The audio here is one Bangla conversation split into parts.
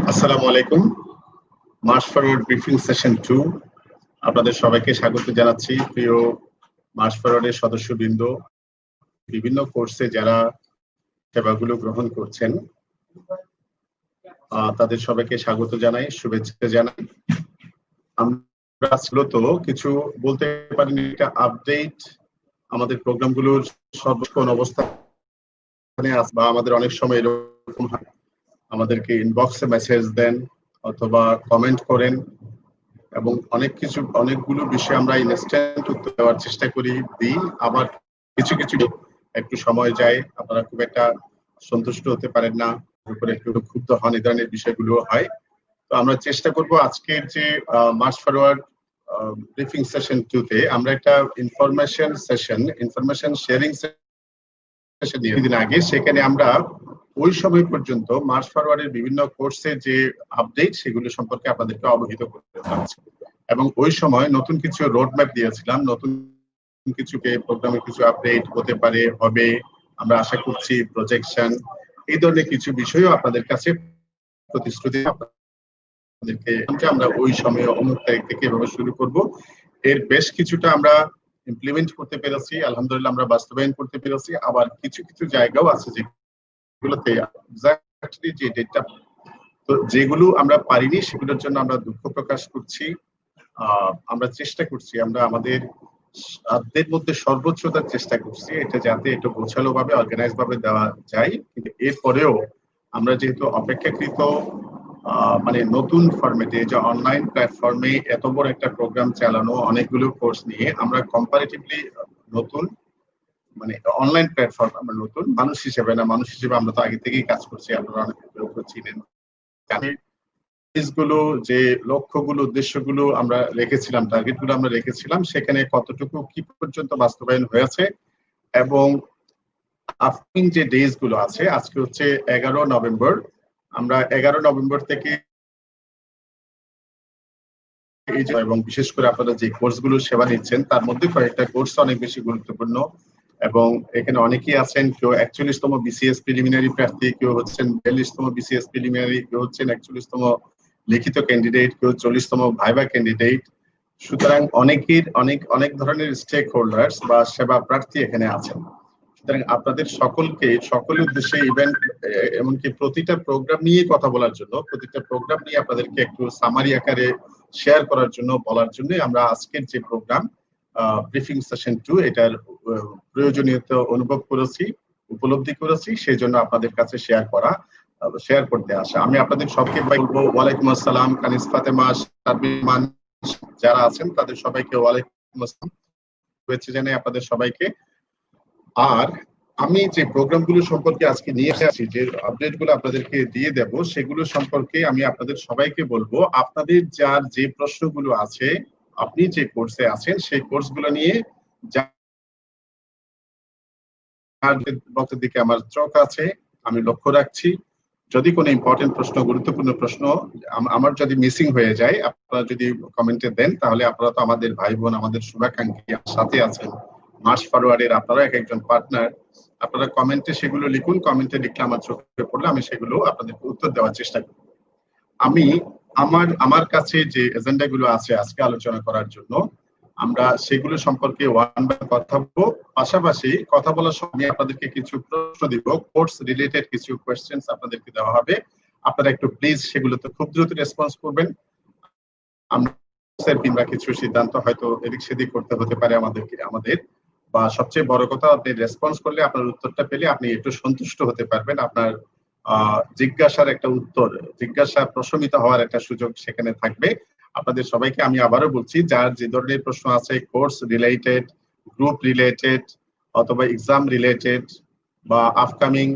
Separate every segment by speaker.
Speaker 1: আসসালামু আলাইকুম। মার্চ ফরওয়ার্ড ব্রিফিং সেশন 2 আপনাদের সবাইকে স্বাগত জানাচ্ছি। প্রিয় মার্চ ফরওয়ার্ডের সদস্যবৃন্দ, বিভিন্ন কোর্সে যারা সেবাগুলো গ্রহণ করছেন তাদের সবাইকে স্বাগত জানাই, শুভেচ্ছা জানাই। আমরা মূলত কিছু বলতে পারি এটা আপডেট আমাদের প্রোগ্রামগুলোর সর্বক্ষণ অবস্থানে আছে, বা আমাদের অনেক সময় এরকম হয় আমাদেরকে ইনবক্সে মেসেজ দেন অথবা কমেন্ট করেন, এবং অনেকগুলো বিষয় আমরা ইনস্ট্যান্ট উত্তর দেওয়ার চেষ্টা করি, দিই। আবার কিছু একটু সময় যায়, আপনারা খুব একটা সন্তুষ্ট হতে পারেন না, উপরে একটু ক্ষুব্ধ হন, এই ধরনের বিষয়গুলো হয়। তো আমরা চেষ্টা করব আজকের যে মার্চ ফরওয়ার্ড ব্রিফিং সেশন 2 তে আমরা একটা ইনফরমেশন শেয়ারিং সেশন দিন আগে, সেখানে আমরা ওই সময় পর্যন্ত মার্চ ফরওয়ার্ডের বিভিন্ন কোর্সের যে আপডেট সেগুলো সম্পর্কে আপনাদেরকে অবহিত করতে চাচ্ছি, এবং ওই সময় নতুন কিছু রোডম্যাপ দিয়েছিলাম, নতুন কিছুকে প্রোগ্রামের কিছু আপডেট হতে পারে, হবে, আমরা আশা করছি প্রজেকশন, এই ধরনের কিছু বিষয়ও আপনাদের কাছে প্রতিশ্রুতি আপনাদেরকে আমরা ওই সময় অমুক তারিখ থেকে এভাবে শুরু করব। এর বেশ কিছুটা আমরা ইমপ্লিমেন্ট করতে পেরেছি, আলহামদুলিল্লাহ আমরা বাস্তবায়ন করতে পেরেছি। আবার কিছু জায়গাও আছে যেগুলোতে এক্স্যাক্টলি যে ডেটটা, তো যেগুলো আমরা পারিনি সেগুলোর জন্য আমরা দুঃখ প্রকাশ করছি। আমরা চেষ্টা করছি, আমরা আমাদের সাধ্যের মধ্যে সর্বোচ্চতার চেষ্টা করছি এটা যাতে একটু গোছালো ভাবে, অর্গানাইজ ভাবে দেওয়া যায়। কিন্তু এরপরেও আমরা যেহেতু অপেক্ষাকৃত মানে নতুন ফরম্যাটে, যে অনলাইন প্ল্যাটফর্মে এত বড় একটা প্রোগ্রাম চালানো, অনেকগুলো কোর্স নিয়ে আমরা কম্পারেটিভলি নতুন, মানে অনলাইন প্ল্যাটফর্ম আমরা নতুন মানুষ হিসেবে না, মানুষ হিসেবে আমরা তো আগে থেকেই কাজ করছি, আপনারা অনেকে চিনেন। গুলো যে লক্ষ্যগুলো, উদ্দেশ্যগুলো আমরা রেখেছিলাম, টার্গেটগুলো আমরা রেখেছিলাম, সেখানে কতটুকু কি পর্যন্ত বাস্তবায়ন হয়েছে, এবং আপকামিং যে ডেজ গুলো আছে, আজকে হচ্ছে 11 নভেম্বর, আমরা 11 নভেম্বর থেকে এবং বিশেষ করে আপনারা যে কোর্সগুলো সেবা নিচ্ছেন তার মধ্যে কয়েকটা কোর্স অনেক বেশি গুরুত্বপূর্ণ, এবং এখানে অনেকেই আছেন, কেউ 41তম বিসিএস প্রিলিমিনারি প্রার্থী, কেউ হচ্ছেন 42তম বিসিএস প্রিলিমিনারি, কেউ হচ্ছেন 41তম লিখিত ক্যান্ডিডেট, কেউ 40তম ভাইবা ক্যান্ডিডেট। সুতরাং অনেক ধরনের স্টেক হোল্ডার্স বা সেবা প্রার্থী এখানে আছেন। সুতরাং আপনাদের সকলের উদ্দেশ্যে ইভেন্ট, এমনকি প্রতিটা প্রোগ্রাম নিয়ে কথা বলার জন্য, প্রতিটা প্রোগ্রাম নিয়ে আপনাদেরকে একটু সামারি আকারে শেয়ার করার জন্য, বলার জন্য আমরা আজকের যে প্রোগ্রাম ব্রিফিং সেশন 2 এটার প্রয়োজনীয়তা অনুভব করেছি, উপলব্ধি করেছি, সেই জন্য আপনাদের কাছে শেয়ার করতে আসা। আমি আপনাদের সবকে বলবো ওয়ালাইকুম আসসালাম। কানিস ফাতেমা, শারমিন, যারা আছেন তাদের সবাইকে ওয়ালাইকুম আসসালাম, শুভেচ্ছা জানাই আপনাদের সবাইকে। আর আমি যে প্রোগ্রামগুলো সম্পর্কে আজকে নিয়ে আসছি, যে আপডেটগুলো আপনাদেরকে দিয়ে দেব, সেগুলো সম্পর্কে আমি আপনাদের সবাইকে বলবো, আপনাদের যার যে প্রশ্নগুলো আছে, আপনি যে কোর্সে আছেন সেই কোর্সগুলো নিয়ে বক্তব্যের দিকে আমার চোখ আছে, আমি লক্ষ্য রাখছি। যদি কোনো ইম্পর্টেন্ট প্রশ্ন, গুরুত্বপূর্ণ প্রশ্ন আমার যদি মিসিং হয়ে যায়, আপনারা যদি কমেন্টে দেন, তাহলে আপনারা তো আমাদের ভাই বোন, আমাদের শুভাকাঙ্ক্ষী, সাথে আছেন মার্চ ফরওয়ার্ডের, আপনারা এক একজন পার্টনার। আপনারা কমেন্টে সেগুলো লিখুন, কমেন্টে লিখলে আমার চোখে পড়লে আমি সেগুলো আপনাদেরকে উত্তর দেওয়ার চেষ্টা করব। আমি আমার কাছে যে এজেন্ডা গুলো আছে আজকে আলোচনা করার জন্য, আমরা সেগুলো সম্পর্কে ওয়ান বাই কথা বলবো। পাশাপাশি কথা বলার সময় আপনাদেরকে কিছু প্রশ্ন দিব, কোর্স রিলেটেড কিছু কোয়েশ্চেনস আপনাদেরকে দেওয়া হবে। আপনারা একটু প্লিজ সেগুলোতে খুব দ্রুত রেসপন্স করবেন। আমরা কিছু সিদ্ধান্ত হয়তো এদিক সেদিক করতে হতে পারে আমাদের, বা সবচেয়ে বড় কথা, আপনি রেসপন্স করলে, আপনার উত্তরটা পেলে আপনি একটু সন্তুষ্ট হতে পারবেন। আপনার জিজ্ঞাসার একটা উত্তর, জিজ্ঞাসা প্রশমিত হওয়ার একটা সুযোগ সেখানে থাকবে। আপনাদের সবাইকে আমি আবারও বলছি, যার যে ধরনের প্রশ্ন আছে, কোর্স রিলেটেড, গ্রুপ রিলেটেড, অথবা এক্সাম রিলেটেড, বা আপকামিং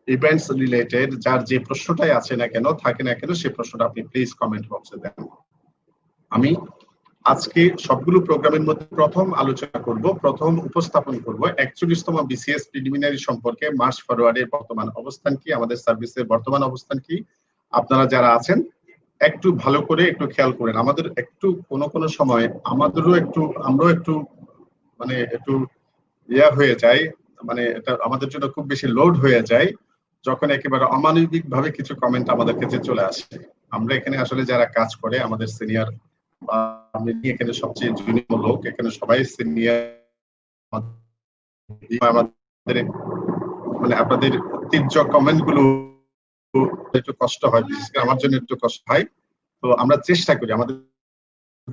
Speaker 1: ইভেন্টস রিলেটেড, যার যে প্রশ্নটাই আছে না কেন, থাকে না কেন, সেই প্রশ্নটা আপনি প্লিজ কমেন্ট বক্সে দেন। আমি আজকে সবগুলো প্রোগ্রামের মধ্যে প্রথম আলোচনা করব, প্রথম উপস্থাপন করব 41তম বিসিএস প্রিলিমিনারি সম্পর্কে মার্চ ফরওয়ার্ডের বর্তমান অবস্থান কি, আমাদের সার্ভিসের বর্তমান অবস্থান কি। আপনারা যারা আছেন একটু ভালো করে একটু খেয়াল করেন, আমাদের একটু কোনো সময় আমরাও একটু মানে একটু হয়ে যায়, মানে এটা আমাদের জন্য খুব বেশি লোড হয়ে যায় যখন একেবারে অমানবিক ভাবে কিছু কমেন্ট আমাদের কাছে চলে আসে। আমরা এখানে আসলে যারা কাজ করে আমাদের সিনিয়র, আমি এখানে সবচেয়ে জুনিয়র লোক, এখানে সবাই সিনিয়র। আমাদের মানে আপনাদের তীর্য কমেন্ট গুলো একটু কষ্ট হয়, বিশেষ করে আমার জন্য একটু কষ্ট হয়। তো আমরা চেষ্টা করি, আমাদের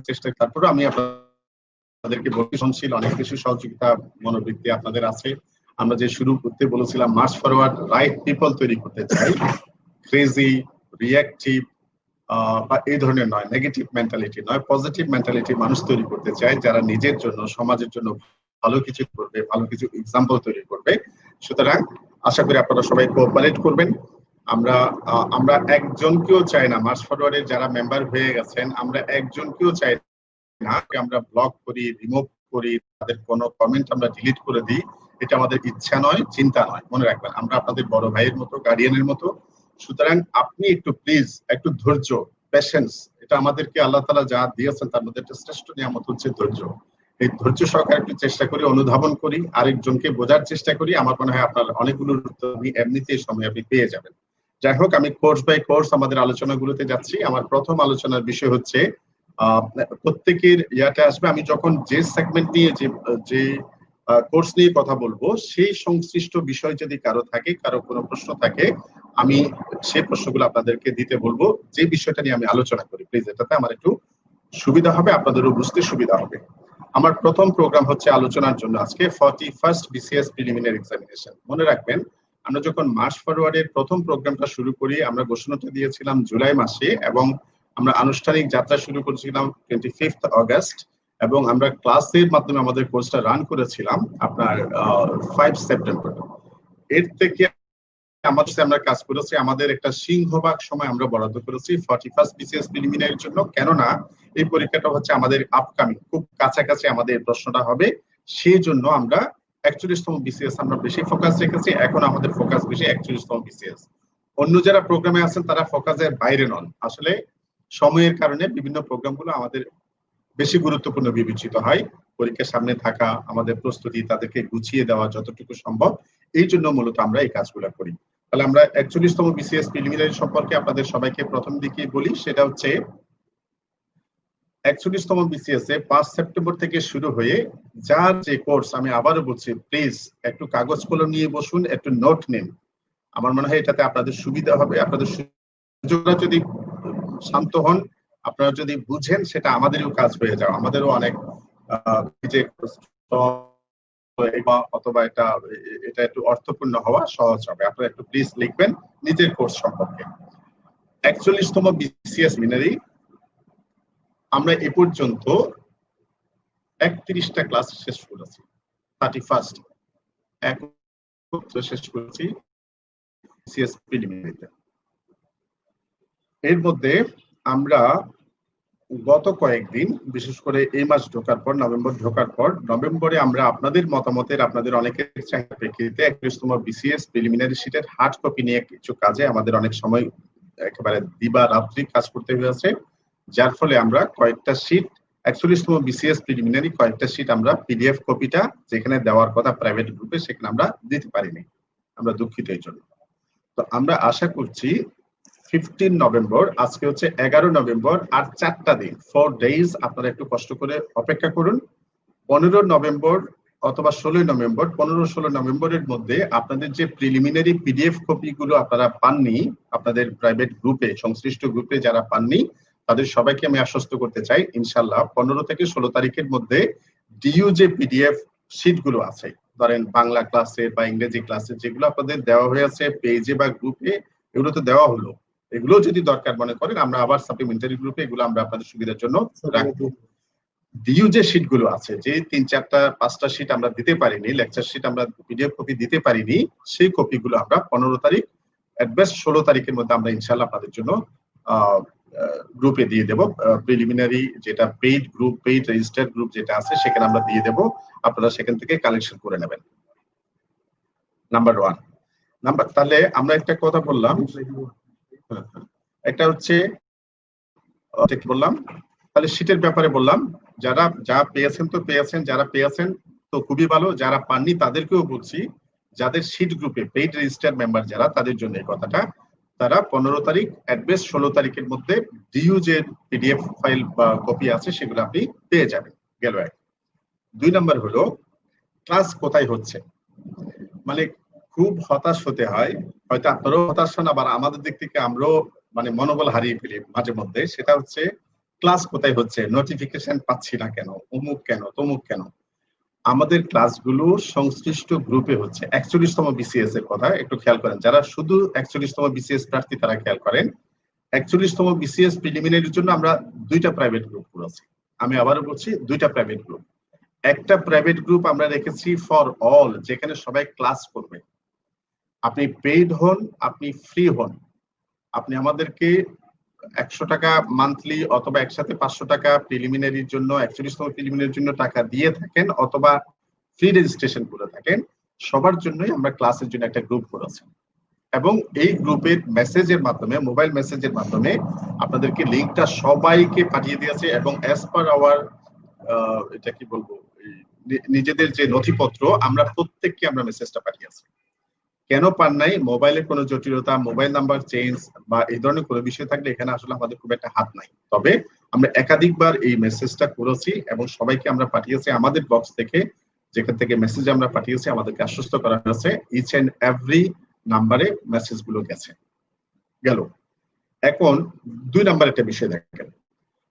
Speaker 1: চেষ্টা, তারপরে আমি আপনাদেরকে বলছিল অনেক কিছু সহযোগিতা মনোবৃত্তি আপনাদের আছে। আমরা যে শুরু করতে বলেছিলাম মার্চ ফরওয়ার্ড রাইট পিপল তৈরি করতে চাই, ক্রেজি রিঅ্যাক্টিভ বা এই ধরনের নয়, নেগেটিভ মেন্টালিটি নয়, পজিটিভ মেন্টালিটি মানুষ তৈরি করতে চায় যারা নিজের জন্য সমাজের জন্য ভালো কিছু করবে, ভালো কিছু এক্সাম্পল তৈরি করবে। সুতরাং আশা করি আপনারা সবাই কোঅপারেট করবেন। আমরা একজনকেও চাই না, মার্চ ফরওয়ার্ডের যারা মেম্বার হয়ে গেছেন আমরা একজনকেও চাই না আমরা ব্লক করি, রিমুভ করি, তাদের কোনো কমেন্ট আমরা ডিলিট করে দিই। এটা আমাদের ইচ্ছা নয়, চিন্তা নয়, মনে রাখবেন আমরা আপনাদের বড় ভাইয়ের মতো, গার্ডিয়ানের মতো। সুতরাং আপনি একটু প্লিজ একটু ধৈর্য, পেশেন্স, এটা আমাদেরকে আল্লাহ তাআলা যা দিয়েছেন তার মধ্যে একটা শ্রেষ্ঠ নিয়ামত হচ্ছে ধৈর্য। এই ধৈর্য সহকারে একটু চেষ্টা করি, অনুধাবন করি, আরেকজনকে বোঝার চেষ্টা করি। আমার মনে হয় আপনার অনেকগুলো এমনিতেই সময় আপনি পেয়ে যাবেন। যাই হোক, আমি কোর্স বাই কোর্স আমাদের আলোচনাগুলোতে যাচ্ছি। আমার প্রথম আলোচনার বিষয় হচ্ছে প্রত্যেকের ইয়াতে আসবে, আমি যখন যে সেগমেন্ট নিয়ে যে কোর্স নিয়ে কথা বলবো সেই সংশ্লিষ্ট বিষয় যদি কারো থাকে, কারো কোনো প্রশ্ন থাকে, আমি সেই প্রশ্নগুলো আপনাদেরকে দিতে বলবো যে বিষয়টা নিয়ে আমি আলোচনা করি। প্লিজ, এটাতে আমার একটু সুবিধা হবে, আপনাদেরও বুঝতে সুবিধা হবে। আমার প্রথম প্রোগ্রাম হচ্ছে আলোচনার জন্য আজকে 41st BCS প্রিলিমিনারি এক্সামিনেশন। মনে রাখবেন, আমরা যখন মার্চ ফরওয়ার্ডের প্রথম প্রোগ্রামটা শুরু করি আমরা ঘোষণাটা দিয়েছিলাম জুলাই মাসে, এবং আমরা আনুষ্ঠানিক যাত্রা শুরু করেছিলাম 25 আগস্ট, এবং আমরা ক্লাসের মাধ্যমে আমাদের কোর্সটা রান করেছিলাম আপনার 5 সেপ্টেম্বর। এর থেকে আমরা কাজ করেছি, আমাদের একটা সিংহভাগ সময় আমরা বরাদ্দ করেছি 41st BCS প্রিলিমিনারির জন্য। কেননা এই পরীক্ষাটা হচ্ছে আমাদের আপকামিং, খুব কাছাকাছি আমাদের প্রশ্নটা হবে, সেই জন্য আমরা 41তম BCS আমরা বেশি ফোকাস রেখেছি। এখন আমাদের ফোকাস বেশি 41তম BCS। অন্য যারা প্রোগ্রামে আছেন তারা ফোকাসের বাইরে নন, আসলে সময়ের কারণে বিভিন্ন প্রোগ্রামগুলো আমাদের বেশি গুরুত্বপূর্ণ বিবেচিত হয়। পরীক্ষার সামনে থাকা, আমাদের প্রস্তুতি, তাদেরকে গুছিয়ে দেওয়া যতটুকু সম্ভব, এই জন্য মূলত আমরা এই কাজগুলো করি। তাহলে আমরা 41তম BCS প্রিলিমিনারি সম্পর্কে আপনাদের সবাইকে প্রথম দিকে বলি। সেটা হচ্ছে 41তম BCS এ 5 সেপ্টেম্বর থেকে শুরু হয়ে যার যে কোর্স, আমি আবারও বলছি প্লিজ একটু কাগজ কলম নিয়ে বসুন, একটু নোট নিন। আমার মনে হয় এটাতে আপনাদের সুবিধা হবে। আপনাদের যদি শান্ত হন, আপনারা যদি বুঝেন, সেটা আমাদেরও কাজ হয়ে যাও, আমাদেরও অনেক অথবা এটা একটু অর্থপূর্ণ হওয়া সহজ হবে। আপনারা একটু প্লিজ লিখবেন নিজের কোর্স সম্পর্কে। 41তম BCS প্রিলিমিনারি আমরা এ পর্যন্ত 31টা ক্লাস শেষ করেছি, 31st শেষ করেছি BCS প্রিলিমিনারিতে। এর মধ্যে আমরা গত কয়েকদিন, বিশেষ করে এই মাস ঢোকার পর, নভেম্বর ঢোকার পর, নভেম্বরে আমরা আপনাদের মতামতের, আপনাদের অনেকের চাহিদার প্রেক্ষিতে 41তম BCS প্রিলিমিনারি শীটের হার্ড কপি নিয়ে কিছু কাজে আমাদের অনেক সময় একেবারে দিবা রাত্রি কাজ করতে হয়েছে, যার ফলে আমরা কয়েকটা শীট 41তম BCS প্রিলিমিনারি কয়েকটা শীট আমরা PDF কপিটা যেখানে দেওয়ার কথা প্রাইভেট গ্রুপে, সেখানে আমরা দিতে পারিনি, আমরা দুঃখিত এই জন্য। তো আমরা আশা করছি 15 নভেম্বর, আজকে হচ্ছে 11 নভেম্বর, আর 4টা দিন, 4 days আপনারা একটু কষ্ট করে অপেক্ষা করুন। 15 নভেম্বর অথবা 16 নভেম্বর, 15-16 নভেম্বরের মধ্যে আপনাদের যে প্রিলিমিনারি PDF কপিগুলো আপনারা পাননি, আপনাদের প্রাইভেট গ্রুপে, সংশ্লিষ্ট গ্রুপে যারা পাননি, তাদের সবাইকে আমি আশ্বস্ত করতে চাই ইনশাআল্লাহ 15 থেকে 16 তারিখের মধ্যে ডিইউ যে PDF শীটগুলো আছে, ধরেন বাংলা ক্লাসে বা ইংরেজি ক্লাসে যেগুলো আপনাদের দেওয়া হয়েছে পেজে বা গ্রুপে, এগুলো তো দেওয়া হলো, এগুলো যদি দরকার মনে করেন আমরা আবার সাপ্লিমেন্টারি গ্রুপে এগুলো আমরা আপনাদের সুবিধার জন্য রাখবো। ডিইউ যে শীটগুলো আছে, যে 3-4-5টা শীট আমরা দিতে পারিনি, লেকচার শীট আমরা PDF কপি দিতে পারিনি, সেই কপিগুলো আমরা 15 তারিখ এট বেস্ট 16 তারিখের মধ্যে আমরা ইনশাআল্লাহ আপনাদের জন্য গ্রুপে দিয়ে দেব। প্রিলিমিনারি যেটা paid group, paid registered group যেটা আছে, সেখানে আমরা দিয়ে দেব, আপনারা সেখান থেকে কালেকশন করে নেবেন। নাম্বার 1 নাম্বার, তাহলে আমরা একটা কথা বললাম, একটা হচ্ছে বললাম, তাহলে শীটের ব্যাপারে বললাম, যারা যা পেয়েছেন তো পেয়েছেন, যারা পেয়েছেন তো খুবই ভালো, যারা পাননি তাদেরকেও বলছি, যাদের শীট গ্রুপে পেইড রেজিস্টার্ড মেম্বার যারা, তাদের জন্য এই কথাটা, তারা 15 তারিখ অ্যাড্রেস 16 তারিখের মধ্যে ডিইউ যে পিডিএফ ফাইল বা কপি আছে সেগুলো আপনি পেয়ে যাবেন। গেল এক। 2 নাম্বার হলো ক্লাস কোথায় হচ্ছে। মানে খুব হতাশ হতে হয়, হয়তো আপনারাও হতাশ হন, আবার আমাদের দিক থেকে আমরাও মানে মনোবল হারিয়ে ফেলি মাঝে মধ্যে। সেটা হচ্ছে ক্লাস কোথায় হচ্ছে, নোটিফিকেশন পাচ্ছি না কেন, অমুক কেন তমুক কেন। আমাদের ক্লাসগুলো সংশ্লিষ্ট গ্রুপে হচ্ছে। 41তম বিসিএস এর কথা একটু খেয়াল করেন, যারা শুধু 41তম বিসিএস প্রার্থী তারা খেয়াল করেন। 41তম বিসিএস প্রিলিমিনারির জন্য আমরা 2টা প্রাইভেট গ্রুপ করেছি। আমি আবারও বলছি 2টা প্রাইভেট গ্রুপ। একটা প্রাইভেট গ্রুপ আমরা রেখেছি ফর অল, যেখানে সবাই ক্লাস করবে। আপনি পেইড হন, আপনি ফ্রি হন, আপনি আমাদেরকে 100 টাকা মান্থলি অথবা একসাথে 500 টাকা প্রিলিমিনারির জন্য 41তম প্রিলিমিনারির জন্য টাকা দিয়ে থাকেন অথবা ফ্রি রেজিস্ট্রেশন করে থাকেন, সবার জন্যই আমরা ক্লাসের জন্য একটা গ্রুপ করেছি। এবং এই গ্রুপের মেসেজের মাধ্যমে, মোবাইল মেসেজের মাধ্যমে আপনাদেরকে লিংকটা সবাইকে পাঠিয়ে দিয়েছে। এবং অ্যাজ পার আওয়ার এটা কি বলবো, নিজেদের যে নথিপত্র আমরা প্রত্যেককে আমরা মেসেজটা পাঠিয়েছি। কেন পান নাই, মোবাইলের কোনো জটিলতা, মোবাইল নাম্বার চেঞ্জ বা এই ধরনের কোনো বিষয় থাকলে এখানে আসলে আমাদের খুব একটা হাত নাই। তবে আমরা একাধিকবার এই মেসেজটা করেছি এবং সবাইকে আমরা পাঠিয়েছি আমাদের বক্স থেকে, যেখান থেকে মেসেজ আমরা পাঠিয়েছি আমাদেরকে আশ্বস্ত করা হয়েছে ইচ এন্ড এভরি নাম্বারে মেসেজগুলো গেছে। গেল। এখন 2 নাম্বার একটা বিষয় দেখেন,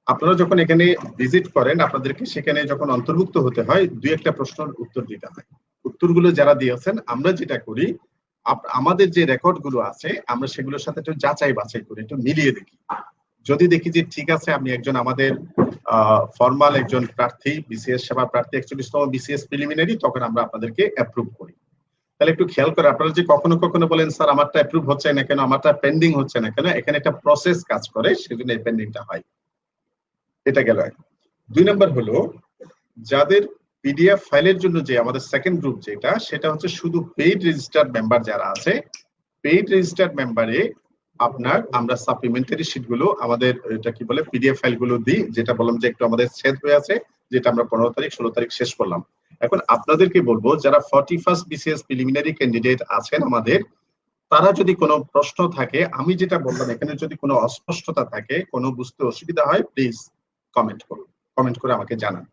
Speaker 1: আপনারা যখন এখানে ভিজিট করেন আপনাদেরকে সেখানে যখন অন্তর্ভুক্ত হতে হয় 2-1টা প্রশ্নের উত্তর দিতে হয়। উত্তরগুলো যারা দিয়েছেন আমরা যেটা করি, আমাদের যে রেকর্ড গুলো আছে আমরা সেগুলোর সাথে একটু যাচাই বাছাই করি, একটু মিলিয়ে দেখি। যদি দেখি যে ঠিক আছে, আপনি একজন আমাদের ফর্মাল একজন প্রার্থী, বিসিএস সেবা প্রার্থী 41তম বিসিএস প্রিলিমিনারি, তখন আমরা আপনাদেরকে অ্যাপ্রুভ করি। তাহলে একটু খেয়াল করে, আপনারা যে কখনো কখনো বলেন স্যার আমারটা অ্যাপ্রুভ হচ্ছে না কেন, আমারটা পেন্ডিং হচ্ছে না কেন, এখানে একটা প্রসেস কাজ করে, সেজন্য এই পেন্ডিংটা হয়। এটা গেল। 2 নাম্বার হলো যাদের পিডিএফ ফাইলের জন্য যে আমাদের সেকেন্ড গ্রুপ যেটা, সেটা হচ্ছে শুধু পেইড রেজিস্টার্ড মেম্বার যারা আছে। পেইড রেজিস্টার্ড মেম্বারে আপনার আমরা সাপ্লিমেন্টারি শীটগুলো আমাদের এটা কি বলে পিডিএফ ফাইলগুলো দিই, যেটা বললাম যে একটু আমাদের ছেদ হয়ে আছে, যেটা আমরা 15 তারিখ 16 তারিখ শেষ করলাম। এখন আপনাদেরকে বলবো যারা 41st বিসিএস প্রিলিমিনারি ক্যান্ডিডেট আছেন আমাদের, তারা যদি কোনো প্রশ্ন থাকে, আমি যেটা বললাম এখানে যদি কোনো অস্পষ্টতা থাকে, কোনো বুঝতে অসুবিধা হয়, প্লিজ কমেন্ট করুন, কমেন্ট করে আমাকে জানান,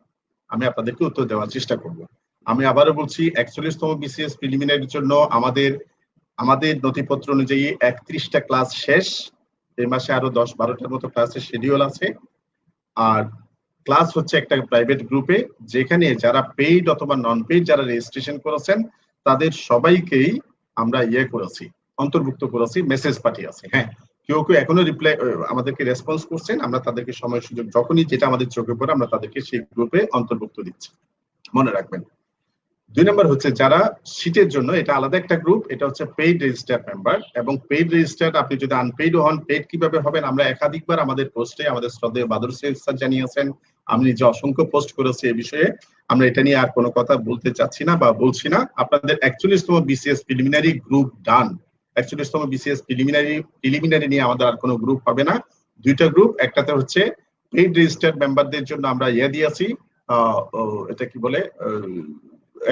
Speaker 1: আমি আপনাদেরকে উত্তর দেওয়ার চেষ্টা করব। আমি আবারও বলছি 41তম বিসিএস প্রিলিমিনারির জন্য আমাদের নথিপত্র অনুযায়ী 31টা ক্লাস শেষ। এই মাসে আরো 10-12টার মতো ক্লাসের শিডিউল আছে। আর ক্লাস হচ্ছে একটা প্রাইভেট গ্রুপে, যেখানে যারা পেইড অথবা নন পেইড যারা রেজিস্ট্রেশন করেছেন তাদের সবাইকেই আমরা করেছি, অন্তর্ভুক্ত করেছি, মেসেজ পাঠিয়েছি। হ্যাঁ, কেউ কেউ এখনো রিপ্লাই আমাদেরকে রেসপন্স করছেন, আমরা তাদেরকে সময় সুযোগ যখনই যেটা আমাদের চোখে পড়ে আমরা তাদেরকে সেই গ্রুপে অন্তর্ভুক্ত দিচ্ছি, মনে রাখবেন। 2 নাম্বার হচ্ছে যারা সিটের জন্য, এটা আলাদা একটা গ্রুপ, এটা হচ্ছে পেইড রেজিস্টার্ড মেম্বার। এবং পেইড রেজিস্টার্ড আপনি যদি আনপেইড হন, পেইড কিভাবে হবেন আমরা একাধিকবার আমাদের পোস্টে আমাদের শ্রদ্ধেয় বাদর সৈয়দ স্যার জানিয়েছেন, আমি নিজে অসংখ্য পোস্ট করেছি এই বিষয়ে। আমরা এটা নিয়ে আর কোনো কথা বলতে চাচ্ছি না বা বলছি না। আপনাদের 41তম বিসিএস প্রিলিমিনারি গ্রুপ ডান। 41তম বিসিএস প্রিলিমিনারি নিয়ে আমাদের আর কোনো গ্রুপ হবে না। 2টা গ্রুপ, একটাতে হচ্ছে পেইড রেজিস্টার্ড মেম্বারদের জন্য আমরা দিয়েছি, এটা কি বলে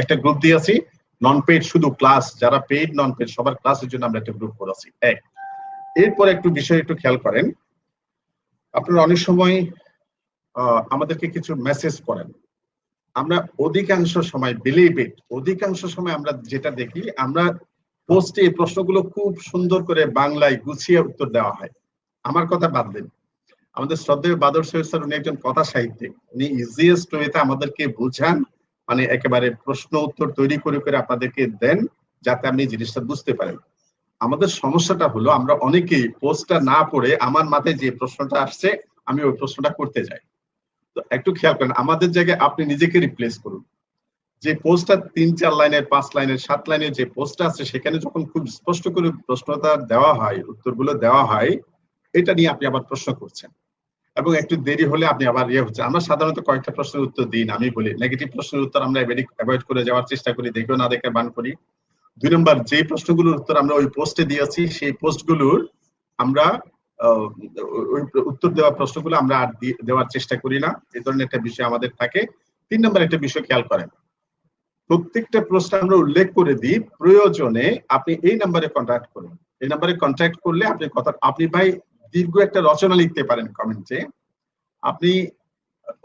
Speaker 1: একটা গ্রুপ দিয়েছি। নন পেইড শুধু ক্লাস, যারা পেইড নন পেইড সবার ক্লাসের জন্য আমরা একটা গ্রুপ করেছি। এরপর একটু বিষয় একটু খেয়াল করেন, আপনারা অনেক সময় আমাদেরকে কিছু মেসেজ করেন, আমরা অধিকাংশ সময় বিলিভ ইট, অধিকাংশ সময় আমরা যেটা দেখি, আমরা পোস্টে এই প্রশ্নগুলো খুব সুন্দর করে বাংলায় গুছিয়ে উত্তর দেওয়া হয়। আমার কথা বাদ দিন, আমাদের শ্রদ্ধেয় বাদর সৈয়দ স্যার উনি একজন কথা সাহিত্যিক, উনি ইজিয়েস্ট ওয়েতে আমাদেরকে বুঝান, মানে একেবারে প্রশ্ন উত্তর তৈরি করে করে আপনাদেরকে দেন, যাতে আপনি জিনিসটা বুঝতে পারেন। আমাদের সমস্যাটা হলো আমরা অনেকেই পোস্টটা না পড়ে আমার মাথায় যে প্রশ্নটা আসছে আমি ওই প্রশ্নটা করতে যাই। তো একটু খেয়াল করেন, আমাদের জায়গায় আপনি নিজেকে রিপ্লেস করুন। যে পোস্টটা 3-4 লাইনের 5 লাইনের 7 লাইনের যে পোস্টটা আছে, সেখানে যখন খুব স্পষ্ট করে প্রশ্নটা দেওয়া হয়, উত্তরগুলো দেওয়া হয়, এটা নিয়ে আপনি আবার প্রশ্ন করছেন এবং একটু দেরি হলে আপনি আবার হচ্ছে। আমরা সাধারণত কয়েকটা প্রশ্নের উত্তর দিই না, আমি বলি নেগেটিভ প্রশ্নের উত্তর আমরা অ্যাভয়েড করে যাওয়ার চেষ্টা করি, দেখেও না দেখে বান করি। 2 নম্বর, যে প্রশ্নগুলোর উত্তর আমরা ওই পোস্টে দিয়েছি সেই পোস্টগুলোর আমরা ওই উত্তর দেওয়া প্রশ্নগুলো আমরা আর দেওয়ার চেষ্টা করি না, এই ধরনের একটা বিষয় আমাদের থাকে। 3 নম্বর একটা বিষয় খেয়াল করেন, প্রত্যেকটা প্রশ্ন আমরা উল্লেখ করে দিই, প্রয়োজনে আপনি এই নাম্বারে কন্ট্যাক্ট করুন, এই নাম্বারে কন্ট্যাক্ট করলে আপনি কথা, আপনি ভাই দীর্ঘ একটা রচনা লিখতে পারেন কমেন্টে, আপনি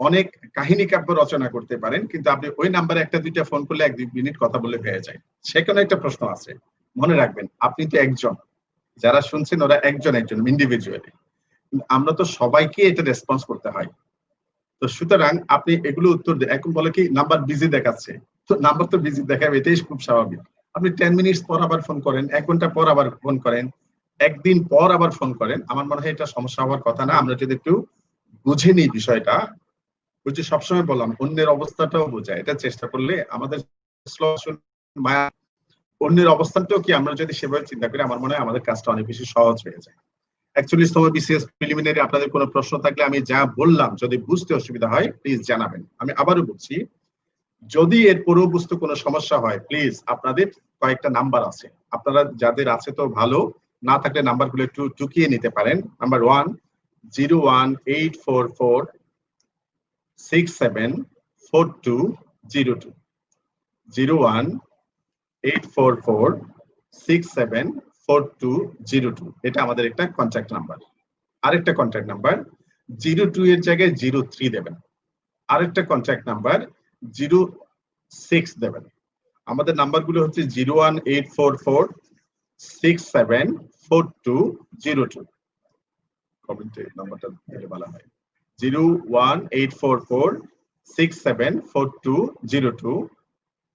Speaker 1: অনেক কাহিনী কাব্য রচনা করতে পারেন, কিন্তু আপনি ওই নাম্বারে একটা দুইটা ফোন করলে 1-2 মিনিট কথা বলে হয়ে যায়। সেখানে একটা প্রশ্ন আছে, মনে রাখবেন আপনি তো একজন, যারা শুনছেন ওরা একজন ইন্ডিভিজুয়ালি, আমরা তো সবাইকে এটা রেসপন্স করতে হয়। তো সুতরাং আপনি এগুলো উত্তর দেন। এখন বলে কি নাম্বার বিজি দেখাচ্ছে, তো নাম্বার তো বিজি দেখাবে, এটাই খুব স্বাভাবিক। আপনি 10 মিনিট পর আবার ফোন করেন, 1 ঘন্টা পর আবার ফোন করেন, একদিন পর আবার ফোন করেন, আমার মনে হয় এটা সমস্যা হওয়ার কথা না। আমরা যদি একটু বুঝে নিই বিষয়টা, বুঝে সবসময় বললাম অন্যের অবস্থাটাও বোঝায়, এটা চেষ্টা করলে আমাদের মায়া, অন্যের অবস্থানটাও কি আমরা যদি সেভাবে চিন্তা করি, আমার মনে হয় আমাদের কাজটা অনেক বেশি সহজ হয়ে যায়। 41তম বিসিএস প্রিলিমিনারি আপনাদের কোনো প্রশ্ন থাকলে আমি যা বললাম যদি বুঝতে অসুবিধা হয় প্লিজ জানাবেন। আমি আবারও বলছি, যদি এরপরেও বুঝতে কোনো সমস্যা হয় প্লিজ আপনাদের কয়েকটা নাম্বার আছে, আপনারা যাদের আছে তো ভালো, না থাকলে নাম্বারগুলো একটু টুকিয়ে নিতে পারেন। নাম্বার 1 01844674202 01844674202, এটা আমাদের একটা কন্ট্যাক্ট নাম্বার। আরেকটা কন্ট্যাক্ট নাম্বার 02 এর জায়গায় 03 দেবেন, আরেকটা কন্ট্যাক্ট নাম্বার 06 দেবেন। আমাদের নাম্বারগুলো হচ্ছে 01844674202, কমেন্টে নাম্বারটা দিলে ভালো হয়। 01844674202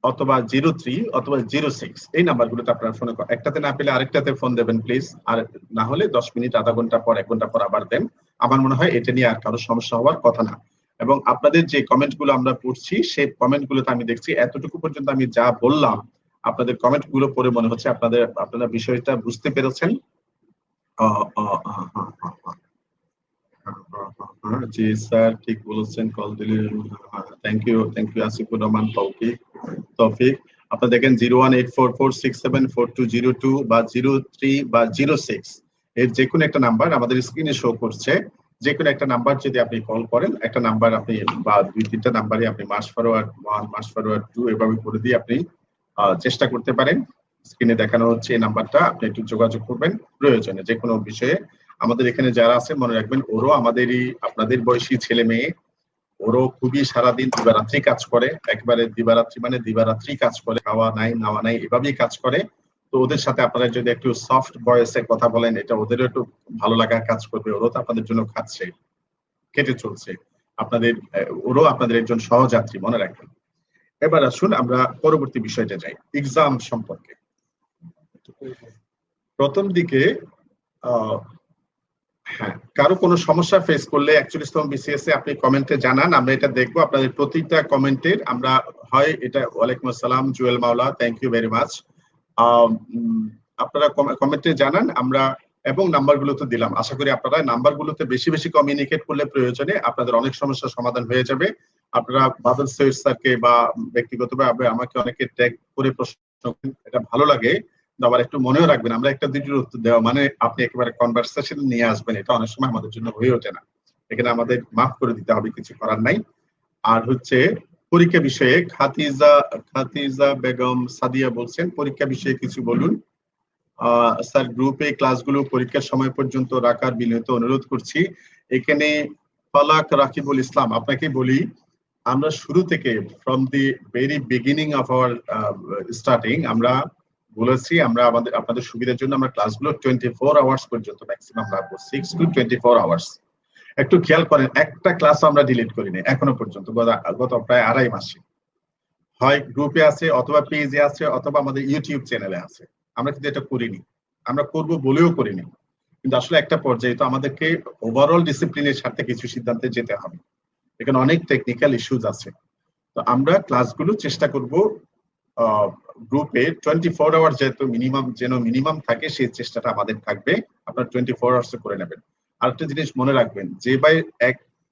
Speaker 1: অথবা 03 অথবা 06, এই নাম্বারগুলোতে আপনারা ফোনে, একটাতে না পেলে আরেকটাতে ফোন দেবেন প্লিজ, আর না হলে 10 মিনিট, আধা ঘন্টা পর, 1 ঘন্টা পর আবার দেন। আমার মনে হয় এটা নিয়ে আর কারো সমস্যা হওয়ার কথা না। এবং আপনাদের যে কমেন্টগুলো আমরা পড়ছি সেই কমেন্টগুলোতে আমি দেখছি এতটুকু পর্যন্ত আমি যা বললাম, আপনাদের কমেন্টগুলো পড়ে মনে হচ্ছে আপনারা বিষয়টা বুঝতে পেরেছেন। জি স্যার, ঠিক বলেছেন, কল দিলে। থ্যাংক ইউ আসিফুর রহমান তৌফিক। আপনারা দেখেন 01844674202 বা 03 বা 06 এর যে কোনো একটা নাম্বার আমাদের স্ক্রিনে শো করছে। যে কোনো একটা নাম্বার যদি আপনি কল করেন, একটা নাম্বার আপনি বা 2-3টা নাম্বারে আপনি মাস ফরওয়ার্ড 1, মাস ফরওয়ার্ড 2 এভাবে করে দিয়ে আপনি চেষ্টা করতে পারেন। স্ক্রিনে দেখানো হচ্ছে এই নাম্বারটা, আপনি একটু যোগাযোগ করবেন প্রয়োজনে যে কোনো বিষয়ে। আমাদের এখানে যারা আছে মনে রাখবেন, ওরও আমাদেরই আপনাদের বয়সী ছেলে মেয়ে, ওরও খুবই সারাদিন দিবারাত্রি কাজ করে, একেবারে দিবারাত্রি মানে দিবারাত্রি কাজ করে, খাওয়া নাই নাওয়া নাই এভাবেই কাজ করে। তো ওদের সাথে আপনারা যদি একটু সফট ভয়েসে কথা বলেন, এটা ওদেরও একটু ভালো লাগা কাজ করবে। ওরও তো আপনাদের জন্য খাচ্ছে, কেটে চলছে, ওরও আপনাদের একজন সহযাত্রী, মনে রাখবেন। এবার আসুন আমরা পরবর্তী বিষয়টা যাই, এক্সাম সম্পর্কে। প্রথম দিকে হ্যাঁ, কারো কোনো সমস্যা ফেস করলে 41তম বিসিএস এ আপনি কমেন্টে জানান, আমরা এটা দেখবো। আপনাদের প্রতিটা কমেন্টের আমরা হয় এটা, ওয়ালাইকুম আসসালাম জুয়েল মাওলা, থ্যাংক ইউ ভেরি মাচ। আপনারা কমেন্টে জানান, আমরা এবং নাম্বারগুলো তো দিলাম। আশা করি আপনারা নাম্বারগুলোতে বেশি বেশি কমিউনিকেট করলে প্রয়োজনে আপনাদের অনেক সমস্যার সমাধান হয়ে যাবে। আপনারা বাদল সৈয়দ স্যারকে বা ব্যক্তিগতভাবে আমাকে অনেকে ট্যাগ করে প্রশ্ন করেন, এটা ভালো লাগে। আবার একটু মনেও রাখবেন, আমরা একটা দুইটির উত্তর দেওয়া মানে আপনি একেবারে কনভারসেশন নিয়ে আসবেন, এটা অনেক সময় আমাদের জন্য হয়ে ওঠে না। এখানে আমাদের মাফ করে দিতে হবে, কিছু করার নাই। আর হচ্ছে পরীক্ষা বিষয়ে খাতিজা বেগম সাদিয়া বলছেন, পরীক্ষা বিষয়ে কিছু বলুন। স্যার, গ্রুপে ক্লাসগুলো পরীক্ষার সময় পর্যন্ত রাখার বিনীত অনুরোধ করছি। এখানে ফালাক রাকিবুল ইসলাম, আপনাকে বলি, আমরা শুরু থেকে from the very beginning of our starting আমরা বলেছি, আমরা আপনাদের সুবিধার জন্য আমরা ক্লাসগুলো 24 আওয়ার্স পর্যন্ত ম্যাক্সিমাম রাখবো, 6 to 24 আওয়ার্স। একটু খেয়াল করেন, একটা ক্লাস আমরা ডিলিট করিনি এখনো পর্যন্ত, গত প্রায় 2.5 মাসে। হয় গ্রুপে আছে, অথবা পেজে আছে, অথবা আমাদের ইউটিউব চ্যানেলে আছে। আমরা কিন্তু এটা করিনি, আমরা করব বলেও করিনি, কিন্তু আসলে একটা পর্যায়ে তো আমাদেরকে ওভারঅল ডিসিপ্লিনের সাথে কিছু সিদ্ধান্তে যেতে হবে। এখানে অনেক টেকনিক্যাল ইস্যুজ আছে। তো আমরা ক্লাসগুলো চেষ্টা করব গ্রুপে 24 আওয়ার যেন মিনিমাম থাকে, সেই চেষ্টাটা আমাদের থাকবে। আপনারা 24 আওয়ার্সে করে নেবেন। আরেকটা জিনিস মনে রাখবেন, যে ভাই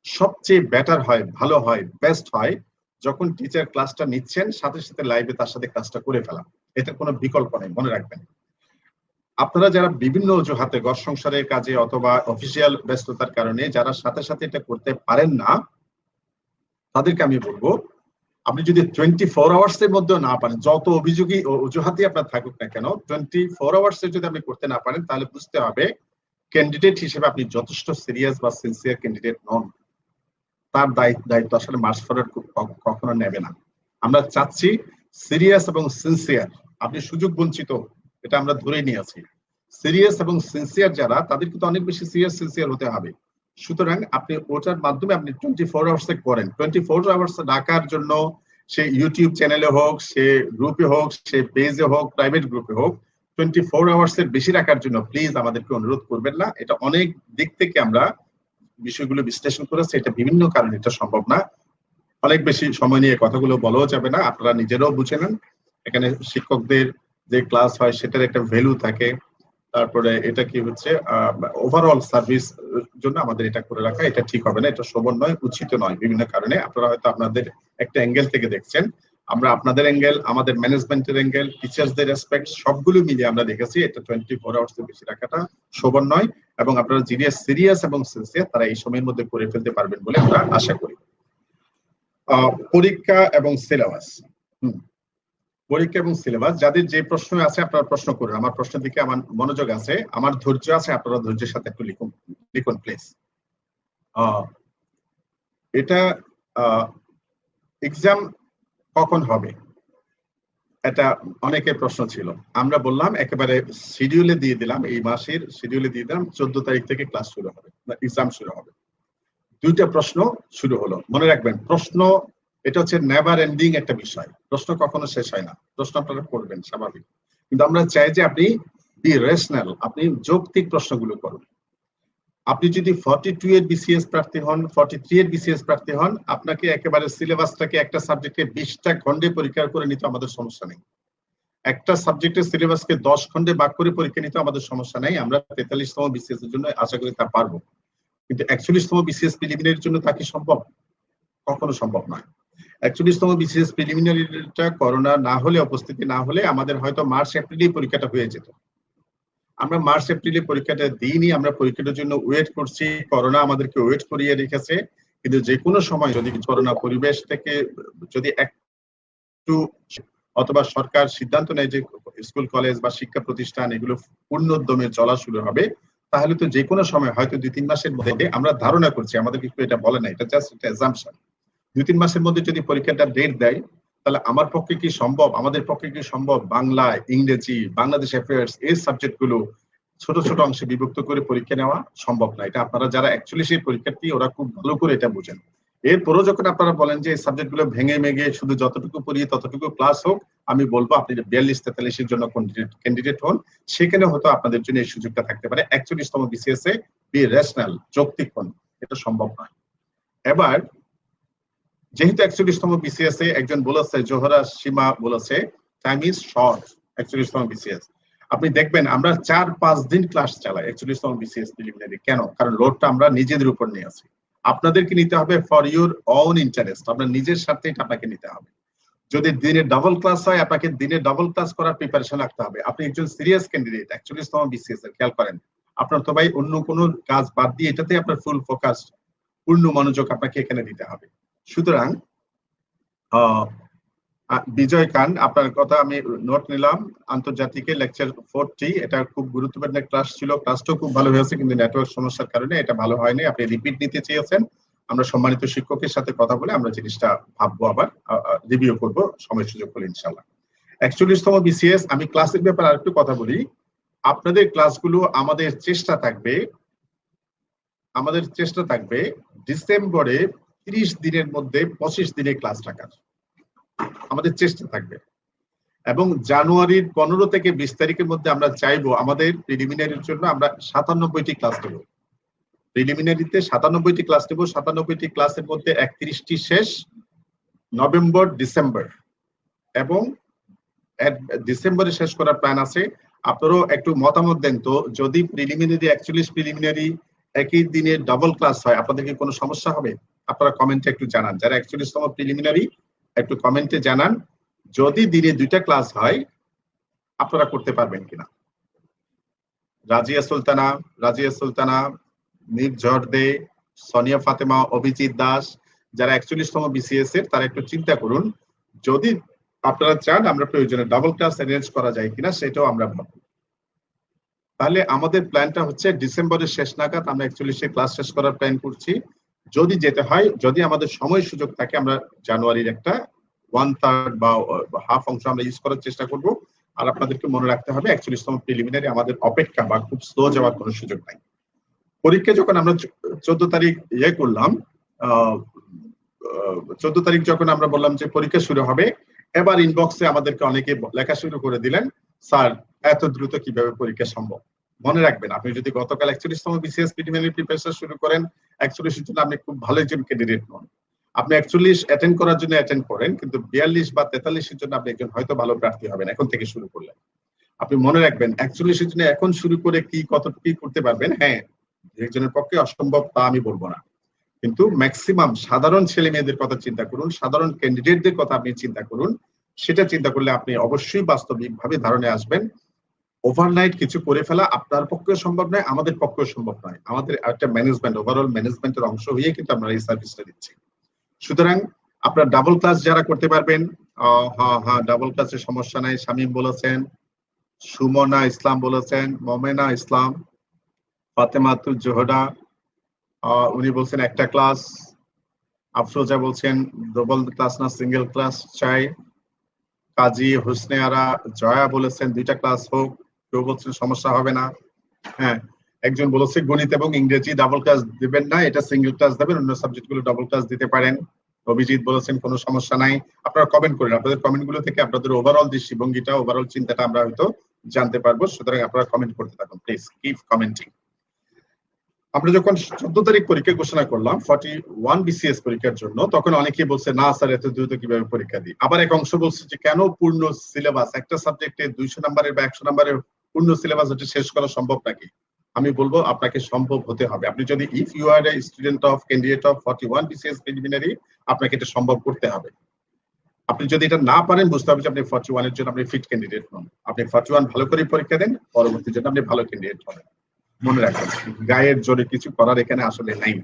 Speaker 1: সবচেয়ে বেটার হয়, ভালো হয়, বেস্ট হয় যখন টিচার ক্লাসটা নিচ্ছেন সাথে সাথে লাইভে তার সাথে ক্লাসটা করে ফেলা, এটা কোনো বিকল্প নেই, মনে রাখবেন। আপনারা যারা বিভিন্ন অজুহাতে ঘর সংসারের কাজে অথবা অফিসিয়াল ব্যস্ততার কারণে যারা সাথে সাথে এটা করতে পারেন না, তাদেরকে আমি বলবো আপনি যদি 24 আওয়ার্সের মধ্যে না পারেন, যত অভিযোগী অজুহাতই আপনার থাকুক না কেন, 24 আওয়ার্সে যদি আপনি করতে না পারেন, তাহলে বুঝতে হবে ক্যান্ডিডেট হিসেবে আপনি যথেষ্ট সিরিয়াস বা সিনসিয়ার ক্যান্ডিডেট নন। তার দায়িত্ব আসলে মার্চ ফরওয়ার্ড কখনো নেবে না। আমরা চাচ্ছি সিরিয়াস এবং সিনসিয়ার। আপনি সুযোগ বঞ্চিত, এটা আমরা ধরে নিয়ে আছি। সিরিয়াস এবং সিনসিয়ার যারা, তাদের কিন্তু অনেক বেশি সিরিয়াস সিনসিয়ার হতে হবে। সুতরাং আপনি ওটার মাধ্যমে আপনি 24 আওয়ার্সে করেন। 24 আওয়ার্স ডাকার জন্য সে ইউটিউব চ্যানেলে হোক, সে গ্রুপে হোক, সে পেজে হোক, প্রাইভেট গ্রুপে হোক, 24 আওয়ার্সের বেশি রাখার জন্য প্লিজ আমাদেরকে অনুরোধ করবেন না। এটা অনেক দিক থেকে আমরা বিষয়গুলো বিশ্লেষণ করেছি, এটা বিভিন্ন কারণে এটা সম্ভব না। অনেক বেশি সময় নিয়ে কথাগুলো বলাও যাবে না, আপনারা নিজেরাও বুঝে নেন। এখানে শিক্ষকদের যে ক্লাস হয় সেটার একটা ভ্যালু থাকে। তারপরে এটা কি হচ্ছে, ওভারঅল সার্ভিস জন্য আমাদের এটা করে রাখা, এটা ঠিক হবে না, এটা শোভন নয়, উচিত নয়। বিভিন্ন কারণে আপনারা হয়তো আপনাদের একটা অ্যাঙ্গেল থেকে দেখছেন, আমরা আপনাদের অ্যাঙ্গেল, আমাদের ম্যানেজমেন্টের অ্যাঙ্গেল, টিচার্সদের রেসপেক্ট সবগুলো মিলিয়ে আমরা দেখেছি এটা 24 আওয়ার্স এর বেশি রাখাটা শোভন নয়। এবং আপনারা যিনি সিরিয়াস এবং সিনসিয়ার তারা এই সময়ের মধ্যে করে ফেলতে পারবেন বলে আমরা আশা করি। পরীক্ষা এবং সিলেবাস, পরীক্ষা এবং সিলেবাস, যাদের যে প্রশ্ন আছে আপনারা প্রশ্ন করুন। আমার প্রশ্নের দিকে আমার মনোযোগ আছে, আমার ধৈর্য আছে, আপনারা ধৈর্যের সাথে একটু লিখুন প্লিজ। এটা এক্সাম কখন হবে, এটা অনেকের প্রশ্ন ছিল। আমরা বললাম একেবারে শিডিউলে দিয়ে দিলাম, এই মাসের শিডিউলে দিয়ে দিলাম 14 তারিখ থেকে ক্লাস শুরু হবে, এক্সাম শুরু হবে। দুইটা প্রশ্ন শুরু হলো, মনে রাখবেন প্রশ্ন এটা হচ্ছে নেভার এন্ডিং একটা বিষয়, প্রশ্ন কখনো শেষ হয় না, প্রশ্ন আপনারা করবেন স্বাভাবিক, কিন্তু আমরা চাই যে আপনি বি রেশনাল, আপনি যৌক্তিক প্রশ্নগুলো করুন। আপনি যদি 42 এর বিসিএস প্রার্থী হন, 43 এর বিসিএস প্রার্থী হন, আপনাকে একেবারে সিলেবাসটাকে একটা সাবজেক্টে 20টা খণ্ডে পরীক্ষা করে নিতে আমাদের সমস্যা নেই। একটা সাবজেক্টের সিলেবাসকে 10 খণ্ডে ভাগ করে পরীক্ষা নিতে আমাদের সমস্যা নেই। আমরা 43তম বিসিএস এর জন্য আশা করি তা পারবো, কিন্তু 41তম বিসিএস প্রিলিমিনারির জন্য তা কি সম্ভব? কখনো সম্ভব নয়। 41তম বিসিএস প্রিলিমিনারিটা করোনা না হলে, উপস্থিতি না হলে আমাদের হয়তো মার্চ এপ্রিলেই পরীক্ষাটা হয়ে যেত। আমরা মার্চ এপ্রিলে পরীক্ষাটা দিইনি, আমরা পরীক্ষাটার জন্য ওয়েট করছি, করোনা আমাদেরকে ওয়েট করিয়ে রেখেছে। কিন্তু যে কোনো সময় যদি করোনা পরিবেশ থেকে যদি একটু অথবা সরকার সিদ্ধান্ত নেয় যে স্কুল কলেজ বা শিক্ষা প্রতিষ্ঠান এগুলো পূর্ণোদ্যমে চলা শুরু হবে, তাহলে তো যে কোনো সময় হয়তো 2-3 মাসের মধ্যে, আমরা ধারণা করছি, আমাদের কিন্তু এটা বলে না, এটা জাস্ট একটা অ্যাজাম্পশন, 2-3 মাসের মধ্যে যদি পরীক্ষাটা ডেট দেয়, তাহলে আমার পক্ষে কি সম্ভব, আমাদের পক্ষে কি সম্ভব বাংলা, ইংরেজি, বাংলাদেশ অ্যাফেয়ার্স এই সাবজেক্টগুলো ছোট ছোট অংশে বিভক্ত করে পরীক্ষা নেওয়া সম্ভব না। এটা আপনারা যারা অ্যাকচুয়ালি সেই পরীক্ষার্থী ওরা খুব ভালো করে এটা বুঝেন। এরপরও যখন আপনারা বলেন যে এই সাবজেক্টগুলো ভেঙে মেগে শুধু যতটুকু পড়িয়ে ততটুকু ক্লাস হোক, আমি বলবো আপনি 42-43 এর জন্য ক্যান্ডিডেট হন, সেখানে হয়তো আপনাদের জন্য এই সুযোগটা থাকতে পারে। 41তম বিসিএস এ বি রেশনাল, যৌক্তিক হন, এটা সম্ভব নয়। এবার যেহেতু 41তম বিসিএস এ একজন বলেছে, জোহরা সীমা বলেছে টাইম ইজ শর্ট 41তম বিসিএস, আপনি দেখবেন আমরা 4-5 দিন ক্লাস চালাই 41তম বিসিএস প্রিলিমিনারি। কেন? কারণ লোডটা আমরা নিজেদের উপর নিয়ে আসি। আপনাদেরকে নিতে হবে ফর ইউর ওন ইন্টারেস্ট, আপনার নিজের স্বার্থে আপনাকে নিতে হবে। যদি দিনে ডাবল ক্লাস হয়, আপনাকে দিনে ডাবল ক্লাস করার প্রিপারেশন রাখতে হবে। আপনি একজন সিরিয়াস ক্যান্ডিডেট 41তম বিসিএস এর, খেয়াল করেন আপনার তো ভাই অন্য কোনো কাজ বাদ দিয়ে এটাতে আপনার ফুল ফোকাস, পূর্ণ মনোযোগ আপনাকে এখানে দিতে হবে। সুতরাং বিজয় খান, আপনার কথা আমি নোট নিলাম। আন্তর্জাতিক লেকচার 40, এটা খুব গুরুত্বপূর্ণ ক্লাস ছিল, ক্লাসটাও খুব ভালো হয়েছে, কিন্তু নেটওয়ার্ক সমস্যার কারণে এটা ভালো হয়নি। আপনি রিপিট নিতে চেয়েছেন, আমরা সম্মানিত শিক্ষকের সাথে কথা বলে আমরা জিনিসটা ভাববো, আবার রিভিউ করব সময় সুযোগ হলে ইনশাআল্লাহ। 41তম বিসিএস, আমি ক্লাসের ব্যাপারে আরেকটু কথা বলি। আপনাদের ক্লাসগুলো আমাদের চেষ্টা থাকবে ডিসেম্বরে 30 দিনের মধ্যে 25 দিনে ক্লাস রাখার আমাদের চেষ্টা থাকবে, এবং জানুয়ারির 15 থেকে 20 তারিখের মধ্যে আমরা চাইবো আমাদের প্রিলিমিনারির জন্য আমরা 97টি ক্লাস নেব। প্রিলিমিনারিতে 97টি ক্লাস নেব, 97টি ক্লাসের মধ্যে 31টি শেষ নভেম্বর ডিসেম্বর, এবং ডিসেম্বরে শেষ করার প্ল্যান আছে। আপনারাও একটু মতামত দেন তো, যদি প্রিলিমিনারি 41 প্রিলিমিনারি একই দিনে ডাবল ক্লাস হয় আপনাদের কি কোনো সমস্যা হবে? আপনারা কমেন্টে একটু জানান, যারা 41তম প্রিলিমিনারি একটু কমেন্টে জানান যদি দিনে 2টা ক্লাস হয় আপনারা করতে পারবেন কিনা। রাজিয়া সুলতানা, মীর জর্দে, সোনিয়া ফাতেমা, অভিজিৎ দাস, যারা 41তম বিসিএস এর তারা একটু চিন্তা করুন, যদি আপনারা চান আমরা প্রয়োজনে ডাবল ক্লাস অ্যারেঞ্জ করা যায় কিনা সেটাও আমরা ভাববো। তাহলে আমাদের প্ল্যানটা হচ্ছে ডিসেম্বরের শেষ নাগাদ আমরা 41 ক্লাস শেষ করার প্ল্যান করছি। যদি যেতে হয়, যদি আমাদের সময় সুযোগ থাকে, আমরা জানুয়ারির একটা 1/3 বা হাফ অংশ আমরা ইউজ করার চেষ্টা করব। আর আপনাদেরকে মনে রাখতে হবে 41তম প্রিলিমিনারি আমাদের অপেক্ষা বা খুব স্লো যাওয়ার কোনো সুযোগ নাই। পরীক্ষা যখন আমরা 14 তারিখ করলাম, 14 তারিখ যখন আমরা বললাম যে পরীক্ষা শুরু হবে, এবার ইনবক্সে আমাদেরকে অনেকে লেখা শুরু করে দিলেন, স্যার এত দ্রুত কিভাবে পরীক্ষা সম্ভব। মনে রাখবেন, আপনি যদি গতকাল 41তম বিসিএস প্রিলিমিনারি প্রিপারেশন শুরু করেন, 41 এর জন্য আপনি খুব ভালো একজন ক্যান্ডিডেট নন। আপনি 41 অ্যাটেন্ড করার জন্য অ্যাটেন্ড করেন, কিন্তু 42 বা 43 এর জন্য আপনি একজন হয়তো ভালো প্রার্থী হবেন এখন থেকে শুরু করলেন। আপনি মনে রাখবেন 41 এর জন্য এখন শুরু করে কতটুকু করতে পারবেন, হ্যাঁ একজনের পক্ষে অসম্ভব তা আমি বলবো না, কিন্তু ম্যাক্সিমাম সাধারণ ছেলে মেয়েদের কথা চিন্তা করুন, সাধারণ ক্যান্ডিডেটদের কথা আপনি চিন্তা করুন। সেটা চিন্তা করলে আপনি অবশ্যই বাস্তবিকভাবে ধারণায় আসবেন ওভারনাইট কিছু করে ফেলা আপনার পক্ষে সম্ভব নয়, আমাদের পক্ষেও সম্ভব নয়। আমাদের একটা ম্যানেজমেন্ট, ওভারঅল ম্যানেজমেন্টের অংশ হয়ে কিন্তু আমরা এই সার্ভিসটা দিচ্ছি। সুতরাং আপনার ডাবল ক্লাস যারা করতে পারবেন, হ্যাঁ ডাবল ক্লাসের সমস্যা নাই। শামীম বলেছেন, সুমনা ইসলাম বলেছেন, মমেনা ইসলাম, ফাতেমাতুল জোহরা উনি বলছেন একটা ক্লাস। আফরোজা বলছেন ডবল ক্লাস না সিঙ্গেল ক্লাস চাই। কাজী হোসনে আরা জয়া বলেছেন 2টা ক্লাস হোক। কেউ বলছেন সমস্যা হবে না। হ্যাঁ, একজন বলেছে গণিত এবং ইংরেজি ডাবল ক্লাস দিবেন না, এটা সিঙ্গেল ক্লাস দেবেন, অন্য সাবজেক্ট গুলো ডাবল ক্লাস দিতে পারেন। অভিজিৎ বলেছেন কোনো সমস্যা নাই। আপনারা কমেন্ট করেন, আপনাদের কমেন্ট গুলো থেকে আপনাদের ওভারঅল দৃষ্টিভঙ্গিটা, ওভারঅল চিন্তাটা আমরা হয়তো জানতে পারবো। সুতরাং আপনারা কমেন্ট করতে থাকুন, প্লিজ কিপ কমেন্টিং। আমরা যখন 14 তারিখ পরীক্ষা ঘোষণা করলাম 41 বিসিএস পরীক্ষার জন্য, তখন অনেকেই বলছে না স্যার এত দ্রুত কিভাবে পরীক্ষা দিই। আবার এক অংশ বলছে যে কেন পূর্ণ সিলেবাস, একটা সাবজেক্টে 200 নম্বরের বা 100 নম্বরের পূর্ণ সিলেবাস ওটা শেষ করা সম্ভব নাকি? আমি বলবো আপনাকে সম্ভব হতে হবে। আপনি যদি if you are a student of candidate of 41 BCS preliminary, আপনাকে এটা সম্ভব করতে হবে। আপনি যদি এটা না পারেন, বুঝতে হবে যে আপনি 41 এর জন্য আপনি ফিট ক্যান্ডিডেট নন। আপনি 41 ভালো করে পরীক্ষা দেন, পরবর্তী জন্য আপনি ভালো ক্যান্ডিডেট হবেন। মনে রাখবেন, গায়ের জোরে কিছু করার এখানে আসলে নাই।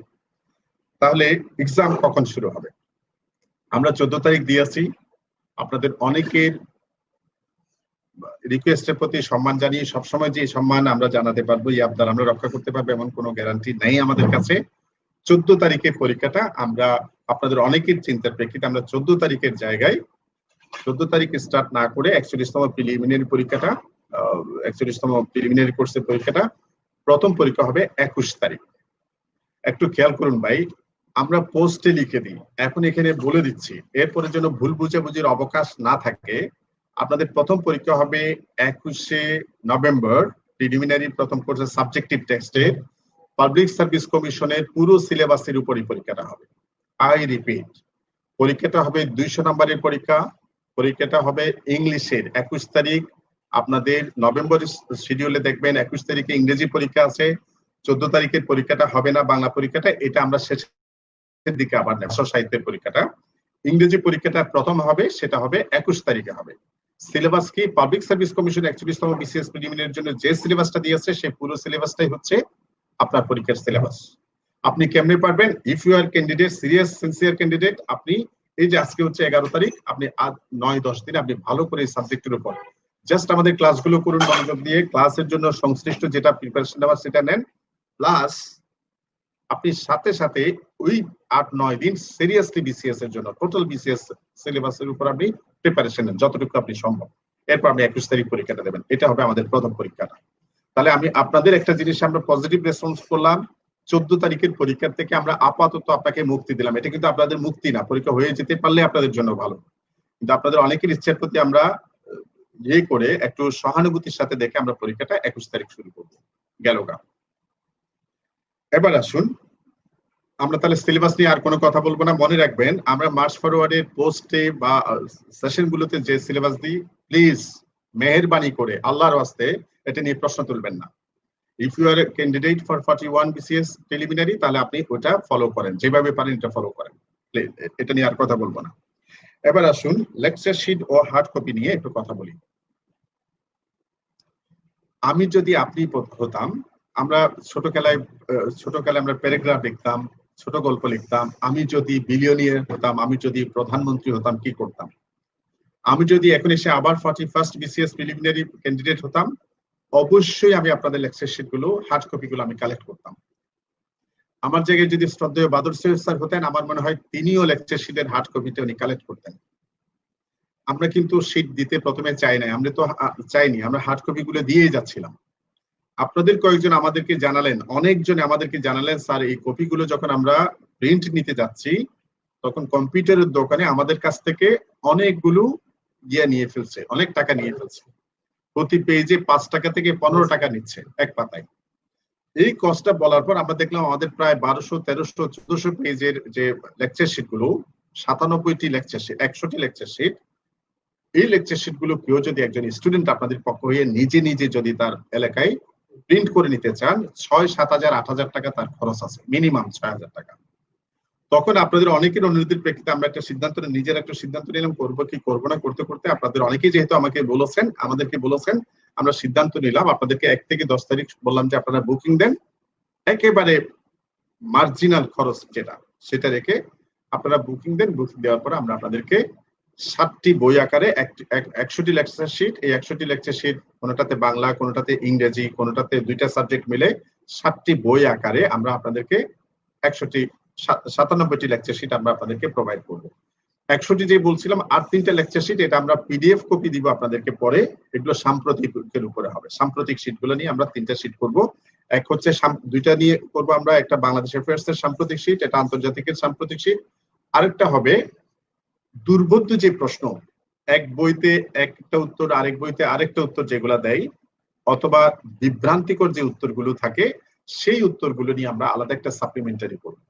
Speaker 1: তাহলে এক্সাম কখন শুরু হবে? আমরা 14 তারিখ দিয়েছি। আপনাদের অনেকের রিকোয়েস্টের প্রতি সম্মান জানিয়ে সবসময় যে সম্মান আমরা জানাতে পারবো, এই আবদার আমরা রক্ষা করতে পারবো এমন কোনো গ্যারান্টি নেই আমাদের কাছে। 14 তারিখের পরীক্ষাটা আমরা আপনাদের অনেকের চিন্তার প্রেক্ষিতে আমরা 14 তারিখের জায়গায় 14 তারিখ স্টার্ট না করে 41তম প্রিলিমিনারি পরীক্ষাটা 41তম প্রিলিমিনারি কোর্সের পরীক্ষাটা প্রথম পরীক্ষা হবে 21 তারিখ। একটু খেয়াল করুন ভাই, আমরা পোস্টে লিখে দিই, এখন এখানে বলে দিচ্ছি, এরপরে যেন ভুল বুঝাবুঝির অবকাশ না থাকে। আপনাদের প্রথম পরীক্ষা হবে 21শে নভেম্বর, প্রিলিমিনারি প্রথম কোর্সের সাবজেক্টিভ টেক্সটের পাবলিক সার্ভিস কমিশনের পুরো সিলেবাসের উপরই পরীক্ষাটা হবে। আই রিপিট, পরীক্ষাটা হবে 200 নম্বরের পরীক্ষা। পরীক্ষাটা হবে ইংলিশের 21 তারিখ। আপনাদের নভেম্বর শিডিউলে দেখবেন 21 তারিখে ইংরেজি পরীক্ষা আছে, 14 তারিখের পরীক্ষাটা হবে না বাংলা পরীক্ষাটা, এটা আমরা শেষের দিকে আবার ভাষা সাহিত্যের পরীক্ষাটা। ইংরেজি পরীক্ষাটা প্রথম হবে, সেটা হবে 21 তারিখে হবে। সিলেবাস কি? পাবলিক সার্ভিস কমিশন 41তম বিসিএস প্রিলিমিনারির জন্য যে সিলেবাসটা দিয়েছে সেই পুরো সিলেবাসটাই হচ্ছে আপনার পরীক্ষার সিলেবাস। আপনি কেমনে পারবেন? If you are candidate, serious sincere candidate, আপনি এই যে আজকে হচ্ছে 11 তারিখ, আপনি আজ 9-10 দিন আপনি ভালো করে এই সাবজেক্টের উপর জাস্ট আমাদের ক্লাসগুলো করুন মনোযোগ দিয়ে, ক্লাসের জন্য সংশ্লিষ্ট যেটা প্রিপারেশন নেওয়ার সেটা নেন, প্লাস আপনি সাথে সাথে ওই 8-9 দিন সিরিয়াসলি বিসিএস এর জন্য টোটাল বিসিএস সিলেবাসের উপর আপনি প্রিপারেশন নেন যতটুকু আপনি সম্ভব। এরপর আপনি 21 তারিখ পরীক্ষাটা দেবেন, এটা হবে আমাদের প্রথম পরীক্ষাটা। তাহলে আমি আপনাদের একটা জিনিস আমরা পজিটিভ রেসপন্স করলাম, 14 তারিখের পরীক্ষার থেকে আমরা আপাতত আপনাকে মুক্তি দিলাম। এটা কিন্তু আপনাদের মুক্তি না, পরীক্ষা হয়ে যেতে পারলে আপনাদের জন্য ভালো, কিন্তু আপনাদের অনেকের ইচ্ছার প্রতি আমরা করে একটু সহানুভূতির সাথে দেখে আমরা পরীক্ষাটা 21 তারিখ শুরু করবো। গেল গা। এবার আসুন আমরা তাহলে সিলেবাস নিয়ে আর কোনো কথা বলবো না। মনে রাখবেন, আমরা মার্চ ফরওয়ার্ডের পোস্টে বা সেশন গুলোতে যে সিলেবাস দিই, প্লিজ মেহেরবানি করে আল্লাহর ওয়াস্তে এটা নিয়ে প্রশ্ন তুলবেন না। If you are candidate for 41 BCS preliminary, তাহলে আপনি ওটা ফলো করেন, যেভাবে পারেন এটা ফলো করেন, প্লিজ। এটা নিয়ে আর কথা বলবো না। এবার আসুন লেকচার শিট ও হার্ড কপি নিয়ে একটু কথা বলি। আমি যদি আপনি হতাম, আমরা ছোটবেলায় আমরা প্যারাগ্রাফ লিখতাম, ছোট গল্প লিখতাম, আমি যদি বিলিয়নিয়ার হতাম, আমি যদি প্রধানমন্ত্রী হতাম কি করতাম, আমি যদি এখন এসে আবার 41st BCS প্রিলিমিনারি ক্যান্ডিডেট হতাম, অবশ্যই আমি আপনাদের লেকচার শিট গুলো, হার্ড কপি গুলো আমি কালেক্ট করতাম। আমার জায়গায় যদি শ্রদ্ধেয় বাদর সৈয়দ স্যার হতেন, আমার মনে হয় তিনিও লেকচার শিটের হার্ড কপিটা উনি কালেক্ট করতেন। আমরা কিন্তু শিট দিতে প্রথমে চাই নাই, আমরা তো চাইনি, আমরা হার্ড কপি গুলো দিয়েই যাচ্ছিলাম। আপনাদের কয়েকজন আমাদেরকে জানালেন, অনেকজন আমাদেরকে জানালেন, স্যার এই কপিগুলো যখন আমরা প্রিন্ট নিতে যাচ্ছি তখন কম্পিউটারের দোকানে আমাদের কাছ থেকে অনেকগুলো নিয়ে ফেলছে, অনেক টাকা নিয়ে ফেলছে, প্রতি পেজে 5 টাকা থেকে 15 টাকা নিচ্ছে এক পাতায়। এই কষ্টটা বলার পর আমরা দেখলাম আমাদের প্রায় 1200, 1300, 1400 পেজের যে লেকচার শিট গুলো, 97টি লেকচার শিট, 100টি লেকচার শিট, এই লেকচার শিট গুলো কেউ যদি একজন স্টুডেন্ট আপনাদের পক্ষ হয়ে নিজে নিজে যদি তার এলাকায় প্রিন্ট করে নিতে চান, 6,000, 7,000, 8,000 টাকা তার খরচ আছে, মিনিমাম 6,000 টাকা। তখন আপনাদের অনেকের অনুরোধের প্রেক্ষিতে আমরা একটা সিদ্ধান্ত, নিজের একটা সিদ্ধান্ত নিলাম, করবো কি করবো না, করতে করতে আপনাদের অনেকেই যেহেতু আমাদেরকে বলেছেন, আমরা সিদ্ধান্ত নিলাম আপনাদেরকে 1 থেকে 10 তারিখ বললাম যে আপনারা বুকিং দেন, একেবারে মার্জিনাল খরচ যেটা সেটা রেখে আপনারা বুকিং দেন। বুকিং দেওয়ার পরে আমরা আপনাদেরকে 7টি বই আকারে 100টি লেকচার শিট, এই 100টি লেকচার শিট কোনোটাতে বাংলা, কোনোটাতে ইংরেজি, কোনোটাতে 2টা সাবজেক্ট মিলে 7টি বই আকারে আমরা আপনাদেরকে 97টি লেকচার শিট আমরা আপনাদেরকে প্রোভাইড করব। 100টি যে বলছিলাম, আর 3টা লেকচার শিট এটা আমরা পিডিএফ কপি দিব আপনাদেরকে পরে, এগুলো সাম্প্রতিকের উপরে হবে। সাম্প্রতিক শিটগুলো নিয়ে আমরা 3টা শিট করব। এক হচ্ছে 2টা নিয়ে করব আমরা, একটা বাংলাদেশ অ্যাফেয়ার্স এর সাম্প্রতিক শিট, এটা আন্তর্জাতিকের সাম্প্রতিক শিট। আরেকটা হবে দুর্বোধ্য যে প্রশ্ন, এক বইতে একটা উত্তর, আরেক বইতে আরেকটা উত্তর যেগুলা দেয়, অথবা বিভ্রান্তিকর যে উত্তরগুলো থাকে, সেই উত্তরগুলো নিয়ে আমরা আলাদা একটা সাপ্লিমেন্টারি করব।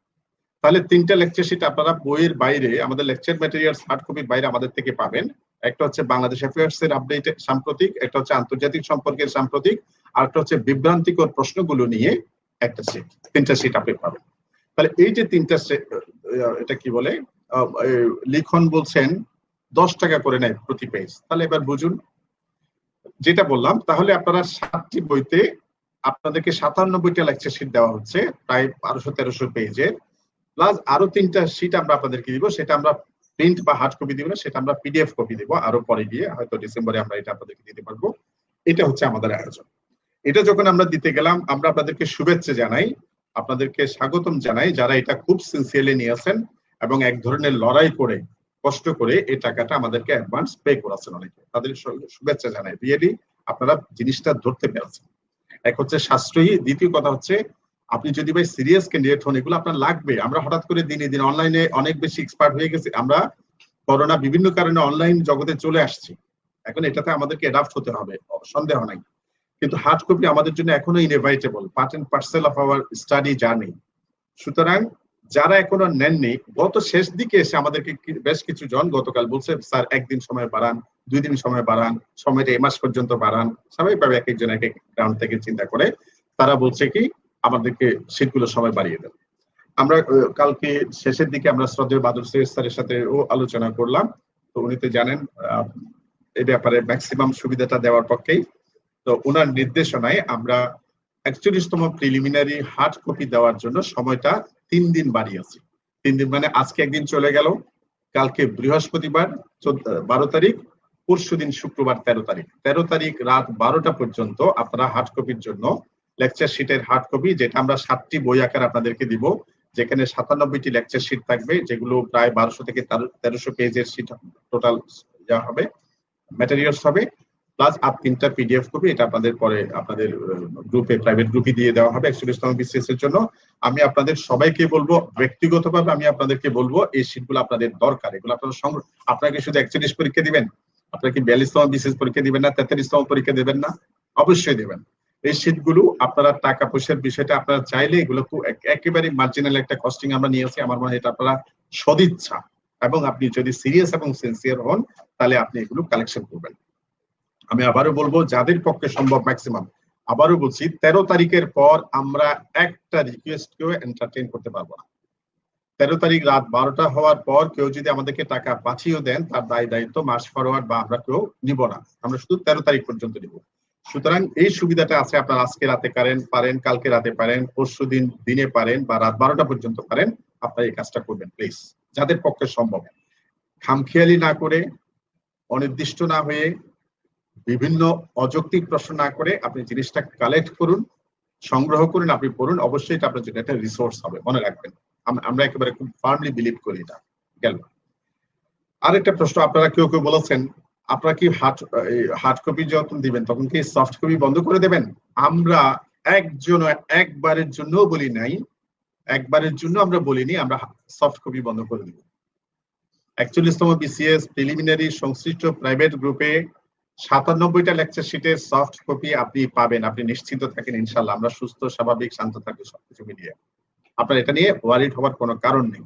Speaker 1: তাহলে 3টা লেকচার শিট আপনারা বইয়ের বাইরে, আমাদের লেকচার ম্যাটেরিয়ালস হার্ড কপির বাইরে আমাদের থেকে পাবেন। একটা হচ্ছে বাংলাদেশ অ্যাফেয়ার্স এর আপডেট সাম্প্রতিক, একটা হচ্ছে আন্তর্জাতিক সম্পর্কের সাম্প্রতিক, আর একটা হচ্ছে বিভ্রান্তিকর প্রশ্নগুলো নিয়ে একটা শিট। 3টা শিট আপনি পাবেন। তাহলে এই যে 3টা, এটা কি বলে, লিখন বলছেন 10 টাকা করে নেয় প্রতি পেজ, তাহলে এবার বুঝুন যেটা বললাম। তাহলে আপনারা 7টি বইতে আপনাদেরকে 97টা লেকচার শিট দেওয়া হচ্ছে, প্রায় 1200-1300 পেজের, প্লাস আরো 3টা শিট আমরা আপনাদেরকে দিব, সেটা আমরা প্রিন্ট বা হার্ড কপি দিব না, সেটা আমরা পিডিএফ কপি দিব আরো পরে গিয়ে, হয়তো ডিসেম্বরে আমরা এটা আপনাদেরকে দিতে পারবো। এটা হচ্ছে আমাদের আয়োজন। এটা যখন আমরা দিতে গেলাম, আমরা আপনাদেরকে শুভেচ্ছা জানাই, আপনাদেরকে স্বাগতম জানাই, যারা এটা খুব সিনসিয়ারলি নিয়েছেন এবং এক ধরনের লড়াই করে, কষ্ট করে এই টাকাটা আমাদেরকে অ্যাডভান্স পে করেছেন অনেকে, তাদের শুভেচ্ছা জানাই। রিয়েলি আপনারা জিনিসটা ধরতে পেরেছেন। এক হচ্ছে সাশ্রয়ী, দ্বিতীয় কথা হচ্ছে আপনি যদি ভাই সিরিয়াস ক্যান্ডিডেট হন, এগুলো আপনার লাগবে। আমরা হঠাৎ করে দিনে দিন অনলাইনে অনেক বেশি এক্সপার্ট হয়ে গেছি, আমরা করোনা বিভিন্ন কারণে অনলাইন জগতে চলে আসছি, এখন এটাতে আমাদেরকে অ্যাডাপ্ট হতে হবে, সন্দেহ নাই। কিন্তু হার্ড কপি আমাদের জন্য এখনো inevitable, part and parcel of our study journey. সুতরাং যারা এখনো নেননি, গত শেষ দিকে এসে আমাদেরকে বেশ কিছু জন গতকাল বলছে, স্যার 1 দিন সময় বাড়ান, 2 দিন সময় বাড়ান, সময়টা এই মাস পর্যন্ত বাড়ান। স্বাভাবিকভাবে এক একজন এক এক গ্রাউন্ড থেকে চিন্তা করে তারা বলছে কি আমাদেরকে শীতগুলো সময় বাড়িয়ে দেন। আমরা কালকে শেষের দিকে আমরা শ্রদ্ধেয় বাদর সৈয়দ স্যারের সাথে আলোচনা করলাম, তো উনি তো জানেন এই ব্যাপারে ম্যাক্সিমাম সুবিধাটা দেওয়ার পক্ষেই। তো ওনার নির্দেশনায় আমরা 41তম প্রিলিমিনারি হার্ড কপি দেওয়ার জন্য সময়টা 3 দিন বাড়িয়েছি। 3 দিন মানে আজকে একদিন চলে গেল, কালকে বৃহস্পতিবার 12 তারিখ, পরশুদিন শুক্রবার 13 তারিখ। 13 তারিখ রাত 12টা পর্যন্ত আপনারা হার্ড কপির জন্য লেকচার শিটের হার্ড কপি, যেটা আমরা 7টি বই আকার আপনাদেরকে দিব, যেখানে 97টি লেকচার শিট থাকবে, যেগুলো প্রায় 1200 থেকে 1300 পেজের শিট টোটাল যা হবে ম্যাটেরিয়ালস হবে, প্লাস আর 3টা পিডিএফ কপি, এটা আপনাদের পরে আপনাদের গ্রুপে, প্রাইভেট গ্রুপে দিয়ে দেওয়া হবে 41তম বিসিএস এর জন্য। আমি আপনাদের সবাইকে বলবো, ব্যক্তিগতভাবে আমি আপনাদেরকে বলবো, এই শীটগুলো আপনাদের দরকার। এগুলো আপনারা আপনাকে শুধু 41 পরীক্ষা দিবেন, আপনারা কি 42তম বিসিএস পরীক্ষা দিবেন না, 43তম পরীক্ষা দেবেন না? অবশ্যই দেবেন। এই শীটগুলো আপনারা টাকা পয়সার বিষয়টা আপনারা চাইলে এগুলো একেবারে মার্জিনাল একটা কস্টিং আমরা নিয়েছি, আমার মনে হয় এটা আপনারা সদিচ্ছা এবং আপনি যদি সিরিয়াস এবং সিনসিয়ার হন তাহলে আপনি এগুলো কালেকশন করবেন। আমি আবারও বলবো, যাদের পক্ষে সম্ভব ম্যাক্সিমাম, আবারও বলছি 13 তারিখের পর আমরা একটা রিকোয়েস্টকেও এন্টারটেইন করতে পারবো না। 13 তারিখ রাত 12টা হওয়ার পর কেউ যদি আমাদেরকে টাকা পাঠিয়েও দেন, তার দায় দায়িত্ব মাস ফরওয়ার্ড বা আমরা কেউ নিব না, আমরা শুধু 13 তারিখ পর্যন্ত নিব। সুতরাং এই সুবিধাটা আছে, আপনার আজকে রাতে পারেন, কালকে রাতে পারেন, পরশু দিনে পারেন, বা রাত 12টা পর্যন্ত পারেন, আপনারা এই কাজটা করবেন প্লিজ, যাদের পক্ষে সম্ভব। খামখেয়ালি না করে, অনির্দিষ্ট না হয়ে, বিভিন্ন অযৌক্তিক প্রশ্ন না করে আপনি জিনিসটা কালেক্ট করুন, সংগ্রহ করুন, আপনি পড়ুন, অবশ্যই এটা আপনার জন্য একটা রিসোর্স হবে, মনে রাখবেন। আমরা একেবারে খুব ফার্মলি বিলিভ করি এটা। গেল আরেকটা প্রশ্ন, আপনারা কেউ কেউ বলেছেন আপনারা কি হার্ড কপি যখন দিবেন তখন কি সফট কপি বন্ধ করে দেবেন? আমরা একবারের জন্য বলি নাই, একবারের জন্য আমরা বলিনি আমরা সফট কপি বন্ধ করে দিব। 41তম বিসিএস প্রিলিমিনারি সংশ্লিষ্ট প্রাইভেট গ্রুপে 97টা লেকচার শিটের সফট কপি আপনি পাবেন, আপনি নিশ্চিন্ত থাকেন ইনশাল্লাহ। আমরা সুস্থ, স্বাভাবিক, শান্ত থাকবো সবকিছু মিলিয়ে। আপনার এটা নিয়ে ওয়ারিড হওয়ার কোনো কারণ নেই।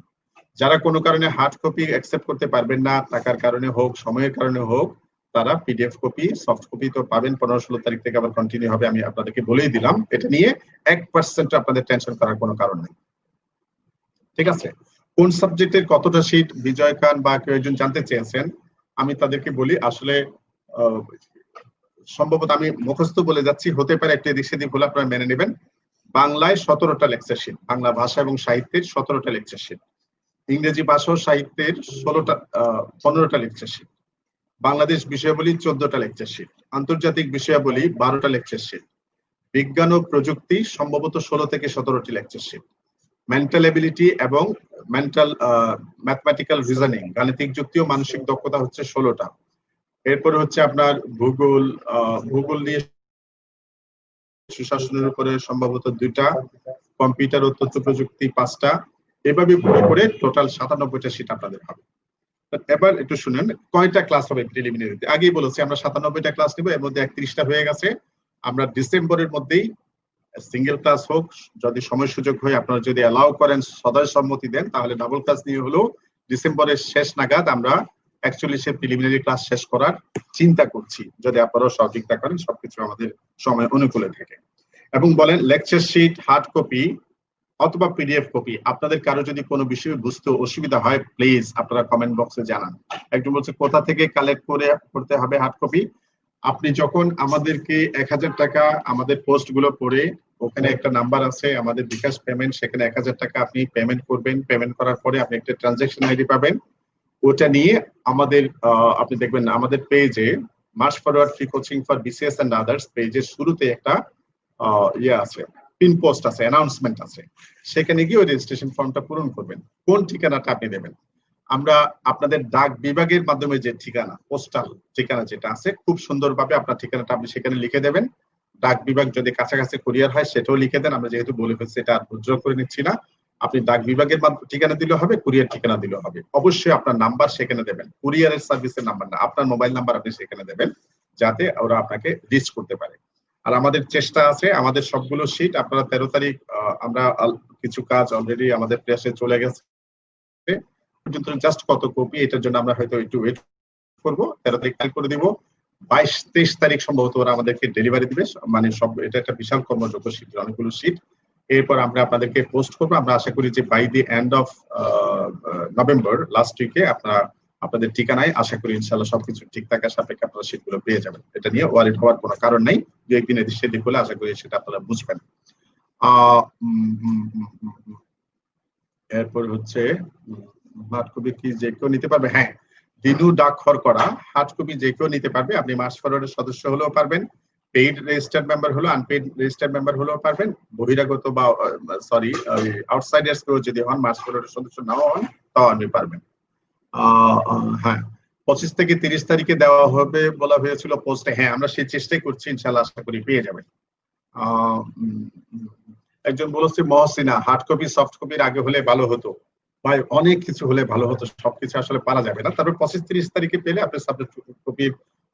Speaker 1: যারা কোনো কারণে হার্ড কপি অ্যাকসেপ্ট করতে পারবেন না, টাকার কারণে হোক, সময়ের কারণে হোক, তারা পিডিএফ কপি, সফট কপি তো পাবেন। 15-16 তারিখ থেকে আবার কন্টিনিউ হবে, আমি আপনাদেরকে বলেই দিলাম। এটা নিয়ে 1% আপনাদের টেনশন করার কোনো কারণ নেই, ঠিক আছে? কোন সাবজেক্টের কতটা শীট বিজয় খান বা কেউ একজন জানতে চেয়েছেন, আমি তাদেরকে বলি আসলে সম্ভবত আমি মুখস্থ বলে যাচ্ছি, হতে পারে একটা এদিক সেদিক হলে আপনারা মেনে নেবেন। বাংলায় 17টা লেকচার শীট, বাংলা ভাষা এবং সাহিত্যের 17টা লেকচার শীট, ইংরেজি ভাষা ও সাহিত্যের 15টা লেকচার শীট, বাংলাদেশ বিষয়াবলী 14টা লেকচার শীট, আন্তর্জাতিক বিষয়াবলী 12টা লেকচার শীট, বিজ্ঞান ও প্রযুক্তি সম্ভবত 16 থেকে 17টি লেকচার শীট, মেন্টাল এবিলিটি এবং ম্যাথমেটিক্যাল রিজনিং, গাণিতিক যুক্তি ও মানসিক দক্ষতা হচ্ছে 16টা। এরপরে হচ্ছে আপনার ভূগোল নিয়ে সুশাসনের উপরে সম্ভবত 2টা, কম্পিউটার ও তথ্য প্রযুক্তি 5টা, এভাবে করে টোটাল 97টা সিট আপনাদের হবে। এবার একটু শুনেন কয়টা ক্লাস হবে প্রিলিমিনারিতে। আগেই বলেছি আমরা 97টা ক্লাস নেব, এর মধ্যে 31টা হয়ে গেছে। আমরা ডিসেম্বরের মধ্যেই সিঙ্গেল ক্লাস হোক, যদি সময় সুযোগ হয়, আপনারা যদি অ্যালাউ করেন, সদয় সম্মতি দেন, তাহলে ডাবল ক্লাস নিয়ে হলেও ডিসেম্বরের শেষ নাগাদ আমরা 41-এর প্রিলিমিনারি ক্লাস শেষ করার চিন্তা করছি, যদি আপনারাও সহযোগিতা করেন, সবকিছু আমাদের সময় অনুকূলে থাকে। এবং বলেন লেকচার শিট হার্ড কপি অথবা পিডিএফ কপি, আপনাদের কারো যদি কোনো বিষয়ে বুঝতে অসুবিধা হয় প্লিজ আপনারা কমেন্ট বক্সে জানান। একজন বলছে কোথা থেকে কালেক্ট করতে হবে হার্ড কপি। আপনি যখন আমাদেরকে 1000 টাকা আমাদের পোস্ট গুলো পড়ে, ওখানে একটা নাম্বার আছে আমাদের বিকাশ পেমেন্ট, সেখানে 1000 টাকা আপনি পেমেন্ট করবেন। পেমেন্ট করার পরে আপনি একটা ট্রানজাকশন আইডি পাবেন, ওটা নিয়ে আমাদের আপনি দেখবেন আমাদের পেজে March forward free coaching for BCS and others পেজের শুরুতে একটা ইয়ে আছে, পিন পোস্ট আছে, অ্যানাউন্সমেন্ট আছে, সেখানে গিয়ে ওই রেজিস্ট্রেশন ফর্মটা পূরণ করবেন। কোন ঠিকানাটা আপনি দেবেন, আমরা আপনাদের ডাক বিভাগের মাধ্যমে যে ঠিকানা, পোস্টাল ঠিকানা যেটা আছে, খুব সুন্দরভাবে আপনার ঠিকানাটা আপনি সেখানে লিখে দেবেন। ডাক বিভাগ যদি কাছাকাছি কুরিয়ার হয় সেটাও লিখে দেন, আমরা যেহেতু বলে ফেলছি এটা আর উজ্জ্বল করে নিচ্ছি না। আপনি ডাক বিভাগের ঠিকানা দিলে হবে, কুরিয়ার ঠিকানা দিলে হবে। অবশ্যই আপনার নাম্বার সেখানে দেবেন, কুরিয়ারের সার্ভিসের নাম্বার না, আপনার মোবাইল নাম্বার আপনি সেখানে দেবেন, যাতে ওরা আপনাকে রিচ করতে পারে। আর আমাদের চেষ্টা আছে, আমাদের সবগুলো শীট আপনারা 13 তারিখ, আমরা কিছু কাজ অলরেডি আমাদের প্রেসে চলে গেছে, জাস্ট কত কপি এটার জন্য আমরা হয়তো একটু ওয়েট করবো। 13 তারিখ ফাইল করে দিব, 22-23 তারিখ সম্ভবত ওরা আমাদেরকে ডেলিভারি দিবে। মানে সব এটা একটা বিশাল কর্মযোগ্য শীট, অনেকগুলো শীট। এরপর আমরা আপনাদেরকে পোস্ট করবো। আমরা আশা করি যে by the end of November, last উইকে আপনারা আপনাদের ঠিকানায় আশা করি ইনশাল্লাহ সবকিছু ঠিক থাকার সাপেক্ষে আপনারা শীটগুলো পেয়ে যাবেন। এটা নিয়ে ওয়ারিড হওয়ার কোনো কারণ নেই। দু একদিন এদিক সেদিক হলে আশা করি সেটা আপনারা বুঝবেন। এরপর হচ্ছে হার্ড কপি কি যে কেউ নিতে পারবে? হ্যাঁ, দিনু ডাকঘর করা হার্ড কপি যে কেউ নিতে পারবে। আপনি মার্চ ফরওয়ার্ডের সদস্য হলেও পারবেন, পেইড রেজিস্টার্ড মেম্বার হলো, আনপেইড রেজিস্টার্ড মেম্বার হলেও পারবেন। বহিরাগত বা আউটসাইডার্স কেউ যদি হন, মার্চ ফরওয়ার্ডের সদস্য নাও হন, তাও আপনি পারবেন। হ্যাঁ, 25 থেকে 30 তারিখে দেওয়া হবে বলা হয়েছিল পোস্টে। হ্যাঁ, আমরা সেই চেষ্টাই করছি, ইনশাআল্লাহ আশা করি পেয়ে যাবেন। একজন বলেছে মহসিনা, হার্ড কপি সফট কপির আগে হলে ভালো হতো। ভাই অনেক কিছু হলে ভালো হতো, সবকিছু আসলে পারা যাবে না। তারপর 25-30 তারিখে পেলে আপনার সাবজেক্ট কপি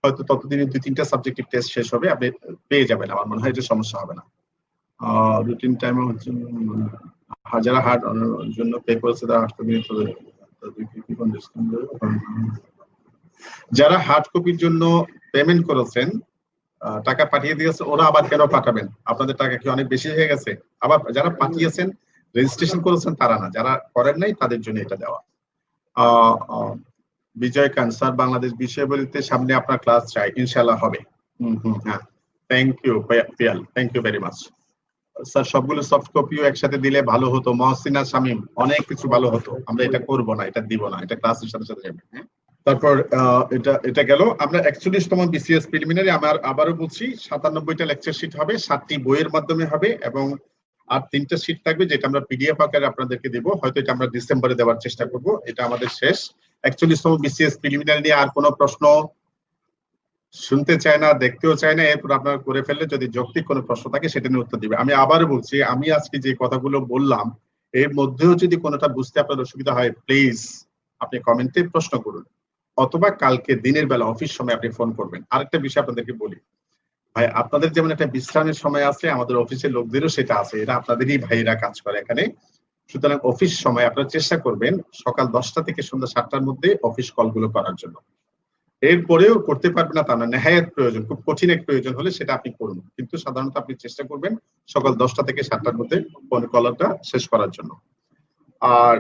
Speaker 1: হয়তো ততদিনে 2-3টা সাবজেক্টিভ টেস্ট শেষ হবে, আপনি পেয়ে যাবেন। আমার মনে হয় যে সমস্যা হবে না। রুটিন টাইমে হচ্ছে যারা হার্ড জন্য পে করেছে তারা হার্ড কপি, যারা হার্ড কপির জন্য পেমেন্ট করেছেন, টাকা পাঠিয়ে দিয়েছে, ওরা আবার কেন পাঠাবেন? আপনাদের টাকা কি অনেক বেশি হয়ে গেছে? আবার যারা পাঠিয়েছেন, রেজিস্ট্রেশন করেছেন তারা না, যারা করেন নাই তাদের জন্য এটা দেওয়া। বিজয় খান স্যার, বাংলাদেশ বিষয়াবলীতে সামনে আপনার ক্লাস চাই, ইনশাআল্লাহ হবে। হ্যাঁ, thank you Piyal, thank you very much sir. সবগুলো সফট কপিও একসাথে দিলে ভালো হতো। মহসিনা শামীম, অনেক কিছু ভালো হতো। আমরা এটা করব না, এটা দিব না, এটা ক্লাসের সাথে সাথে যাবে। তারপর এটা গেল। আমরা 41তম বিসিএস প্রিলিমিনারি, আমার আবারও বলছি 97টা লেকচার শিট হবে, 7টি বইয়ের মাধ্যমে হবে এবং আর 3টা শিট থাকবে যেটা আমরা পিডিএফ আকারে আপনাদেরকে দেব। হয়তো এটা আমরা ডিসেম্বরে দেওয়ার চেষ্টা করব। এটা আমাদের শেষ 41তম বিসিএস প্রিলিমিনারি নিয়ে আর কোনো প্রশ্ন শুনতে চায় না, দেখতেও চায় না। এরপর আপনারা করে ফেললে যদি যৌক্তিক কোনো প্রশ্ন থাকে সেটা নিয়ে উত্তর দিবে। আমি আবারও বলছি, আমি আজকে যে কথাগুলো বললাম এর মধ্যেও যদি কোনোটা বুঝতে আপনার অসুবিধা হয়, প্লিজ আপনি কমেন্টে প্রশ্ন করুন, অথবা কালকে দিনের বেলা অফিস সময় আপনি ফোন করবেন। আরেকটা বিষয় আপনাদেরকে বলি ভাই, আপনাদের যেমন একটা বিশ্রামের সময় আছে, আমাদের অফিসের লোকদেরও সেটা আছে। এরা আপনাদেরই ভাইরা কাজ করে এখানে। সুতরাং অফিস সময় আপনারা চেষ্টা করবেন সকাল 10টা থেকে সন্ধ্যা 7টার মধ্যে অফিস কলগুলো করার জন্য। এরপরেও করতে পারবেন না তা না, নেহায়েত প্রয়োজন, খুব কঠিন এক প্রয়োজন হলে সেটা আপনি করুন, কিন্তু সাধারণত আপনি চেষ্টা করবেন সকাল 10টা থেকে 7টার মধ্যে ফোন কলটা শেষ করার জন্য। আর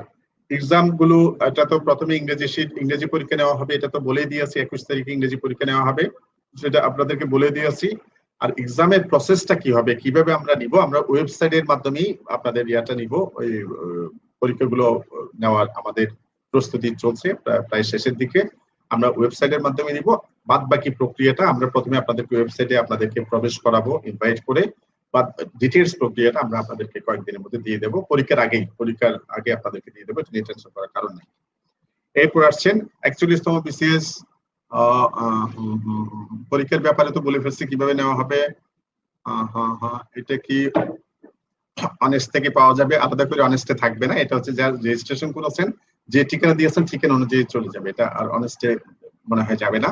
Speaker 1: এক্সাম গুলো, এটা তো প্রথমে ইংরেজি পরীক্ষা নেওয়া হবে, এটা তো বলেই দিয়েছি 21 তারিখে ইংরেজি পরীক্ষা নেওয়া হবে, সেটা আপনাদেরকে বলে দিয়েছি। আর এক্সামের প্রসেসটা কি হবে, কিভাবে আমরা নিব, আমরা ওয়েবসাইটের মাধ্যমেই আপনাদের ইয়াটা নিব। ওই পরীক্ষাগুলো নেওয়ার আমাদের প্রস্তুতি চলছে, প্রায় শেষের দিকে। আমরা ওয়েবসাইটের মাধ্যমে নিব। বাদ বাকি প্রক্রিয়াটা আমরা প্রথমে আপনাদেরকে ওয়েবসাইটে আপনাদেরকে প্রবেশ করাবো ইনভাইট করে, বা ডিটেইলস প্রক্রিয়াটা আমরা আপনাদেরকে কয়েকদিনের মধ্যে দিয়ে দেবো। পরীক্ষার আগে আপনাদেরকে দিয়ে দেবো, এটা নিয়ে টেনশন করার কারণ নেই। এরপর আসছেন 41তম বিসিএস পরীক্ষার ব্যাপারে তো বলে ফেলছি কিভাবে নেওয়া হবে। এটা কি অনেস্ট থেকে পাওয়া যাবে, আলাদা করে অনেস্টে থাকবে না। এটা হচ্ছে যারা রেজিস্ট্রেশন করেছেন, যে ঠিকানা দিয়েছেন ঠিকানা অনুযায়ী চলে যাবে, এটা আর অনেস্টে মনে হয় যাবে না।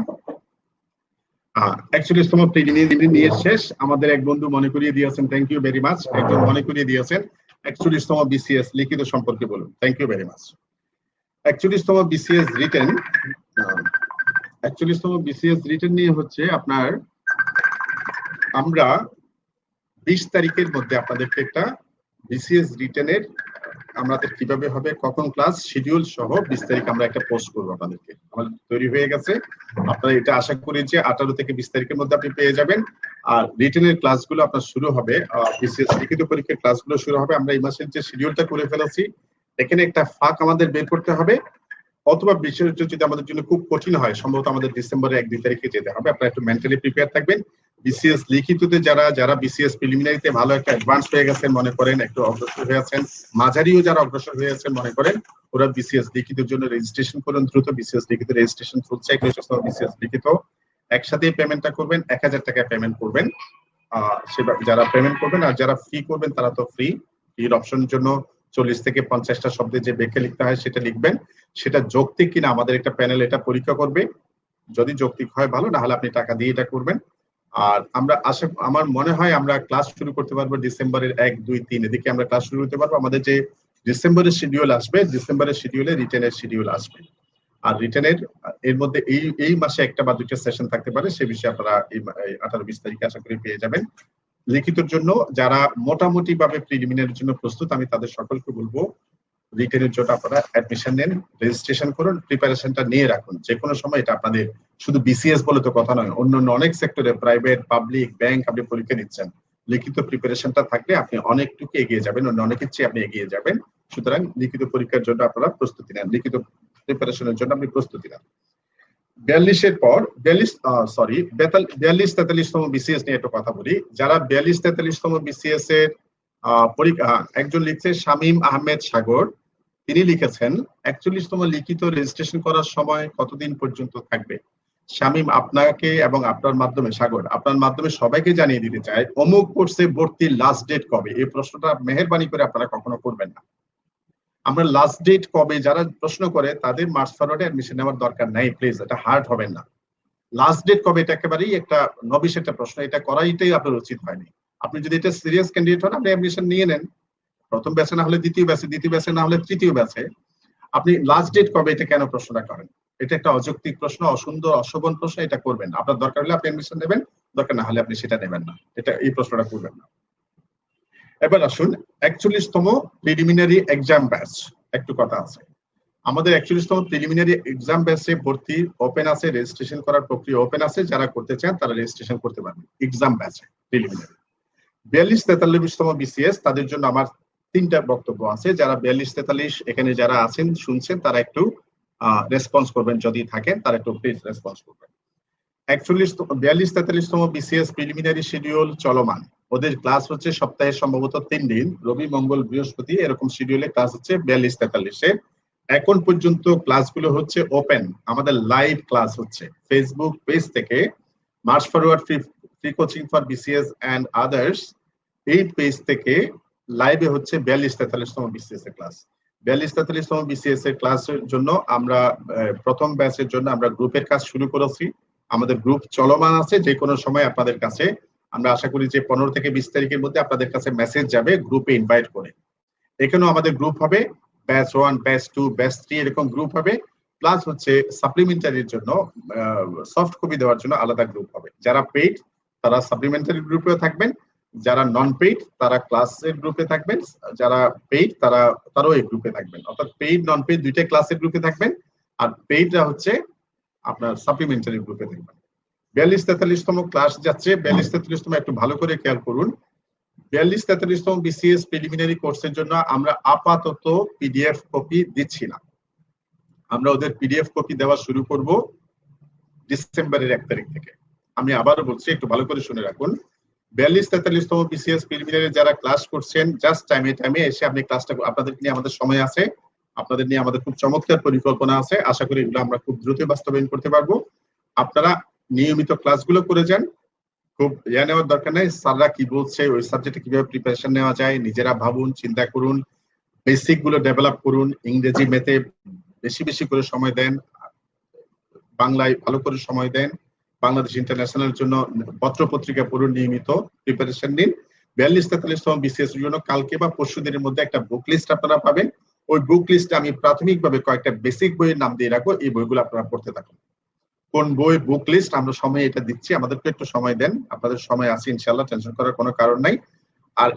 Speaker 1: 41তম প্রিলিমিনারি নিয়ে শেষ। আমাদের এক বন্ধু মনে করিয়ে দিয়েছেন, থ্যাংক ইউ ভেরি মাচ। একজন মনে করিয়ে দিয়েছেন 41তম বিসিএস লিখিত সম্পর্কে বলুন, থ্যাংক ইউ ভেরি মাচ। 41তম বিসিএস রিটেন, 41তম বিসিএস রিটেন নিয়ে হচ্ছে আপনার, আমরা 20 তারিখের মধ্যে আপনাদেরকে একটা বিসিএস রিটেনের আমাদের কিভাবে হবে, কখন ক্লাস, শিডিউল সহ 20 তারিখ আমরা একটা পোস্ট করবো আপনাদেরকে। আমাদের তৈরি হয়ে গেছে, আপনারা এটা আশা করি যে 18 থেকে 20 তারিখের মধ্যে আপনি পেয়ে যাবেন। আর রিটেনের ক্লাসগুলো আপনার শুরু হবে, বিসিএস লিখিত পরীক্ষার ক্লাসগুলো শুরু হবে। আমরা এই মাসের যে শিডিউলটা করে ফেলেছি, এখানে একটা ফাঁক আমাদের বের করতে হবে, অথবা বিষয়টা যদি আমাদের জন্য খুব কঠিন হয়, সম্ভবত আমাদের ডিসেম্বরের 1-2 তারিখে যেতে হবে। আপনারা একটু মেন্টালি প্রিপেয়ার থাকবেন। বিসিএস লিখিততে যারা বিসিএস প্রিলিমিনারিতে ভালো একটা অ্যাডভান্স হয়ে গেছেন মনে করেন, একটু অগ্রসর হয়ে আছেন, মাঝারিও যারা অগ্রসর হয়ে আছেন মনে করেন, ওরা বিসিএস লিখিতের জন্য রেজিস্ট্রেশন করুন দ্রুত। বিসিএস লিখিত রেজিস্ট্রেশন চলছে, বিসিএস লিখিত একসাথে পেমেন্টটা করবেন, 1000 টাকা পেমেন্ট করবেন। সেটা যারা পেমেন্ট করবেন, আর যারা ফ্রি করবেন তারা তো ফ্রি। ফ্রির অপশনের জন্য 40 থেকে 50টা শব্দে যে ব্যাখ্যা লিখতে হয় সেটা লিখবেন। সেটা যৌক্তিক কিনা আমাদের একটা প্যানেল এটা পরীক্ষা করবে, যদি যৌক্তিক হয় ভালো, না হলে আপনি টাকা দিয়ে এটা করবেন। আর আমরা আমার মনে হয় আমরা ক্লাস শুরু করতে পারবো ডিসেম্বরের 1, 2, 3 এদিকে আমরা ক্লাস শুরু করতে পারবো। আমাদের যে ডিসেম্বরের শিডিউল আসবে, ডিসেম্বরের শিডিউলে রিটেনের শিডিউল আসবে। আর রিটেনের এর মধ্যে এই মাসে একটা বা দুইটা সেশন থাকতে পারে, সে বিষয়ে আপনারা এই 18-20 তারিখে আশা করি পেয়ে যাবেন। লিখিতের জন্য যারা মোটামুটি ভাবে প্রিলিমিনারির জন্য প্রস্তুত, আমি তাদের সকলকে বলবো রিটেনের জন্য আপনারা অ্যাডমিশন নেন, রেজিস্ট্রেশন করুন, প্রিপারেশনটা নিয়ে রাখুন। যে কোনো সময় এটা আপনাদের শুধু বিসিএস বলে তো কথা নয়, অন্য অনেক সেক্টরে, প্রাইভেট, পাবলিক, ব্যাংক আপনি পরীক্ষা দিচ্ছেন, লিখিত প্রিপারেশনটা থাকলে আপনি অনেকটুকু এগিয়ে যাবেন, অন্য অনেকের চেয়ে আপনি এগিয়ে যাবেন। সুতরাং লিখিত পরীক্ষার জন্য আপনারা প্রস্তুতি নেন, লিখিত প্রিপারেশনের জন্য আপনি প্রস্তুতি নেন। 42-43তম বিসিএস নিয়ে একটু কথা বলি। যারা 42-43তম বিসিএস এর পরীক্ষা, একজন লিখছে শামীম আহমেদ সাগর, তিনি লিখেছেন 41তম লিখিত রেজিস্ট্রেশন করার সময় কতদিন পর্যন্ত থাকবে? শামীম, আপনাকে এবং আপনার মাধ্যমে, সাগর আপনার মাধ্যমে সবাইকে জানিয়ে দিতে চাই, অমুক কোর্সে ভর্তির লাস্ট ডেট কবে, এই প্রশ্নটা মেহেরবানি করে আপনারা কখনো করবেন না। আমরা লাস্ট ডেট কবে যারা প্রশ্ন করে তাদের মার্চ ফরওয়ার্ডে অ্যাডমিশন নেওয়ার দরকার নাই, প্লিজ, এটা হার্ড হবেন না। লাস্ট ডেট কবে এটা একেবারেই একটা নবিশ একটা প্রশ্ন, এটা করাইটাই আপনার উচিত হয়নি। আপনি যদি এটা সিরিয়াস ক্যান্ডিডেট হন, আপনি অ্যাডমিশন নিয়ে নেন, প্রথম ব্যাচে না হলে দ্বিতীয় ব্যাচে, দ্বিতীয় ব্যাচে না হলে তৃতীয় ব্যাচে। আপনি লাস্ট ডেট কবে এটা কেন প্রশ্নটা করেন? এটা একটা অযৌক্তিক প্রশ্ন, অসুন্দর, অশোভন প্রশ্ন, এটা করবেন না। আপনার দরকার হলে আপনি অ্যাডমিশন নেবেন, দরকার না হলে আপনি সেটা নেবেন না, এটা এই প্রশ্নটা করবেন না। এবার আসুন 41তম প্রিলিমিনারি এক্সাম ব্যাচ, একটু কথা আছে। আমাদের 41তম প্রিলিমিনারি এক্সাম ব্যাচে ভর্তি ওপেন আছে, রেজিস্ট্রেশন করার প্রক্রিয়া ওপেন আছে, যারা করতে চান তারা রেজিস্ট্রেশন করতে পারবেন এক্সাম ব্যাচে প্রিলিমিনারি। 42-43তম বিসিএস তাদের জন্য আমার 3টা বক্তব্য আছে। যারা 42-43 এখানে যারা আছেন শুনছেন তারা একটু রেসপন্স করবেন, যদি থাকেন তারা একটু প্লিজ রেসপন্স করবেন। 42-43তম বিসিএস প্রিলিমিনারি শিডিউল চলমান। ওদের ক্লাস হচ্ছে সপ্তাহে সম্ভবত 3 দিন, রবি মঙ্গল বৃহস্পতি এরকম শিডিউলে ক্লাস হচ্ছে 42-43-এর। এখন পর্যন্ত ক্লাসগুলো হচ্ছে ওপেন, আমাদের লাইভ ক্লাস হচ্ছে ফেসবুক পেজ থেকে March forward free coaching for BCS and others, এই পেজ থেকে লাইভে হচ্ছে 42-43তম বিসিএস এর ক্লাস। 42-43তম বিসিএস এর ক্লাসের জন্য আমরা প্রথম ব্যাচের জন্য আমরা গ্রুপের কাজ শুরু করেছি। আমাদের গ্রুপ চলমান আছে, যে কোনো সময় আপনাদের কাছে আমরা আশা করি যে 15 থেকে 20 তারিখের মধ্যে আপনাদের কাছে মেসেজ যাবে গ্রুপে ইনভাইট করে। এখানেও আমাদের গ্রুপ হবে, ব্যাচ 1, ব্যাচ 2, ব্যাচ 3 এরকম গ্রুপ হবে। প্লাস হচ্ছে সাপ্লিমেন্টারির জন্য সফট কপি দেওয়ার জন্য আলাদা গ্রুপ হবে। যারা পেইড তারা সাপ্লিমেন্টারি গ্রুপেও থাকবেন, যারা নন পেইড তারা ক্লাসের গ্রুপে থাকবেন, যারা পেইড তারাও এই গ্রুপে থাকবেন। অর্থাৎ পেইড নন পেইড দুইটাই ক্লাসের গ্রুপে থাকবেন, আর পেইডরা হচ্ছে আপনার সাপ্লিমেন্টারি গ্রুপে থাকবেন। 42-43তম ক্লাস যাচ্ছে। 42-43তম একটু ভালো করে খেয়াল করুন। 42-43তম বিসিএস প্রিলিমিনারি কোর্সের জন্য আমরা আপাতত পিডিএফ কপি দিচ্ছি না। আমরা ওদের পিডিএফ কপি দেওয়া শুরু করব ডিসেম্বরের 1 তারিখ থেকে। আমি আবারও বলছি, একটু ভালো করে শুনে রাখুন। 42-43তম বিসিএস প্রিলিমিনারি যারা ক্লাস করছেন, জাস্ট টাইমে এসে আপনি ক্লাসটা, আপনাদের নিয়ে আমাদের সময় আছে, আপনাদের নিয়ে আমাদের খুব চমৎকার পরিকল্পনা আছে। আশা করি এগুলো আমরা খুব দ্রুত বাস্তবায়ন করতে পারবো। আপনারা নিয়মিত ক্লাসগুলো করে যান, খুব নেওয়ার দরকার নেই স্যাররা কি বলছে, ওই সাবজেক্টে কিভাবে প্রিপারেশন নেওয়া যায় নিজেরা ভাবুন, চিন্তা করুন, বেসিক গুলো ডেভেলপ করুন। ইংরেজি ম্যাথে বেশি বেশি করে সময় দেন, বাংলায় ভালো করে সময় দেন, বাংলাদেশ ইন্টারন্যাশনাল জন্য পত্র পত্রিকা পড়ুন, নিয়মিত প্রিপারেশন নিন। 42-43তম বিসিএস এর জন্য কালকে বা পরশু দিনের মধ্যে একটা বুক লিস্ট আপনারা পাবেন। ওই বুক লিস্টে আমি প্রাথমিকভাবে কয়েকটা বেসিক বইয়ের নাম দিয়ে রাখবো, এই বইগুলো আপনারা পড়তে থাকুন। কোন বই বুক লিস্ট আমরা সময় এটা দিচ্ছি, আমাদেরকে একটু সময় দেন, আপনাদের সময় আছে ইনশাআল্লাহ, টেনশন করার কোনো কারণ নাই। আর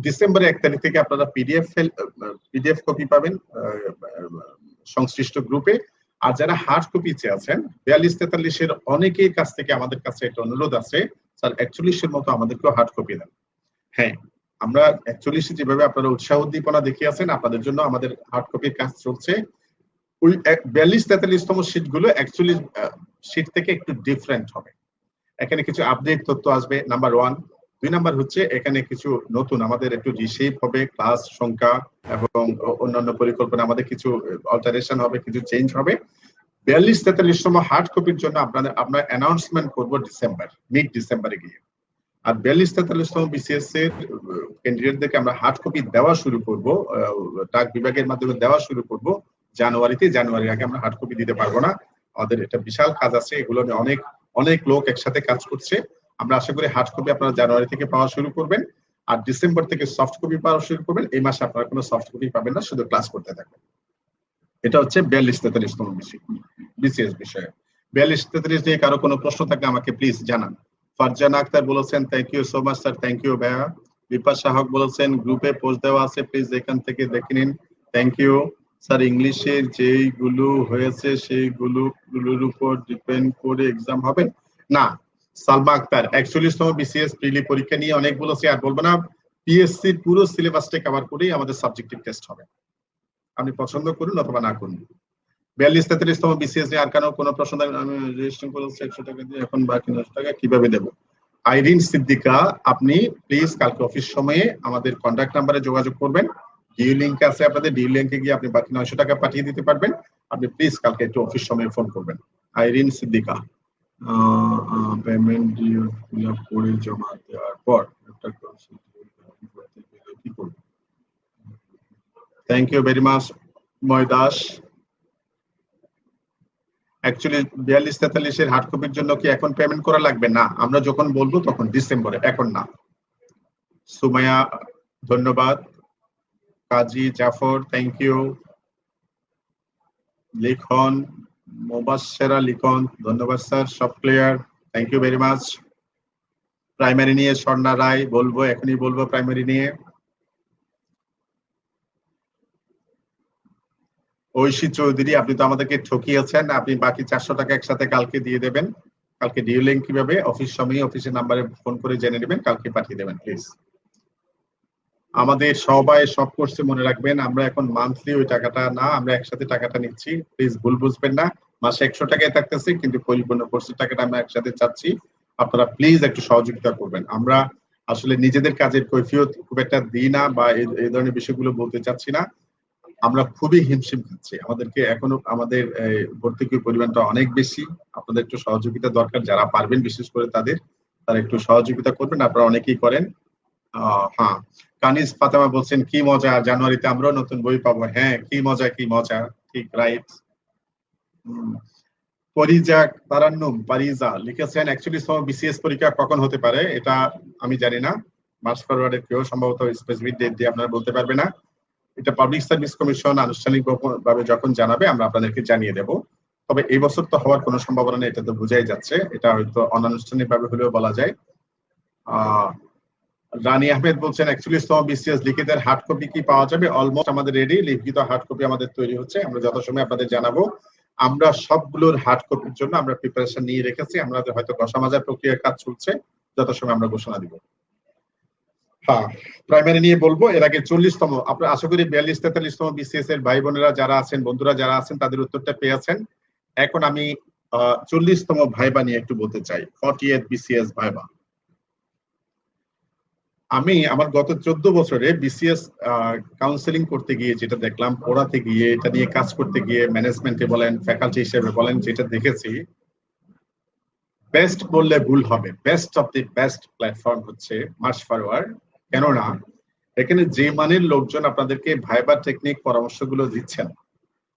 Speaker 1: ডিসেম্বরের 1 তারিখ থেকে আপনারা পিডিএফ কপি পাবেন সংশ্লিষ্ট গ্রুপে। আর যারা হার্ড কপি চেয়েছেন 42-43-এর অনেকের কাছ থেকে আমাদের কাছে একটা অনুরোধ আছে, স্যার 41-এর মতো আমাদেরকেও হার্ড কপি দেন। হ্যাঁ, আমরা 41-এ যেভাবে আপনারা উৎসাহ উদ্দীপনা দেখিয়েছেন, আপনাদের জন্য আমাদের হার্ড কপির কাজ চলছে। ওই 42-43তম শীটগুলো অ্যাকচুয়ালি শীট থেকে একটু ডিফারেন্ট হবে। এখানে কিছু আপডেট তথ্য আসবে, নাম্বার 1। 2 নাম্বার হচ্ছে এখানে কিছু নতুন আমাদের একটু রিশেপ হবে, ক্লাস সংখ্যা এবং অন্যান্য পরিকল্পনা আমাদের কিছু অল্টারেশন হবে, কিছু চেঞ্জ হবে। 42-43তম হার্ড কপির জন্য আমরা অ্যানাউন্সমেন্ট করব মিড ডিসেম্বরে গিয়ে। আর 42-43তম বিসিএস এর ক্যান্ডিডেটদেরকে আমরা হার্ড কপি দেওয়া শুরু করব, ডাক বিভাগের মাধ্যমে দেওয়া শুরু করব জানুয়ারিতে। জানুয়ারির আগে আমরা হার্ড কপি দিতে পারবো না, আমাদের এটা বিশাল কাজ আছে, এগুলো নিয়ে অনেক লোক একসাথে কাজ করছে। আমরা আশা করি হার্ড কপি আপনারা জানুয়ারি থেকে পাওয়া শুরু করবেন, আর ডিসেম্বর থেকে সফট কপি পাওয়া শুরু করবেন। এই মাসে আপনারা কোনো সফট কপি পাবেন না, শুধু ক্লাস করতে থাকবেন। এটা হচ্ছে 42-43তম বিসিএস বিষয়ে। 42-43 নিয়ে কারো কোনো প্রশ্ন থাকলে আমাকে প্লিজ জানান। ফারজানা আক্তার বলেছেন thank you so much sir. Thank you ভাইয়া। বিপাশা হক বলেছেন গ্রুপে পোস্ট দেওয়া আছে, প্লিজ এখান থেকে দেখে নিন। Thank you sir. ইংলিশের যেইগুলো হয়েছে সেইগুলোর উপর ডিপেন্ড করে এক্সাম হবে না। সালমা আক্তার 41তম বিসিএস প্রিলি পরীক্ষা নিয়ে অনেক বলেছি, আর বলবো না। পিএসসির পুরো সিলেবাসটা কভার করেই আমাদের সাবজেক্টিভ টেস্ট হবে, আপনি পছন্দ করুন অথবা না করুন। 42-43তম বিসিএস নিয়ে আর কোনো প্রশ্ন থাকলে, আমি রেজিস্ট্রেশন করেছি 100 টাকা দিয়ে, এখন বাকি 900 টাকা কিভাবে দেব? আইরিন সিদ্দিকা, আপনি প্লিজ কালকে অফিস সময়ে আমাদের কন্ট্যাক্ট নাম্বারে যোগাযোগ করবেন। ডিউ লিংক আছে আপনাদের, ডিউ লিংকে গিয়ে আপনি বাকি 900 টাকা পাঠিয়ে দিতে পারবেন। আপনি প্লিজ কালকে একটু অফিস সময়ে ফোন করবেন। Irin Siddika, payment due fill up করে জমা দেওয়ার পর কি করব? থ্যাংক ইউ ভেরি মাচ ময় দাস। অ্যাকচুয়ালি 42-43-এর হার্ড কপির জন্য কি এখন পেমেন্ট করা লাগবে? না, আমরা যখন বলবো তখন, ডিসেম্বরে, এখন না। সুমাইয়া ধন্যবাদ। Kazi Jafar thank you. লিখন মুবাশশিরা লিখন ধন্যবাদ স্যার, সব clear, thank you very much. Primary নিয়ে স্বর্ণা রায় বলবো, এখনই বলবো প্রাইমারি নিয়ে। ঐশী চৌধুরী, আপনি তো আমাদেরকে ঠকিয়েছেন, আপনি বাকি 400 টাকা একসাথে কালকে দিয়ে দেবেন। কালকে ডিউ লিঙ্ক কিভাবে, অফিস সময়ে অফিসের নাম্বারে ফোন করে জেনে নেবেন, কালকে পাঠিয়ে দেবেন প্লিজ। আমাদের সবাই সব কোর্সে মনে রাখবেন, আমরা এখন মান্থলি ওই টাকাটা না, আমরা একসাথে টাকাটা নিচ্ছি, প্লিজ ভুল বুঝবেন না। মাসে 100 টাকায় থাকতেছে, কিন্তু পরিপূর্ণ কোর্সের টাকাটা আমরা একসাথে চাচ্ছি, আপনারা প্লিজ একটু সহযোগিতা করবেন। আমরা আসলে নিজেদের কাজের কৈফিয়ত খুব একটা দিই না, বা এই ধরনের বিষয়গুলো বলতে চাচ্ছি না। আমরা খুবই হিমশিম খাচ্ছি, আমাদেরকে এখনো আমাদের ভর্তুকির পরিমাণটা অনেক বেশি। আপনাদের একটু সহযোগিতা দরকার, যারা পারবেন বিশেষ করে তারা একটু সহযোগিতা করবেন, আপনারা অনেকেই করেন। হ্যাঁ, কানিজ ফাতেমা বলছেন কি মজা, জানুয়ারিতে আমরাও নতুন বই পাবো। হ্যাঁ, কি মজা কি মজা, ঠিক রাইট। পরিজা তারান্নুম পারিজা লিখেছেন, অ্যাকচুয়ালি বিসিএস পরীক্ষা কখন হতে পারে এটা আমি জানি না, মার্চ ফরওয়ার্ডের কেউ সম্ভবত স্পেসিফিক ডেট দিয়ে আপনারা বলতে পারবে না। এটা পাবলিক সার্ভিস কমিশন আনুষ্ঠানিকভাবে যখন জানাবে আমরা আপনাদেরকে জানিয়ে দেব। তবে এই বছর তো হওয়ার কোনো সম্ভাবনা নেই, এটা তো বোঝাই যাচ্ছে, এটা হয়তো অনানুষ্ঠানিকভাবে হলেও বলা যায়। রানী আহমেদ বলছেন, অ্যাকচুয়ালি বিসিএস লিখিতের হার্ড কপি কি পাওয়া যাবে? অলমোস্ট আমাদের রেডি, লিখিত হার্ড কপি আমাদের তৈরি হচ্ছে, আমরা যত সময় আপনাদের জানাবো। আমরা সবগুলোর হার্ড কপির জন্য আমরা প্রিপারেশন নিয়ে রেখেছি, আমাদের হয়তো ঘষা মাজার প্রক্রিয়ার কাজ চলছে, যত সময় আমরা ঘোষণা দিব। হ্যাঁ, প্রাইমারি নিয়ে বলবো, এর আগে 40তম, আপনারা আশা করি 42-43তম বিসিএস এর ভাই বোনেরা যারা আছেন, বন্ধুরা যারা আছেন, তাদের উত্তরটা পেয়েছেন। এখন আমি 40তম ভাইবা নিয়ে একটু বলতে চাই, 48 বিসিএস ভাইবা। আমি আমার গত 14 বছরে বিসিএস কাউন্সেলিং করতে গিয়ে যেটা দেখলাম, পড়াতে গিয়ে, এটা নিয়ে কাজ করতে গিয়ে, ম্যানেজমেন্টে বলেন, ফ্যাকাল্টি হিসেবে বলেন, যেটা দেখেছি, বেস্ট বললে ভুল হবে, best of the best platform হচ্ছে মার্চ ফরওয়ার্ড। কেননা এখানে যে মানের লোকজন আপনাদেরকে ভাইবা টেকনিক পরামর্শগুলো দিচ্ছেন,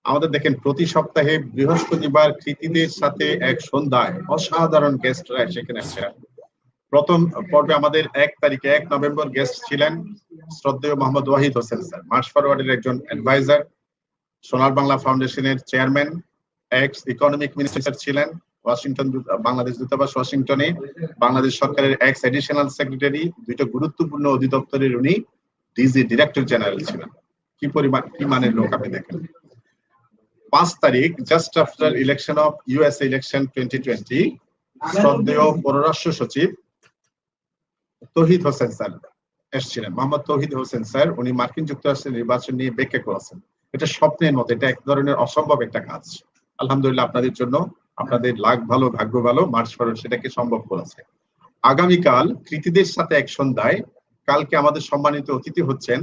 Speaker 1: আমাদের দেখেন প্রতি সপ্তাহে বৃহস্পতিবার কৃতীদের সাথে এক সন্ধ্যায় অসাধারণ গেস্টরা সেখানে আসেন। প্রথম পর্বে আমাদের 1 নভেম্বর গেস্ট ছিলেন শ্রদ্ধেয় মোহাম্মদ ওয়াহিদ হোসেন স্যার, মার্চ ফরওয়ার্ডের একজন অ্যাডভাইজার, সোনার বাংলা ফাউন্ডেশনের চেয়ারম্যান, এক্স ইকোনমিক মিনিস্টার ছিলেন, ওয়াশিংটন বাংলাদেশ দূতাবাস ওয়াশিংটনে বাংলাদেশ সরকারের এক্স এডিশনাল সেক্রেটারি, দুইটা গুরুত্বপূর্ণ অধিদপ্তরের উনি ডিজি ডিরেক্টর জেনারেল ছিলেন। কি পরিমাণ, কি মানের লোক আপনি দেখেন। 5 তারিখ, just after election of US election 2020, শ্রদ্ধেয় পররাষ্ট্র সচিব তৌহিদ হোসেন স্যার এসেছিলেন, মোহাম্মদ তৌহিদ হোসেন স্যার, উনি মার্কিন যুক্তরাষ্ট্রের নির্বাচন নিয়ে ব্যাখ্যা করেছেন। এটা স্বপ্নের মতো, এটা এক ধরনের অসম্ভব একটা কাজ। আলহামদুলিল্লাহ আপনাদের জন্য, আপনাদের লাখ ভালো, ভাগ্য ভালো, মার্চ ফরওয়ার্ড সেটাকে সম্ভব করেছে। আগামীকাল কৃতীদের সাথে এক সন্ধ্যায়, কালকে আমাদের সম্মানিত অতিথি হচ্ছেন,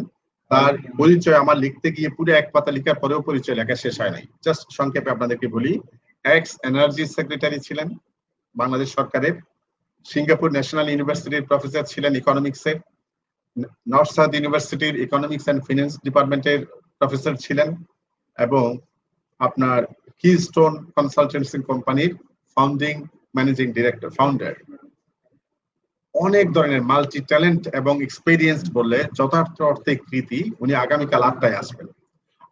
Speaker 1: তার পরিচয় আমার লিখতে গিয়ে পুরো এক পাতা লেখার পরেও পরিচয় লেখা শেষ হয় নাই, জাস্ট সংক্ষেপে আপনাদেরকে বলি। এক্স এনার্জি সেক্রেটারি ছিলেন বাংলাদেশ সরকারের, সিঙ্গাপুর ন্যাশনাল ইউনিভার্সিটির প্রফেসর ছিলেন ইকোনমিক্সের, নর্থ সাউথ ইউনিভার্সিটির ইকোনমিক্স অ্যান্ড ফিনান্স ডিপার্টমেন্টের প্রফেসর ছিলেন, এবং আপনার কিস্টোন কনসালটেন্সি কোম্পানির ফাউন্ডিং ম্যানেজিং ডিরেক্টর, ফাউন্ডার। অনেক ধরনের মাল্টি ট্যালেন্ট এবং এক্সপেরিয়েন্সড বললে যথার্থ অর্থে কৃতি। উনি আগামীকাল 8টায় আসবেন।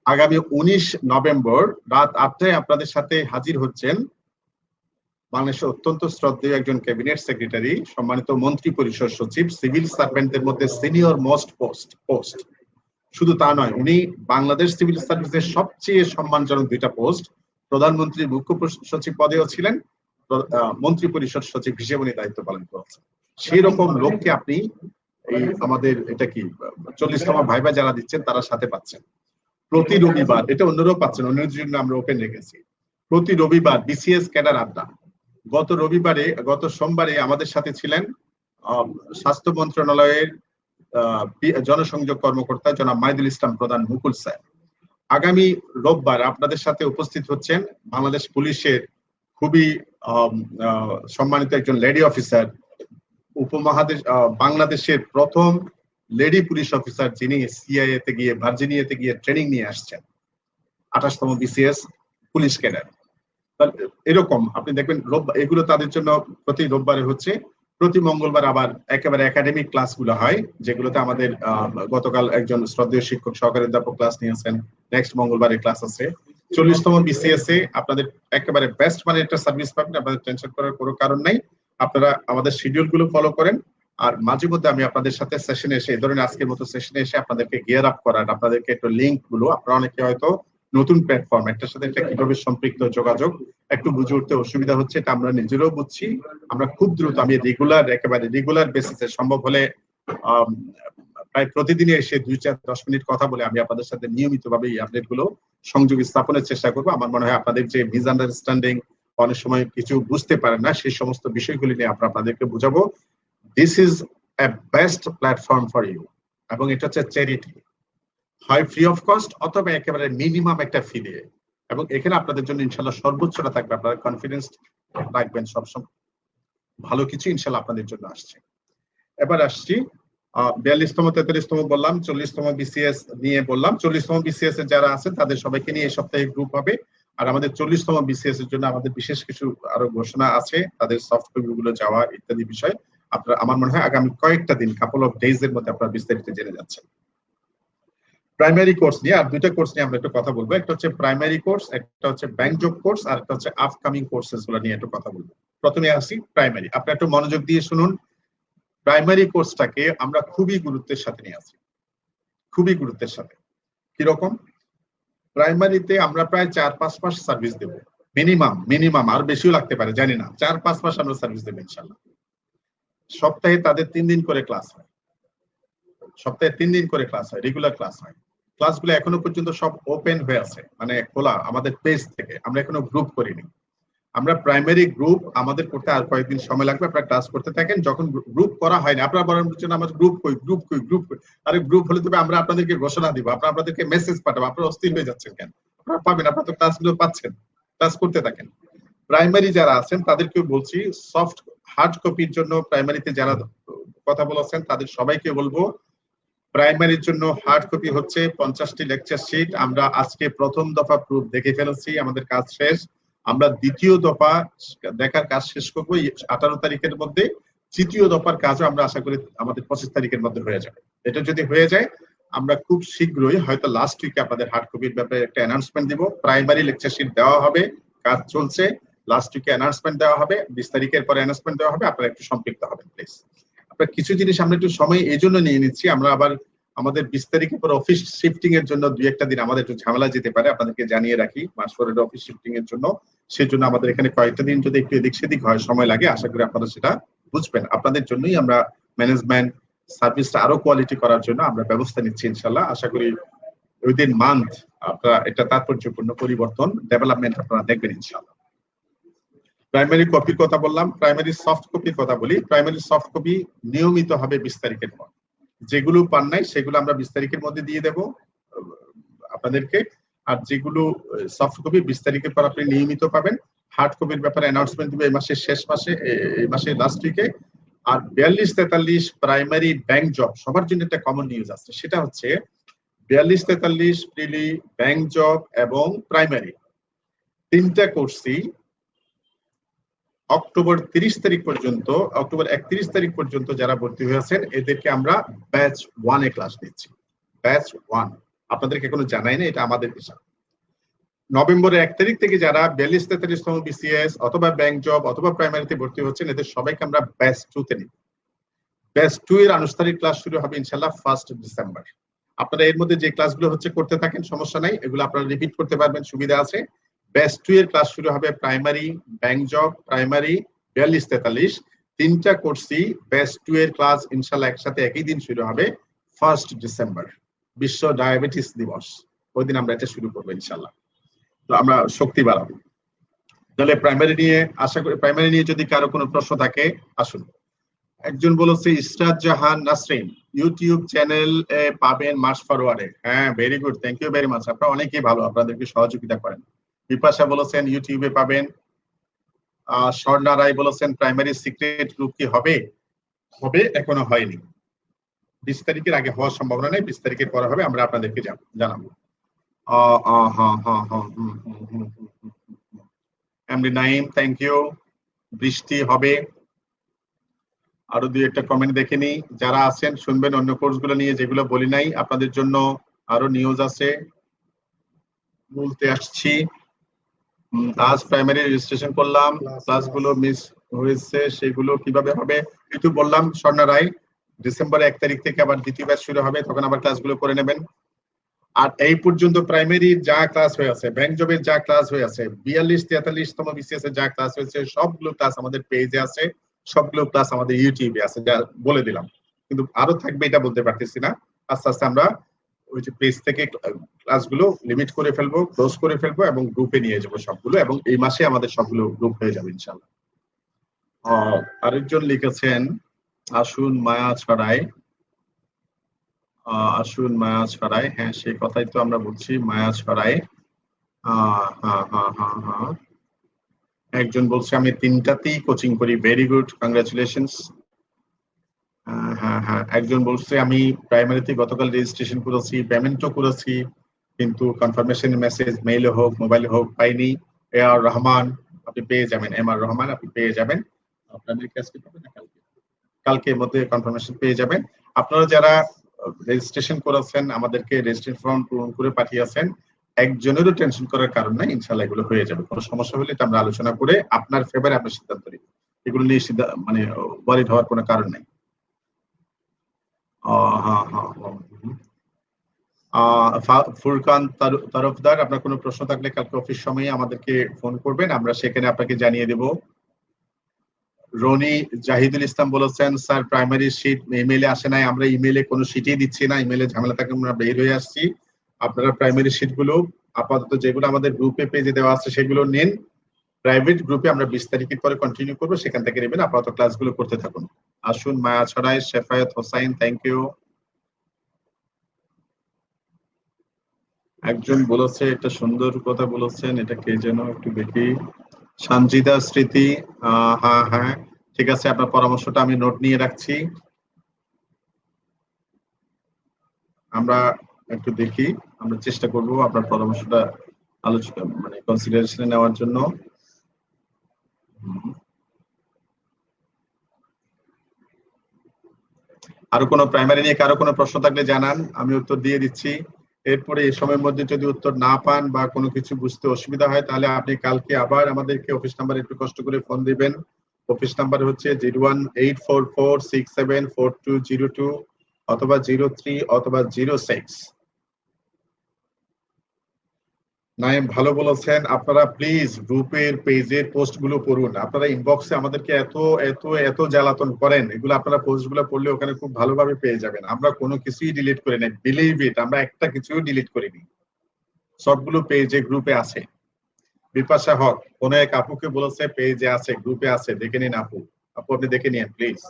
Speaker 1: আগামী 19 নভেম্বর রাত 8টায় আপনাদের সাথে হাজির হচ্ছেন বাংলাদেশের অত্যন্ত শ্রদ্ধেয় একজন ক্যাবিনেট সেক্রেটারি, সম্মানিত মন্ত্রী পরিষদ সচিব, সিভিল সার্ভেন্টদের মধ্যে সিনিয়র মোস্ট পোস্ট। শুধু তা নয়, উনি বাংলাদেশ সিভিল সার্ভিসের সবচেয়ে সম্মানজনক 2টা পোস্ট, প্রধানমন্ত্রীর মুখ্য সচিব পদেও ছিলেন, মন্ত্রী পরিষদ সচিব হিসেবে উনি দায়িত্ব পালন করেছেন। সেই রকম লোককে আপনি এই আমাদের এটা কি 40তম ভাইবা যারা দিচ্ছেন তারা সাথে পাচ্ছেন। প্রতি রবিবার, এটা অন্যরাও পাচ্ছেন, অন্যদের জন্য আমরা ওপেন রেখেছি, প্রতি রবিবার বিসিএস ক্যাডার আড্ডা। গত সোমবারে আমাদের সাথে ছিলেন স্বাস্থ্য মন্ত্রণালয়ের জনসংযোগ কর্মকর্তা জনাব মাইদুল ইসলাম প্রধান মুকুল স্যার। আগামী রোববার আপনাদের সাথে উপস্থিত হচ্ছেন বাংলাদেশ পুলিশের খুবই সম্মানিত একজন লেডি অফিসার, উপমহাদেশ বাংলাদেশের প্রথম লেডি পুলিশ অফিসার, যিনি সিআইএ তে গিয়ে, ভার্জিনিয়াতে গিয়ে ট্রেনিং নিয়ে আসছেন, 28তম বিসিএস পুলিশ ক্যাডার। এরকম আপনি দেখবেন এগুলো তাদের জন্য প্রতি রোববারে হচ্ছে। প্রতি মঙ্গলবার আবার একেবারে একাডেমিক ক্লাসগুলো হয়, যেগুলোতে আমাদের গতকাল একজন শ্রদ্ধেয় শিক্ষক সহকারী অধ্যাপক ক্লাস নিয়েছেন, নেক্সট মঙ্গলবারে ক্লাস আছে। 40তম বিসিএস এ আপনাদের একেবারে বেস্ট মানে একটা সার্ভিস পাবেন, আপনাদের টেনশন করার কোনো কারণ নাই। আপনারা আমাদের শিডিউল গুলো ফলো করেন, আর মাঝে মধ্যে আমি আপনাদের সাথে সেশনে এসে, এই ধরনের আজকের মতো সেশনে এসে আপনাদেরকে গিয়ার আপ করার, আপনাদেরকে একটু লিঙ্ক গুলো, আপনারা অনেকে হয়তো নতুন প্ল্যাটফর্ম, একটার সাথে একটা কিভাবে সম্পৃক্ত যোগাযোগ একটু বুঝে উঠতে অসুবিধা হচ্ছে, এটা আমরা নিজেরাও বুঝছি। আমরা খুব দ্রুত, আমি একেবারে রেগুলার বেসিসে সম্ভব হলে প্রায় প্রতিদিনই এসে 2-4-10 মিনিট কথা বলে আমি আপনাদের সাথে নিয়মিতভাবে এই আপডেট গুলো সংযোগ স্থাপনের চেষ্টা করবো। আমার মনে হয় আপনাদের যে মিসআন্ডারস্ট্যান্ডিং, অনেক সময় কিছু বুঝতে পারেন না, সেই সমস্ত বিষয়গুলি নিয়ে আমরা আপনাদেরকে বুঝাবো। This is a best platform for you, এবং এটা হচ্ছে চ্যারিটি, হয় ফ্রি অফ কস্ট অথবা একেবারে মিনিমাম একটা ফি দিয়ে, এবং এখানে আপনাদের জন্য ইনশাল্লাহ সর্বোচ্চটা থাকবে। আপনারা কনফিডেন্স রাখবেন সবসময়, ভালো কিছু ইনশাল্লাহ আপনাদের জন্য আসছে। এবার আসছি 42তম 43তম বললাম, 40তম বিসিএস নিয়ে বললাম। 40তম বিসিএস এর যারা আছেন তাদের সবাইকে নিয়ে এই সপ্তাহে গ্রুপ হবে। আর আমাদের 40তম বিসিএস এর জন্য আমাদের বিশেষ কিছু আরো ঘোষণা আছে, তাদের সফট কপি গুলো যাওয়া ইত্যাদি বিষয় আপনারা আমার মনে হয় আগামী কয়েকটা দিন, কাপল অফ ডেজ এর মধ্যে আপনারা বিস্তারিত জেনে যাচ্ছেন। প্রাইমারি কোর্স নিয়ে আর দুইটা কোর্স নিয়ে আমরা একটু কথা বলবো। একটা হচ্ছে প্রাইমারি কোর্স, একটা হচ্ছে ব্যাংক জব কোর্স, আর একটা হচ্ছে আপকামিং কোর্সেস গুলো নিয়ে একটু কথা বলবো। প্রথমে আসি প্রাইমারি। আপনারা একটু মনোযোগ দিয়ে শুনুন। প্রাইমারি কোর্সটাকে আমরা খুবই গুরুত্বের সাথে নিয়ে আসি, খুবই গুরুত্বের সাথে। কিরকম? প্রাইমারিতে আমরা প্রায় 4-5 মাস সার্ভিস দেব, মিনিমাম আর বেশিও লাগতে পারে, জানি না, 4-5 মাস আমরা সার্ভিস দেবো ইনশাল্লাহ। সপ্তাহে তাদের 3 দিন করে ক্লাস হয়, সপ্তাহে 3 দিন করে ক্লাস হয়, রেগুলার ক্লাস হয়। ক্লাসগুলো এখনো পর্যন্ত সব ওপেন হয়ে আছে, মানে খোলা আমাদের পেজ থেকে, আমরা এখনো গ্রুপ করিনি। আমরা প্রাইমারি গ্রুপ আমাদের করতে আর কয়েকদিন সময় লাগবে, আপনারা ক্লাস করতে থাকেন। যখন গ্রুপ করা হয়নি, আপনারা বলেন আমার গ্রুপ কই, আরে গ্রুপ হলে তবে আমরা আপনাদেরকে ঘোষণা দিব, আপনাদেরকে মেসেজ পাঠাবো, আপনারা অস্থির হয়ে যাচ্ছেন কেন? আপনারা পাবেন, আপনারা তো ক্লাসগুলো পাচ্ছেন, ক্লাস করতে থাকেন। প্রাইমারি যারা আছেন তাদেরকেও বলছি, সফট হার্ড কপির জন্য প্রাইমারিতে যারা কথা বলেছেন তাদের সবাইকে বলবো, প্রাইমারির জন্য হার্ড কপি হচ্ছে 50টি লেকচার শিট। আমরা আজকে প্রথম দফা প্রুফ দেখে ফেলেছি, আমাদের কাজ শেষ। আমরা দ্বিতীয় দফা দেখার কাজ শেষ করবো 18 তারিখের মধ্যে। তৃতীয় দফার কাজও আমরা আশা করি আমাদের 25 তারিখের মধ্যে হয়ে যাবে। এটা যদি হয়ে যায়, আমরা খুব শীঘ্রই হয়তো লাস্ট উইকে আপনাদের হার্ড কপির ব্যাপারে একটা অ্যানাউন্সমেন্ট দিব। প্রাইমারি লেকচার শিট দেওয়া হবে, কাজ চলছে, লাস্ট উইকে অ্যানাউন্সমেন্ট দেওয়া হবে, 20 তারিখের পরে অ্যানাউন্সমেন্ট দেওয়া হবে। আপনারা একটু সম্পৃক্ত হবেন প্লিজ। আপনার কিছু জিনিস আমরা একটু সময় এই জন্য নিয়ে নিচ্ছি, আমরা আবার আমাদের 20 তারিখের পর অফিস শিফটিং এর জন্য 2-1টা দিন আমাদের একটু ঝামেলা যেতে পারে, আপনাদেরকে জানিয়ে রাখি। মাসফরের অফিস শিফটিং এর জন্য, সেই জন্য আমাদের এখানে কয়েকটা দিন যদি একটু এদিক সেদিক হয়, সময় লাগে, আশা করি আপনারা সেটা বুঝবেন। আপনাদের জন্যই আমরা ম্যানেজমেন্ট সার্ভিসটা আরো কোয়ালিটি করার জন্য আমরা ব্যবস্থা নিচ্ছি ইনশাল্লাহ। আশা করি উইদিন মান্থ আপনারা একটা তাৎপর্যপূর্ণ পরিবর্তন, ডেভেলপমেন্ট আপনারা দেখবেন ইনশাল্লাহ। প্রাইমারি কপির কথা বললাম, প্রাইমারি সফট কপির কথা বলি। প্রাইমারি সফট কপি নিয়মিত হবে 20 তারিখের পর। যেগুলো পান নাই সেগুলো আমরা 20 তারিখের মধ্যে দিয়ে দেব আপনাদেরকে, আর যেগুলো সফট কপি 20 তারিখের পর আপনি নিয়মিত পাবেন। হার্ড কপির ব্যাপারে অ্যানাউন্সমেন্ট দিবে এই মাসের শেষ মাসে, এই মাসের লাস্ট উইকে। আর 42-43 প্রাইমারি ব্যাংক জব, সবার জন্য একটা কমন নিউজ আছে, সেটা হচ্ছে 42-43 প্রিলি ব্যাংক জব এবং প্রাইমারি তিনটা কোর্সই অক্টোবর 30 তারিখ পর্যন্ত, অক্টোবর 31 তারিখ পর্যন্ত যারা ভর্তি হয়েছেন এদেরকে আমরা ব্যাচ 1 এ ক্লাস দিচ্ছি। ব্যাচ 1 আপনাদেরকে কোনো জানাই না, এটা আমাদের হিসাব। নভেম্বরের 1 তারিখ থেকে যারা 42-43তম বিসিএস অথবা ব্যাংক জব অথবা প্রাইমারিতে ভর্তি হচ্ছেন, এদের সবাইকে আমরা ব্যাচ 2 তে নিব। ব্যাচ 2 এর আনুষ্ঠানিক ক্লাস শুরু হবে ইনশাআল্লাহ 1 ডিসেম্বর। আপনারা এর মধ্যে যে ক্লাসগুলো হচ্ছে করতে থাকেন, সমস্যা নাই, এগুলো আপনারা রিপিট করতে পারবেন, সুবিধা আছে। ব্যাচ 2 এর ক্লাস শুরু হবে প্রাইমারি, ব্যাংক জব, প্রাইমারি 42-43 তিনটা কোর্সই ব্যাচ 2 এর ক্লাস ইনশাআল্লাহ একসাথে একই দিন শুরু হবে 1 ডিসেম্বর, বিশ্ব ডায়াবেটিস দিবস। ওই দিন আমরা এটা শুরু করবো ইনশাআল্লাহ। তো আমরা শক্তি বাড়াবো। তাহলে প্রাইমারি নিয়ে আশা করি, প্রাইমারি নিয়ে যদি কারো কোনো প্রশ্ন থাকে আসুন। একজন বলেছে ইসরাত জাহান নাসরিন, ইউটিউব চ্যানেল পাবেন মাস ফরওয়ার্ডে। হ্যাঁ, very good, thank you very much, আপনারা অনেকেই ভালো, আপনাদেরকে সহযোগিতা করেন। বিপাশা বলেছেন ইউটিউবে পাবেন। স্বর্ণা রায় বলেছেন প্রাইমারি সিক্রেট গ্রুপ কি হবে? হবে, এখনো হয়নি। 20 তারিখের আগে হওয়ার সম্ভাবনা নেই, 20 তারিখের পরে হবে, আমরা আপনাদেরকে জানাবো। MD Naim, thank you. বৃষ্টি হবে। আরো 2-1টা কমেন্ট দেখে নি। যারা আছেন শুনবেন অন্য কোর্সগুলো নিয়ে, যেগুলো বলি নাই, আপনাদের জন্য আরো নিউজ আছে, বলতে আসছি। আজ প্রাইমারি রেজিস্ট্রেশন করলাম, ক্লাসগুলো মিস হয়েছে, সেগুলো কিভাবে হবে? একটু বললাম স্বর্ণা রায়, ডিসেম্বর 1 তারিখ থেকে আবার দ্বিতীয় ব্যাচ শুরু হবে, তখন আবার ক্লাসগুলো করে নেবেন। আর এই পর্যন্ত প্রাইমারি যা ক্লাস হয়ে আছে, ব্যাংক জবের যা ক্লাস হয়ে আছে, 42-43তম বিসিএস এর যা ক্লাস হয়েছে, সবগুলো ক্লাস আমাদের পেজে আছে, সবগুলো ক্লাস আমাদের ইউটিউবে আছে, যা বলে দিলাম। কিন্তু আরো থাকবে এটা বলতে পারতেছি না। আস্তে আস্তে আমরা ওই যে পেজ থেকে ক্লাসগুলো লিমিট করে ফেলবো, ক্লোজ করে ফেলবো এবং গ্রুপে নিয়ে যাবো সবগুলো, এবং এই মাসে আমাদের সবগুলো গ্রুপ হয়ে যাবে ইনশাআল্লাহ। আরেকজন লিখেছেন আসুন মায়া ছড়ায়, আসুন মায়া ছড়ায়, হ্যাঁ সেই কথাই তো আমরা বলছি, মায়া ছড়ায়। একজন বলছে আমি 3টাতেই কোচিং করি, ভেরি গুড, কংগ্রাচুলেশনস। হ্যাঁ, একজন বলছে আমি প্রাইমারিতে গতকাল রেজিস্ট্রেশন করেছি, পেমেন্টও করেছি, কিন্তু কনফার্মেশন মেসেজ মেইলে হোক মোবাইলে হোক পাইনি। এ আর রহমান, আপনি পেয়ে যাবেন, এম আর রহমান আপনি পেয়ে যাবেন, আপনাদের কাছে পাবেন না কালকে, কালকের মধ্যে কনফার্মেশন পেয়ে যাবেন। আপনারা যারা রেজিস্ট্রেশন করেছেন, আমাদেরকে রেজিস্ট্রেশন ফর্ম পূরণ করে পাঠিয়েছেন, একজনেরও টেনশন করার কারণ নাই, ইনশাআল্লাহ এগুলো হয়ে যাবে। কোনো সমস্যা হলে এটা আমরা আলোচনা করে আপনার ফেভারে আপনি সিদ্ধান্ত নেবেন, এগুলো নিয়ে মানে ওয়ারিড হওয়ার কোনো কারণ নাই। ফুরকান তরফদার, আপনার কোনো প্রশ্ন থাকলে কালকে অফিস সময়ে আমাদেরকে ফোন করবেন, আমরা সেখানে আপনাকে জানিয়ে দেব। রনি জাহিদুল ইসলাম বলেছেন স্যার প্রাইমারি শীট ইমেইলে আসে নাই, আমরা ইমেইলে কোনো শীটই দিচ্ছি না, ইমেইলে ঝামেলা থাকে আমরা বের হয়ে আসছি। আপনারা প্রাইমারি শীট গুলো আপাতত যেগুলো আমাদের গ্রুপে পেজে দেওয়া আছে সেগুলো নিন, প্রাইভেট গ্রুপে আমরা 20 তারিখের পরে কন্টিনিউ করবো, সেখান থেকে নেবেন, আপাতত ক্লাসগুলো করতে থাকুন। আসুন মায়া ছড়ায়, শেফায়েত হোসাইন, থ্যাংক ইউ। একজন বলেছে একটা সুন্দর কথা বলেছেন, এটা কে যেন একটু দেখি, সঞ্জিদা স্মৃতি, হ্যাঁ ঠিক আছে, আপনার পরামর্শটা আমি নোট নিয়ে রাখছি। আমরা একটু দেখি, আমরা চেষ্টা করব আপনার পরামর্শটা আলোচনা মানে কনসিডারেশনে নেওয়ার জন্য। আরো কোনো প্রাইমারি নিয়ে কারো কোনো প্রশ্ন থাকলে জানান, আমি উত্তর দিয়ে দিচ্ছি। এরপরে এই সময়ের মধ্যে যদি উত্তর না পান বা কোনো কিছু বুঝতে অসুবিধা হয়, তাহলে আপনি কালকে আবার আমাদেরকে অফিস নাম্বারে একটু কষ্ট করে ফোন দিবেন। অফিস নাম্বার হচ্ছে 018446744202 অথবা 03 অথবা 06। নাইম ভালো বলেছেন, আপনারা প্লিজ গ্রুপের পেজের পোস্ট গুলো পড়ুন। আপনারা ইনবক্সে আমাদেরকে এত এত এত জ্বালাতন করেন, এগুলো আপনারা পোস্ট গুলো পড়লে ওখানে খুব ভালোভাবে পেয়ে যাবেন। আমরা কোনো কিছুই ডিলিট করি নাই, বিলিভ ইট, আমরা একটা কিছুও ডিলিট করিনি, সবগুলো পেজে গ্রুপে আছে। বিপাশা হক কোন এক আপুকে বলেছে পেজে আছে, গ্রুপে আছে, দেখে নিন আপু, আপু আপনি দেখে নিন প্লিজ।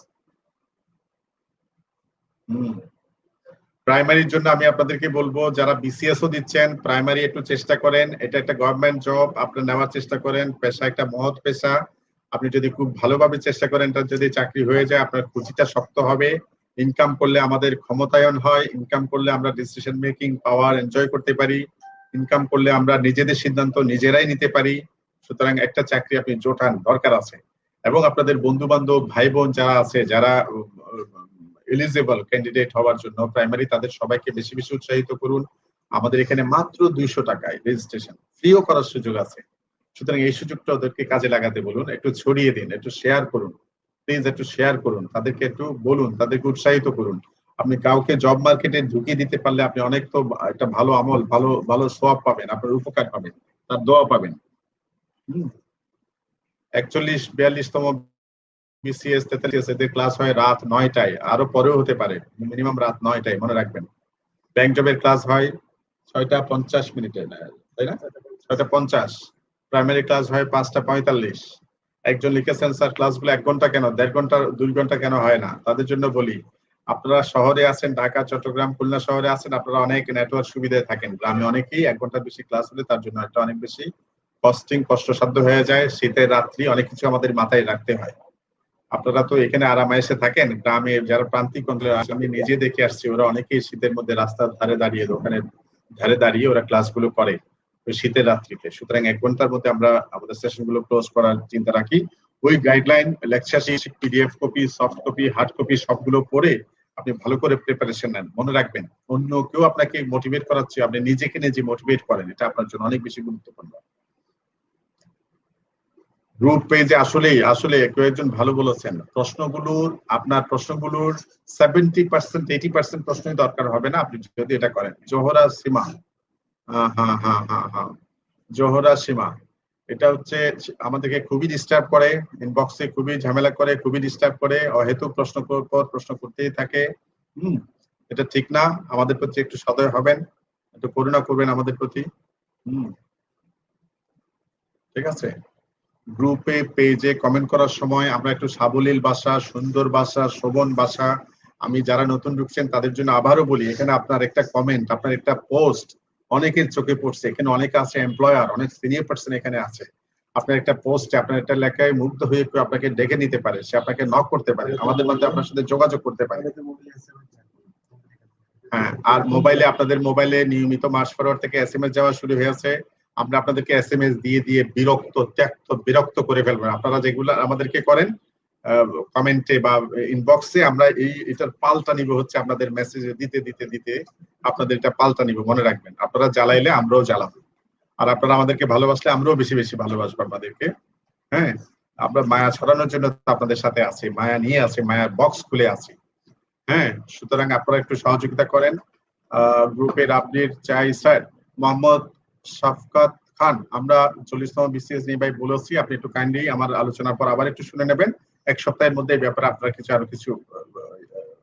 Speaker 1: প্রাইমারির জন্য আমি আপনাদেরকে বলবো, যারা বিসিএস ও দিচ্ছেন, প্রাইমারি একটু চেষ্টা করেন, এটা একটা গভর্নমেন্ট জব, আপনি নেওয়ার চেষ্টা করেন, পেশা একটা মহৎ পেশা। আপনি যদি খুব ভালোভাবে চেষ্টা করেন, এটা যদি চাকরি হয়ে যায়, আপনার কুচিটা শক্ত হবে। ইনকাম করলে আমাদের ক্ষমতায়ন হয়, ইনকাম করলে আমরা ডিসিশন মেকিং পাওয়ার এনজয় করতে পারি, ইনকাম করলে আমরা নিজেদের সিদ্ধান্ত নিজেরাই নিতে পারি। সুতরাং একটা চাকরি আপনি জোটান, দরকার আছে। এবং আপনাদের বন্ধু বান্ধব ভাই বোন যারা আছে, যারা এলিজিবল ক্যান্ডিডেট হওয়ার জন্য প্রাইমারি, তাদের সবাইকে বেশি বেশি উৎসাহিত করুন। আমাদের এখানে মাত্র 200 টাকায় রেজিস্ট্রেশন, ফ্রিও করার সুযোগ আছে। সুতরাং এই সুযোগটা ওদেরকে কাজে লাগাতে বলুন, একটু ছড়িয়ে দিন, একটু শেয়ার করুন, প্লিজ একটু শেয়ার করুন, তাদেরকে একটু বলুন, তাদেরকে উৎসাহিত করুন। আপনি কাউকে জব মার্কেটে ঢুকিয়ে দিতে পারলে আপনি অনেক তো একটা ভালো আমল, ভালো ভালো সোয়াব পাবেন, আপনার উপকার পাবেন, তার দোয়া পাবেন। 41-42তম বিসিএস 43 এদের ক্লাস হয় রাত 9টায়, আরো পরেও হতে পারে, মিনিমাম রাত 9টায়, মনে রাখবেন। ব্যাংক জবের ক্লাস হয় 6টা 50 মিনিটে, তাই না? 6টা 50। প্রাইমারি ক্লাস হয় 5টা 45। একজন লিখেছেন স্যার ক্লাসগুলো 1 ঘন্টা কেন, 1.5 ঘন্টা 2 ঘন্টা কেন হয় না? তাদের জন্য বলি, আপনারা শহরে আছেন, ঢাকা চট্টগ্রাম খুলনা শহরে আছেন, আপনারা অনেক নেটওয়ার্ক সুবিধায় থাকেন। গ্রামে অনেকেই 1 ঘন্টার বেশি ক্লাস হলে তার জন্য একটা অনেক বেশি কষ্টসাধ্য হয়ে যায়। শীতের রাত্রি অনেক কিছু আমাদের মাথায় রাখতে হয়। আপনারা তো এখানে আরামায়েশে থাকেন, গ্রামে যারা প্রান্তিক অঞ্চলে, আমি নিজে দেখে আসছি, ওরা অনেকেই শীতের মধ্যে রাস্তার ধারে দাঁড়িয়ে, দোকানের ধারে দাঁড়িয়ে ওরা ক্লাসগুলো করে ওই শীতের রাত্রিতে। সুতরাং 1 ঘন্টার মধ্যে আমরা আমাদের সেশনগুলো ক্লোজ করার চিন্তা রাখি। ওই guideline, lecture sheet, PDF copy, soft copy, hard copy সবগুলো পড়ে আপনি ভালো করে প্রিপারেশন নেন। মনে রাখবেন, অন্য কেউ আপনাকে মোটিভেট করাচ্ছে, আপনি নিজেকে নিজে মোটিভেট করেন, এটা আপনার জন্য অনেক বেশি গুরুত্বপূর্ণ। গ্রুপ পেজে আসলে আসলে কেউ একজন ভালো বলেছেন, আপনার প্রশ্নগুলোর 70% 80% প্রশ্নই দরকার হবে না আপনি যদি এটা করেন। জোহরা সীমা, হ্যাঁ হ্যাঁ হ্যাঁ হ্যাঁ হ্যাঁ, জোহরা সীমা, এটা হচ্ছে আমাদেরকে খুবই ডিস্টার্ব করে, ইনবক্সে খুবই ঝামেলা করে, খুবই ডিস্টার্ব করে, অহেতুক প্রশ্ন পর প্রশ্ন করতেই থাকে। হুম, এটা ঠিক না। আমাদের প্রতি একটু সদয় হবেন, একটু করুণা করবেন আমাদের প্রতি। হুম, ঠিক আছে। গ্রুপে পেজে কমেন্ট করার সময় আমরা একটু সাবলীল ভাষা, সুন্দর ভাষা, শোভন ভাষা, আমি যারা নতুন ঢুকছেন তাদের জন্য আবারও বলি, এখানে আপনার একটা কমেন্ট, আপনার একটা পোস্ট অনেকের চোখে পড়ছে, এখানে অনেকে আছে এমপ্লয়ার, অনেক সিনিয়র পার্সন এখানে আছে। আপনার একটা পোস্টে, আপনার একটা লেখায় মুগ্ধ হয়ে কেউ আপনাকে ডেকে নিতে পারে, সে আপনাকে নক করতে পারে, আমাদের মধ্যে আপনার সাথে যোগাযোগ করতে পারে। হ্যাঁ, আর মোবাইলে, আপনাদের মোবাইলে নিয়মিত মাস ফরওয়ার্ড থেকে এসএমএস যাওয়া শুরু হয়েছে। আমরা আপনাদেরকে এসএমএস দিয়ে দিয়ে বিরক্ত করে ফেলবেন। আপনারা যেগুলো আমাদেরকে করেন কমেন্টে বা ইনবক্সে, আমরা এটার পাল্টা নিব হচ্ছে আপনাদের মেসেজে দিতে দিতে দিতে আপনাদের এটা পাল্টা নিব, মনে রাখবেন। আপনারা জ্বালাইলে আমরাও জ্বালাবো, আর আপনারা আমাদেরকে ভালোবাসলে আমরাও বেশি বেশি ভালোবাসবো আপনাদেরকে। হ্যাঁ, আমরা মায়া ছড়ানোর জন্য আপনাদের সাথে আছি, মায়া নিয়ে আছি, মায়ার বক্স খুলে আছি। হ্যাঁ, সুতরাং আপনারা একটু সহযোগিতা করেন। গ্রুপের আপডেট চাই স্যার। মোহাম্মদ শাফকাত খান, আমরা 40তম বিসিএস নিয়ে ভাই বলেছি, আপনি একটু কাইন্ডলি আমার আলোচনার পর আবার একটু শুনে নেবেন। এক সপ্তাহের মধ্যে এই ব্যাপারে আপনারা আরো কিছু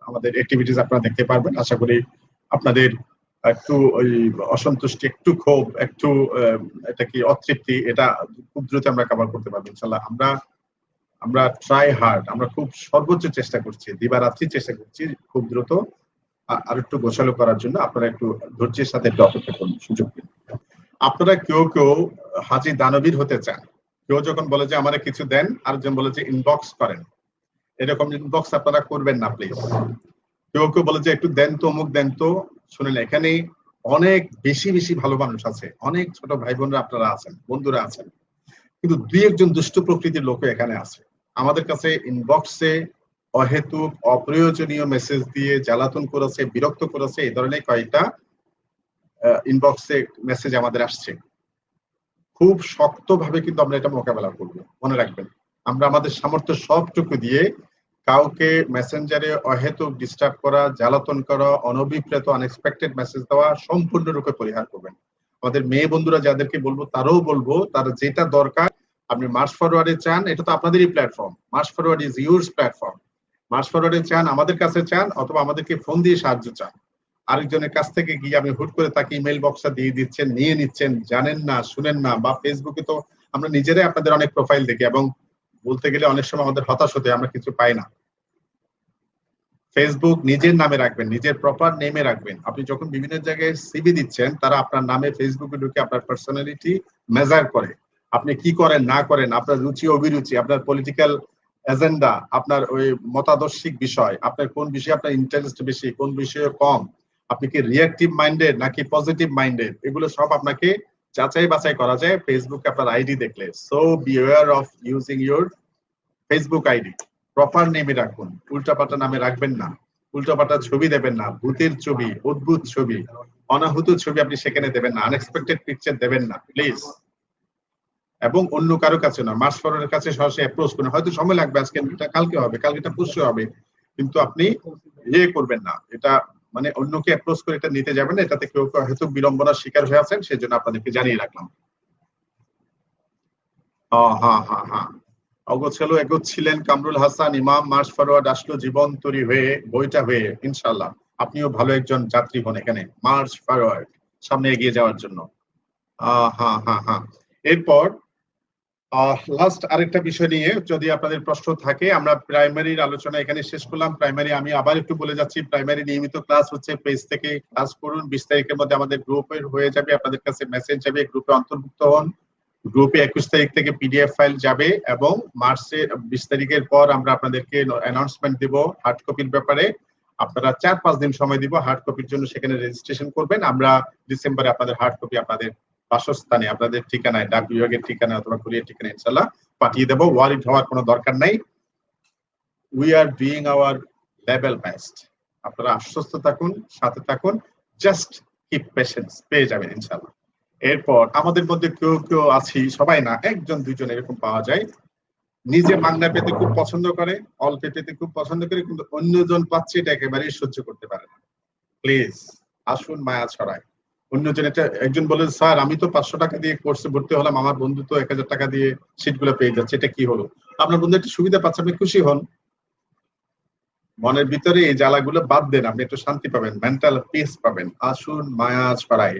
Speaker 1: আমাদের অ্যাক্টিভিটিস আপনারা দেখতে পারবেন। আশা করি আপনাদের একটু ওই অসন্তুষ্টি, একটু ক্ষোভ, একটু এটা কি অতৃপ্তি, এটা খুব দ্রুত আমরা কভার করতে পারবো ইনশাল্লাহ। আমরা ট্রাই হার্ড, আমরা খুব সর্বোচ্চ চেষ্টা করছি, দিবারাত্রি চেষ্টা করছি খুব দ্রুত আর একটু গোছালো করার জন্য। আপনারা একটু ধৈর্যের সাথে একটু অপেক্ষা করুন, সুযোগ দিন। আপনারা কেউ কেউ হাজি দানবীর হতে চান, কেউ যখন বলে যে আমারে কিছু দেন, আরেকজন বলে যে ইনবক্স করেন, এরকম ইনবক্স আপনারা করবেন না প্লিজ। কেউ কেউ বলে যে একটু দেন তো, অমুক দেন তো। শুনেন, এখানে অনেক বেশি বেশি ভালো মানুষ আছে, অনেক ছোট ভাই বোনরা আপনারা আছেন, বন্ধুরা আছেন, কিন্তু দুই একজন দুষ্ট প্রকৃতির লোক এখানে আছে। আমাদের কাছে ইনবক্সে অহেতুক অপ্রয়োজনীয় মেসেজ দিয়ে জ্বালাতন করেছে, বিরক্ত করেছে, এই ধরনের কয়েকটা ইনবক্সে মেসেজ আমাদের আসছে। খুব শক্তভাবে কিন্তু আমরা এটা মোকাবেলা করব, মনে রাখবেন। আমরা আমাদের সামর্থ্য সবটুকু দিয়ে কাউকে মেসেঞ্জারে অহেতুক ডিস্টার্ব করা, জ্বালাতন করা, অনভিপ্রেত আনএক্সপেক্টেড মেসেজ দেওয়া সম্পূর্ণরূপে পরিহার করবেন। আমাদের মেয়ে বন্ধুরা যাদেরকে বলবো, তারাও বলবো, তার যেটা দরকার, আপনি মাস ফরওয়ার্ডে চান, এটা তো আপনাদেরই platform, March Forward is yours platform. March ফরওয়ার্ডে চান, আমাদের কাছে চান, অথবা আমাদেরকে ফোন দিয়ে সাহায্য চান। আরেকজনের কাছ থেকে গিয়ে আমি হুট করে তাকে ইমেল বক্সটা দিয়ে দিচ্ছেন, নিয়ে নিচ্ছেন, জানেন না, শুনেন না। বা ফেসবুকে তো আমরা নিজেরাই আপনাদের অনেক প্রোফাইল দেখি, এবং বলতে গেলে অনেক সময় আমাদের হতাশ হতে, আমরা কিছু পাই না। ফেসবুক নিজের নামে রাখবেন, নিজের প্রপার নেমে রাখবেন। আপনি যখন বিভিন্ন জায়গায় সিভি দিচ্ছেন, তারা আপনার নামে ফেসবুকে ঢুকে আপনার পার্সোনালিটি মেজার করে, আপনি কি করেন না করেন, আপনার রুচি অভিরুচি, আপনার পলিটিক্যাল এজেন্ডা, আপনার ওই মতাদর্শিক বিষয়, আপনার কোন বিষয়ে আপনার ইন্টারেস্ট বেশি, কোন বিষয়ে কম, আপনি কি রিয়াক্টিভ মাইন্ডেড নাকি পজিটিভ মাইন্ডেড, এগুলো সব আপনাকে যাচাই বাছাই করা যায় ফেসবুকে আপনার আইডি দেখলে। So be aware of using your Facebook ID. Proper নেমে রাখুন, উল্টাপাল্টা নামে রাখবেন না, উল্টাপাল্টা ছবি দেবেন না, ভূতের ছবি, অদ্ভুত ছবি, অনাহুত ছবি আপনি সেখানে দেবেন না, আনএক্সপেক্টেড পিকচার দেবেন না প্লিজ। এবং অন্য কারো কাছে না, মাস ফরওয়ার্ডের কাছে সরাসরি অ্যাপ্রোচ করুন। হয়তো সময় লাগবে, আজকে এটা কালকে হবে, কালকে এটা পরশু হবে, কিন্তু আপনি ইয়ে করবেন না, এটা মানে অন্যকে অ্যাপ্রোচ করে এটা নিতে যাবেন না, এটাতে কেউ কেউ হয়তো বিড়ম্বনার শিকার হয়ে আছেন, সেজন্য আপনাদেরকে জানিয়ে রাখলাম। হ্যাঁ হ্যাঁ হ্যাঁ, অগোছালো এগোচ্ছিলেন কামরুল হাসান ইমাম, মার্চ ফরওয়ার্ড আসলো জীবন তৈরি হয়ে, বইটা হয়ে। ইনশাল্লাহ আপনিও ভালো একজন যাত্রী হন এখানে, মার্চ ফরওয়ার্ড, সামনে এগিয়ে যাওয়ার জন্য। হ্যাঁ হ্যাঁ হ্যাঁ। এরপর লাস্ট আরেকটা বিষয় নিয়ে যদি আপনাদের প্রশ্ন থাকে, আমরা প্রাইমারির আলোচনা এখানে শেষ করলাম। প্রাইমারি আমি আবার একটু বলে যাচ্ছি, প্রাইমারি নিয়মিত ক্লাস হচ্ছে, পেজ থেকে ক্লাস করুন। 20 তারিখের মধ্যে আমাদের গ্রুপের হয়ে যাবে, আপনাদের কাছে মেসেজ যাবে, গ্রুপে অন্তর্ভুক্ত হন। গ্রুপে 21 তারিখ থেকে পিডিএফ ফাইল যাবে, এবং মার্চের 20 তারিখের পর আমরা আপনাদেরকে অ্যানাউন্সমেন্ট দিব হার্ড কপির ব্যাপারে। আপনারা 4-5 দিন সময় দিব হার্ড কপির জন্য, সেখানে রেজিস্ট্রেশন করবেন। আমরা ডিসেম্বরে আপনাদের হার্ড কপি আপনাদের বাসস্থানে, আপনাদের ঠিকানায়, ডাক বিভাগের ঠিকানায় অথবা কুরিয়ার ঠিকানায় ইনশাল্লাহ পাঠিয়ে দেবো। ওয়ারিড হওয়ার কোনো দরকার নাই, we are doing hour level best. আপনারা আশ্বস্ত থাকুন, সাথে থাকুন, জাস্ট কিপ পেশেন্স, পেয়ে যাবেন ইনশাল্লাহ। এরপর আমাদের মধ্যে কেউ কেউ আছি, সবাই না, একজন দুইজন এরকম পাওয়া যায়, নিজে মাগনা পেতে খুব পছন্দ করে, অল্প পেতে খুব পছন্দ করে, কিন্তু অন্যজন পাচ্ছে এটা একেবারেই সহ্য করতে পারে না। প্লিজ আসুন মায়া ছড়ায়। অন্যজন এটা, একজন বলে স্যার আমি তো 500 টাকা দিয়ে কোর্সে ভর্তি হলাম, আমার বন্ধু তো 1000 টাকা দিয়ে সিটগুলো পেয়ে যাচ্ছে, এটা কি হলো? আপনার বন্ধু একটা সুবিধা পাচ্ছে, আপনি খুশি হন। মনের ভিতরে এই জ্বালাগুলো বাদ দেন, আপনি একটু শান্তি পাবেন, মেন্টাল পিস পাবেন। আসুন মায়া ছড়ায়।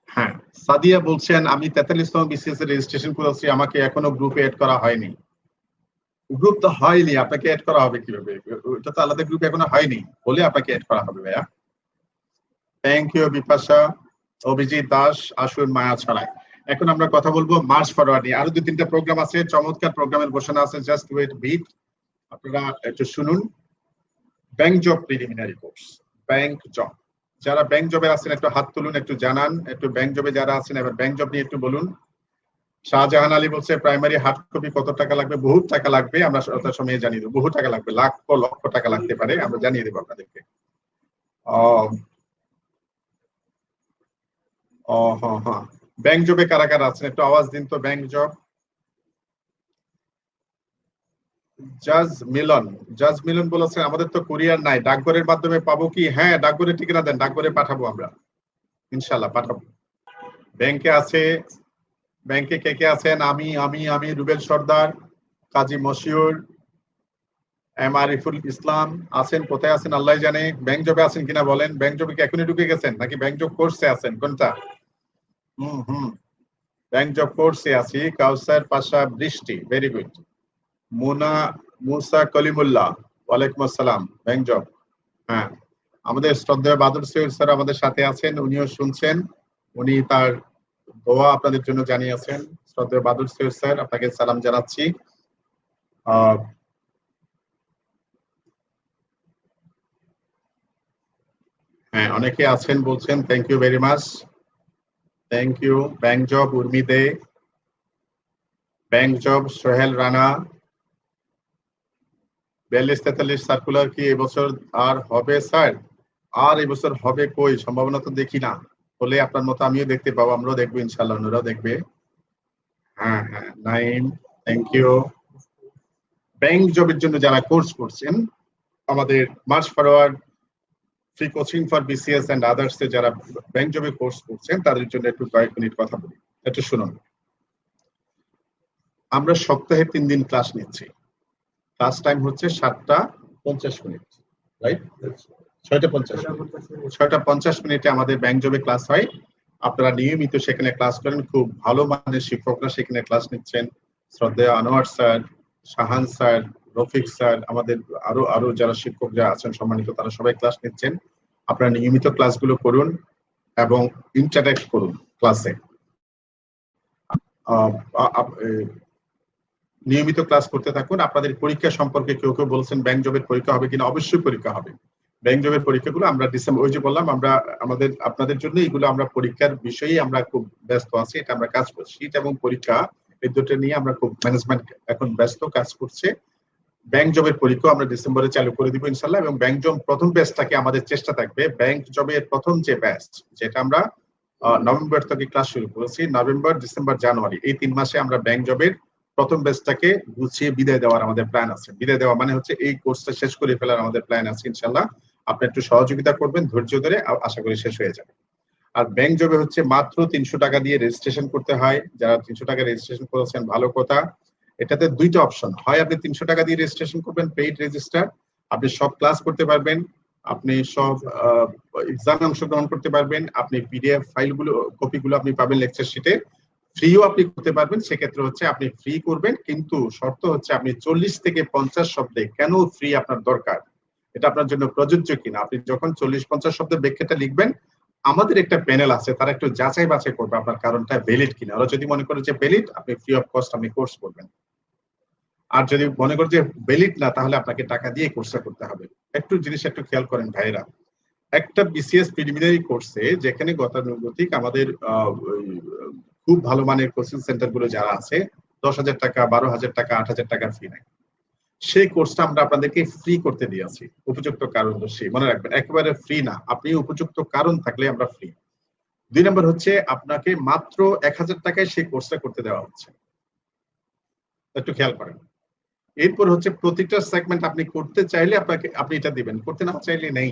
Speaker 1: হ্যাঁ, সাদিয়া বলছেন আমি 43তম বিসিএস এর রেজিস্ট্রেশন করেছি, আমাকে এখনো গ্রুপে এড করা হয়নি। গ্রুপ তো হয়নি, আপনাকে এড করা হবে কিভাবে? ওটা তো আলাদা গ্রুপ এখনো হয়নি, বলে আপনাকে এড করা হবে ভাইয়া। Thank you Bipasha. অভিজিৎ দাস, আসুন মায়া ছড়ায়। এখন আমরা কথা বলবো মার্চ ফরওয়ার্ড নিয়ে। আরো 2-3টা প্রোগ্রাম আছে, চমৎকার প্রোগ্রামের ঘোষণা আছে, জাস্ট ওয়েট বিট, আপনারা একটু শুনুন। Bank job preliminary course, bank job, যারা ব্যাংক জবে আছেন একটু হাত তুলুন, একটু জানান, একটু ব্যাংক জবে যারা আছেন এবার ব্যাংক জব নিয়ে একটু বলুন। শাহজাহান আলী বলছে প্রাইমারি হার্ড কপি কত টাকা লাগবে? বহুত টাকা লাগবে, আমরা সময়ে জানিয়ে দেবো। বহু টাকা লাগবে, লাখ লক্ষ টাকা লাগতে পারে, আমরা জানিয়ে দেবো আপনাদেরকে। হ্যাঁ, ব্যাংক জবে কারা কারা আছেন একটু আওয়াজ দিন তো। ব্যাংক জব, জাজ মিলন বলেছেন আমাদের তো কুরিয়ার নাই, ডাকঘরের মাধ্যমে পাবো কি? হ্যাঁ, ডাকঘরে ঠিকানা দেন, ডাকঘরে পাঠাবো আমরা, ইনশাল্লাহ পাঠাবো। ব্যাংকে আছে, ব্যাংকে কে কে আছেন? আমি রুবেল সর্দার, কাজী মশিউর, এম আরিফুল ইসলাম আছেন। কোথায় আছেন আল্লাহ জানে। ব্যাংক জবে আছেন কিনা বলেন। ব্যাংক জবে কি এখনই ঢুকে গেছেন নাকি ব্যাংক জব কোর্সে আছেন, কোনটা? ব্যাংক জব কোর্সে আছি। কাউসার পাশা বৃষ্টি, ভেরি গুড। মুনা মুসা কলিমুল্লাহ, ওয়ালাইকুম আসসালাম, ব্যাংক জব। হ্যাঁ, আমাদের শ্রদ্ধেয় বাদল সৈয়দ স্যার আমাদের সাথে আছেন, উনিও শুনছেন, উনি তার দোয়া আপনাদের জন্য জানিয়েছেন। শ্রদ্ধেয় বাদল সৈয়দ স্যার, আপনাকে সালাম জানাচ্ছি। হ্যাঁ, অনেকে আছেন বলছেন, thank you very much, thank you. Bank job Urmi Dey, bank job Sohel Rana. 42-43 circular কি এবছর আর হবে স্যার? আর এবছর হবে কই, সম্ভাবনা তো দেখি না। হলে আপনার মতো আমিও দেখতে পাবো, আমরাও দেখবো ইনশাল্লাহ, অন্যরাও দেখবে। হ্যাঁ, নাইম, থ্যাংক ইউ। ব্যাংক জবের জন্য যারা কোর্স করছেন, আমাদের March forward free coaching for BCS and others এ যারা ব্যাংক জবে কোর্স করছেন তাদের জন্য একটু কয়েক মিনিট কথা বলি, একটু শুনুন। আমরা সপ্তাহে 3 দিন ক্লাস নিচ্ছি। ক্লাস টাইম হচ্ছে 7টা 50 মিনিট, রাইট? 6টা 50 মিনিটে আমাদের ব্যাংক জবে ক্লাস হয়। আপনারা নিয়মিত সেখানে ক্লাস করেন, খুব ভালো মানের শিক্ষকরা সেখানে ক্লাস নিচ্ছেন। শ্রদ্ধেয় Anwar sir, Shahan sir, Rafiq sir, আমাদের আরো আরো যারা শিক্ষক যারা আছেন সম্মানিত, তারা সবাই ক্লাস নিচ্ছেন। আপনারা নিয়মিত ক্লাসগুলো করুন এবং ইন্টারঅ্যাক্ট করুন ক্লাসে। নিয়মিত ক্লাস করতে থাকুন। আপনাদের পরীক্ষা সম্পর্কে কেউ কেউ বলছেন ব্যাংক জবের পরীক্ষা হবে কিনা, অবশ্যই পরীক্ষা হবে। ব্যাংক জবের পরীক্ষাগুলো আমরা ডিসেম্বর, ওই যে বললাম, আমরা আমাদের আপনাদের জন্য এগুলো আমরা পরীক্ষার বিষয়ে আমরা খুব ব্যস্ত আছি, এটা আমরা কাজ করছি। শীত এবং পরীক্ষা এই দুটো নিয়ে আমরা খুব ম্যানেজমেন্ট এখন ব্যস্ত কাজ করছে। ব্যাংক জবের পরীক্ষা আমরা ডিসেম্বরে চালু করে দিব ইনশাল্লাহ। এবং ব্যাংক জব প্রথম ব্যাচটাকে আমাদের চেষ্টা থাকবে, ব্যাংক জবের প্রথম যে ব্যাচ, যেটা আমরা নভেম্বর থেকে ক্লাস শুরু করেছি, নভেম্বর, ডিসেম্বর, জানুয়ারি, এই 3 মাসে আমরা ব্যাংক জবের প্রথম ব্যাচটাকে গুছিয়ে বিদায় দেওয়ার আমাদের প্ল্যান আছে। বিদায় দেওয়া মানে হচ্ছে এই কোর্সটা শেষ করে ফেলার আমাদের প্ল্যান আছে ইনশাল্লাহ। আপনি একটু সহযোগিতা করবেন, ধৈর্য ধরে, আশা করি শেষ হয়ে যাবে। আর ব্যাংক জবে হচ্ছে মাত্র 300 টাকা দিয়ে রেজিস্ট্রেশন করতে হয়। যারা 300 টাকা রেজিস্ট্রেশন করেছেন ভালো কথা। এটাতে 2টা অপশন হয়, আপনি 300 টাকা দিয়ে রেজিস্ট্রেশন করবেন, পেইড রেজিস্টার, আপনি সব ক্লাস করতে পারবেন, আপনি সব এক্সামে অংশগ্রহণ করতে পারবেন, আপনি পিডিএফ ফাইলগুলো কপিগুলো আপনি পাবেন লেকচার শিটে, ফ্রিও আপনি করতে পারবেন। সেক্ষেত্রে হচ্ছে আপনি ফ্রি করবেন, কিন্তু শর্ত হচ্ছে আপনি 40 থেকে 50 শব্দে কেন ফ্রি আপনার দরকার, এটা আপনার জন্য প্রযোজ্য কিনা। আপনি যখন 40-50 শব্দের ব্যাখ্যাটা লিখবেন, আমাদের একটা প্যানেল আছে, তারা একটু যাচাই বাছাই করবে আপনার কারণটা ভ্যালিড কিনা। ওরা যদি মনে করে যে ভ্যালিড, আপনি ফ্রি অফ কস্ট আপনি কোর্স করবেন। আর যদি মনে করেন যে ভ্যালিড না, তাহলে আপনাকে টাকা দিয়ে কোর্সটা করতে হবে। একটু জিনিস একটু খেয়াল করেন ভাইরা, একটা বিসিএস প্রিলিমিনারি কোর্সে যেখানে গতানুগতিক আমাদের খুব ভালো মানের কোচিং সেন্টার গুলো যারা আছে, 10,000 টাকা, 12,000 টাকা, 8,000 টাকার ফি নেয়, সেই কোর্সটা আমরা আপনাদেরকে ফ্রি করতে দিয়েছি উপযুক্ত কারণ দোষী। মনে রাখবেন, একেবারে ফ্রি না, আপনি উপযুক্ত কারণ থাকলে আমরা ফ্রি। 2 নম্বর হচ্ছে আপনাকে মাত্র 1,000 টাকায় সেই কোর্সটা করতে দেওয়া হচ্ছে। একটু খেয়াল করেন। এরপর হচ্ছে প্রতিটা সেগমেন্ট আপনি করতে চাইলে আপনি এটা দিবেন, করতে না চাইলে নেই।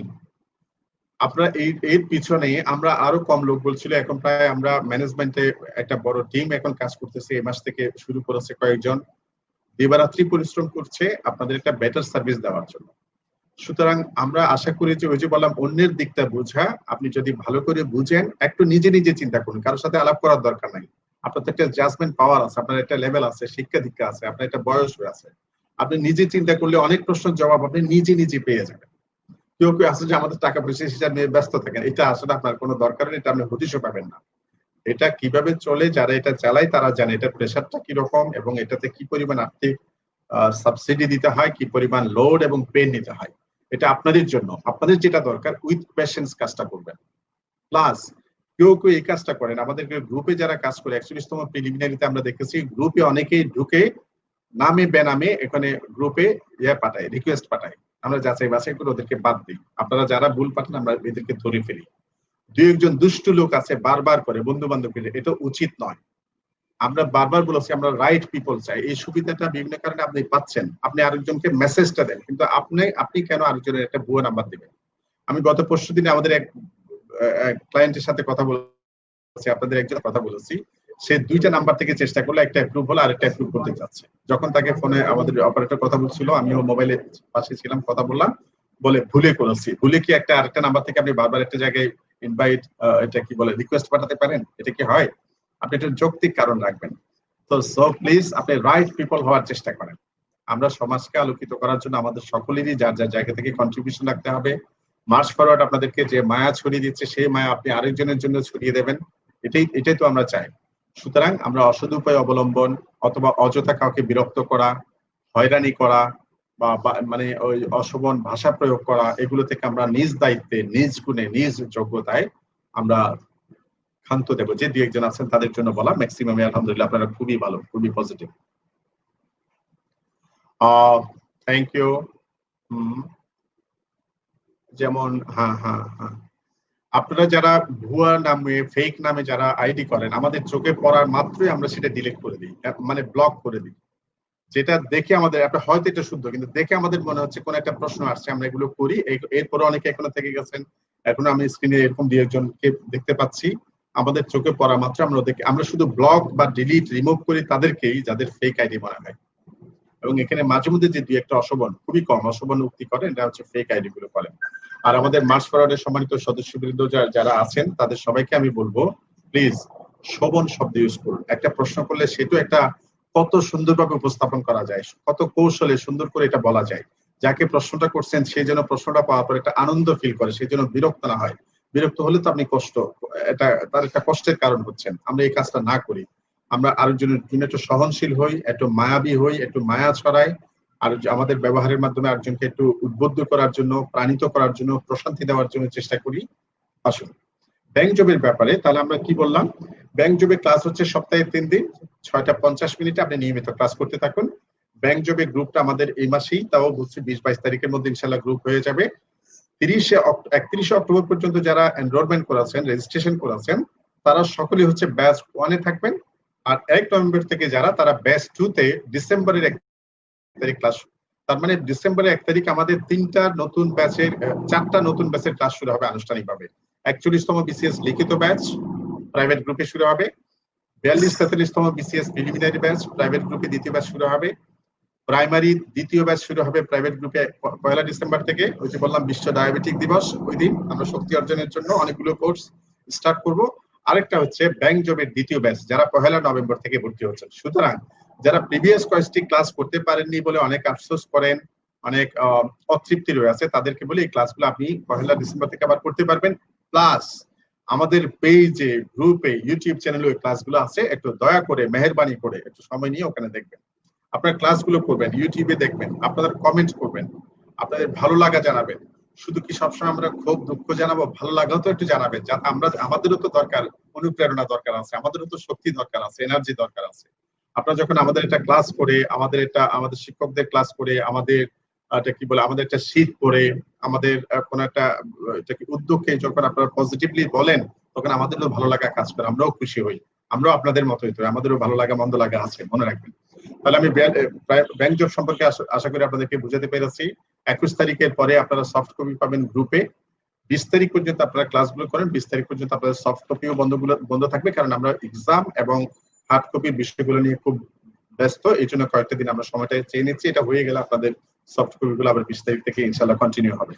Speaker 1: আপনার এর পিছনে আমরা আরো কম লোক বলছিল, এখন প্রায় আমরা ম্যানেজমেন্টে একটা বড় টিম এখন কাজ করতেছে। এই মাস থেকে শুরু করেছে কয়েকজন, দিবারাত্রি পরিশ্রম করছে আপনাদের একটা বেটার সার্ভিস দেওয়ার জন্য। সুতরাং আমরা আশা করি যে ওই যে বললাম অন্যের দিকটা বোঝা, আপনি যদি ভালো করে বুঝেন, একটু নিজে নিজে চিন্তা করুন, কারোর সাথে আলাপ করার দরকার নাই। আপনার তো একটা জাজমেন্ট পাওয়ার আছে, আপনার একটা লেভেল আছে, শিক্ষা দীক্ষা আছে, আপনার একটা বয়স আছে। আপনি নিজে চিন্তা করলে অনেক প্রশ্নের জবাব আপনি নিজে নিজে পেয়ে যাবেন। কেউ কেউ আছে যে আমাদের টাকা পয়সা হিসাব নিয়ে ব্যস্ত থাকেন, এটা আসলে আপনার কোনো দরকার নেই, এটা আপনি হদিশও পাবেন না। এটা কিভাবে চলে, যারা এটা চালায় তারা জানে এটা প্রেশারটা কিরকম এবং এটাতে কি পরিমাণ আর্থিক সাবসিডি দিতে হয়, কি পরিমাণ লোড এবং পেন নিতে হয়। এটা আপনাদের জন্য, আপনাদের যেটা দরকার উইথ পেশেন্স কাজটা করবেন। প্লাস কেউ কেউ এই কাজটা করেন, আমাদের গ্রুপে যারা কাজ করে 41তম প্রিলিমিনারিতে আমরা দেখেছি গ্রুপে অনেকেই ঢুকে নামে বেনামে এখানে গ্রুপে পাঠায়, রিকোয়েস্ট পাঠায়। আমরা যাচাই বাছাই করে ওদেরকে বাদ দিই। আপনারা যারা ভুল পাঠান আমরা এদেরকে ধরে ফেলি। দুই একজন দুষ্টু লোক আছে বারবার করে, বন্ধু বান্ধব মিলে, এটা উচিত নয়। আমরা বারবার বলেছি আমরা রাইট পিপল চাই। এই সুবিধাটা বিভিন্ন কারণে আপনি পাচ্ছেন, আপনি আরেকজনকে মেসেজটা দেন, কিন্তু আপনি কেন আরেকজনের একটা ভুয়া নাম্বার দিবেন? আমি গত পরশুদিনে আমাদের এক ক্লায়েন্টের সাথে কথা বলেছি, আপনাদের একজন কথা বলেছি, সে 2টা নাম্বার থেকে চেষ্টা করলো, একটা অ্যাপ্রুভ হলো আর একটা অ্যাপ্রুভ করতে চাচ্ছে। যখন তাকে ফোনে আমাদের অপারেটর কথা বলছিল, আমিও মোবাইলের পাশে ছিলাম, কথা বললাম, বলে ভুলে করেছি। ভুলে কি একটা আরেকটা নাম্বার থেকে আপনি বারবার একটা জায়গায় ইনভাইট এটা কি বলে রিকোয়েস্ট পাঠাতে পারেন? এটা কি হয়? আপনি একটা যৌক্তিক কারণ রাখবেন। তো প্লিজ আপনি রাইট পিপল হওয়ার চেষ্টা করেন। আমরা সমাজকে আলোকিত করার জন্য আমাদের সকলেরই যার যার জায়গা থেকে কন্ট্রিবিউশন রাখতে হবে। মার্চ ফরওয়ার্ড আপনাদেরকে যে মায়া ছড়িয়ে দিচ্ছে সেই মায়া আপনি আরেকজনের জন্য ছড়িয়ে দেবেন, এটাই তো আমরা চাই। সুতরাং আমরা অসৎ উপায় অবলম্বন অথবা অযথা কাউকে বিরক্ত করা, হয়রানি করা বা মানে ওই অশোভন ভাষা প্রয়োগ করা, এগুলো থেকে আমরা নিজ দায়িত্বে, নিজ গুণে, নিজ যোগ্যতায় আমরা ক্ষান্ত দেব। যে 2-1 জন আছেন তাদের জন্য বলা, ম্যাক্সিমামে আলহামদুলিল্লাহ আপনারা খুবই ভালো, খুবই পজিটিভ। Thank you. যেমন আপনারা যারা ভুয়া নামে, ফেক নামে যারা আইডি করেন, আমাদের চোখে পড়ার মাত্রই আমরা সেটা ডিলিট করে দিই, মানে ব্লক করে দিই। যেটা দেখে আমাদের আপনার হয়তো এটা শুদ্ধ, কিন্তু দেখে আমাদের মনে হচ্ছে কোন একটা প্রশ্ন আসছে, আমরা এগুলো করি। এরপরে অনেকে এখনো থেকে গেছেন, এখনো আমি স্ক্রিনে এরকম 2-1 জনকে দেখতে পাচ্ছি। আমাদের চোখে পড়া মাত্র আমরা শুধু ব্লক বা ডিলিট রিমুভ করি তাদেরকেই যাদের ফেক আইডি মনে হয়। এবং এখানে মাঝে মধ্যে যে 2-1টা অশোভন, খুবই কম অশোভন উক্তি করেন, এটা হচ্ছে ফেক আইডি গুলো করেন। আর আমাদের মার্চ ফরওয়ার্ডের সম্মানিত সদস্যবৃন্দ যারা আছেন তাদের সবাইকে আমি বলবো প্লিজ শোভন শব্দ ইউজ করুন। একটা প্রশ্ন করলে সেটা একটা কত সুন্দরভাবে উপস্থাপন করা যায়, কত কৌশলে সুন্দর করে এটা বলা যায়, যাকে প্রশ্নটা করছেন সেই জন্য প্রশ্নটা পাওয়ার পর একটা আনন্দ ফিল করে, সেই জন্য বিরক্ত না হয়। বিরক্ত হলে তো আপনি তার একটা কষ্টের কারণ হচ্ছেন। আমরা এই কাজটা না করি, আমরা আরেকজনের জন্য একটু সহনশীল হই, একটু মায়াবী হই, একটু মায়া ছড়াই, আর আমাদের ব্যবহারের মাধ্যমে আরেকজনকে একটু উদ্বুদ্ধ করার জন্য, প্রাণিত করার জন্য, প্রশান্তি দেওয়ার জন্য চেষ্টা করি। আসুন ব্যাংক জবের ব্যাপারে তাহলে আমরা কি বললাম, ব্যাংক জবে ক্লাস হচ্ছে সপ্তাহে 3 দিন 6টা 50 মিনিটে আপনি নিয়মিত ক্লাস করতে থাকুন। ব্যাংক জবে গ্রুপটা আমাদের এই মাসেই, তাও বলছি 20-22 তারিখের মধ্যে ইনশাআল্লাহ গ্রুপ হয়ে যাবে। 31 অক্টোবর পর্যন্ত যারা এনরোলমেন্ট করেছেন, রেজিস্ট্রেশন করেছেন, তারা সকলেই হচ্ছে ব্যাচ 1-এ থাকবেন। আর 1 নভেম্বর থেকে যারা, তারা ব্যাচ 2-তে ডিসেম্বরের 1 তারিখ ক্লাস। তার মানে ডিসেম্বরের 1 তারিখ আমাদের 4টা নতুন ব্যাচের ক্লাস শুরু হবে আনুষ্ঠানিকভাবে। 41তম বিসিএস লিখিত ব্যাচ প্রাইভেট গ্রুপে শুরু হবে। 42-43তম বিসিএস প্রিলিমিনারি ব্যাচ প্রাইভেট গ্রুপে দ্বিতীয় ব্যাচ শুরু হবে। প্রাইমারি দ্বিতীয় ব্যাচ শুরু হবে প্রাইভেট গ্রুপে 1 ডিসেম্বর থেকে। ওই যে বললাম বিশ্ব ডায়াবেটিক দিবস, ওই দিন আমরা শক্তি অর্জনের জন্য অনেকগুলো কোর্স স্টার্ট করব। আরেকটা হচ্ছে ব্যাংক জবের দ্বিতীয় ব্যাচ, যারা 1 নভেম্বর থেকে ভর্তি হচ্ছেন। সুতরাং যারা প্রিভিয়াস কয়েকটি ক্লাস করতে পারেননি বলে অনেক আফসোস করেন, অনেক অতৃপ্তি রয়েছে, তাদেরকে বলি এই ক্লাসগুলো আপনি 1 ডিসেম্বর থেকে আবার করতে পারবেন। প্লাস আমাদের পেজে, গ্রুপে, ইউটিউব চ্যানেলে ওই ক্লাসগুলো আছে, একটু দয়া করে মেহেরবানি করে একটু সময় নিয়ে ওখানে দেখবেন। আপনার ক্লাসগুলো করবেন, ইউটিউবে দেখবেন, আপনাদের কমেন্ট করবেন, আপনাদের ভালো লাগা জানাবেন। শুধু কি সবসময় আমরা খুব দুঃখ জানাবো, ভালো লাগাও তো একটু জানাবেন। আমাদেরও তো দরকার, অনুপ্রেরণা দরকার আছে, আমাদেরও তো শক্তি দরকার আছে, এনার্জি দরকার আছে। আপনারা যখন আমাদের একটা ক্লাস করে, আমাদের শিক্ষকদের ক্লাস করে, আমাদের আমাদের একটা শীত করে, আমাদের কোন একটা উদ্যোগকে যখন আপনারা পজিটিভলি বলেন, তখন আমাদেরও ভালো লাগা কাজ করে, আমরাও খুশি হই, আমরাও আপনাদের মতোই তো, আমাদেরও ভালো লাগা মন্দ লাগা আছে, মনে রাখবেন। তাহলে আমি ব্যাংক জব সম্পর্কে আশা করি আপনাদেরকে বুঝাতে পেরেছি। 21 তারিখের পরে আপনারা সফট কপি পাবেন গ্রুপে। 20 তারিখ পর্যন্ত আপনারা ক্লাসগুলো করেন। 20 তারিখ পর্যন্ত আপনাদের সফট কপিও বন্ধ থাকবে, কারণ আমরা এক্সাম এবং হার্ড কপির বিষয়গুলো নিয়ে খুব ব্যস্ত। এই জন্য কয়েকটা দিন আমরা সময়টা চেয়ে নিচ্ছি। এটা হয়ে গেলে আপনাদের সফট কপিগুলো আবার 20 তারিখ থেকে ইনশাআল্লাহ কন্টিনিউ হবে।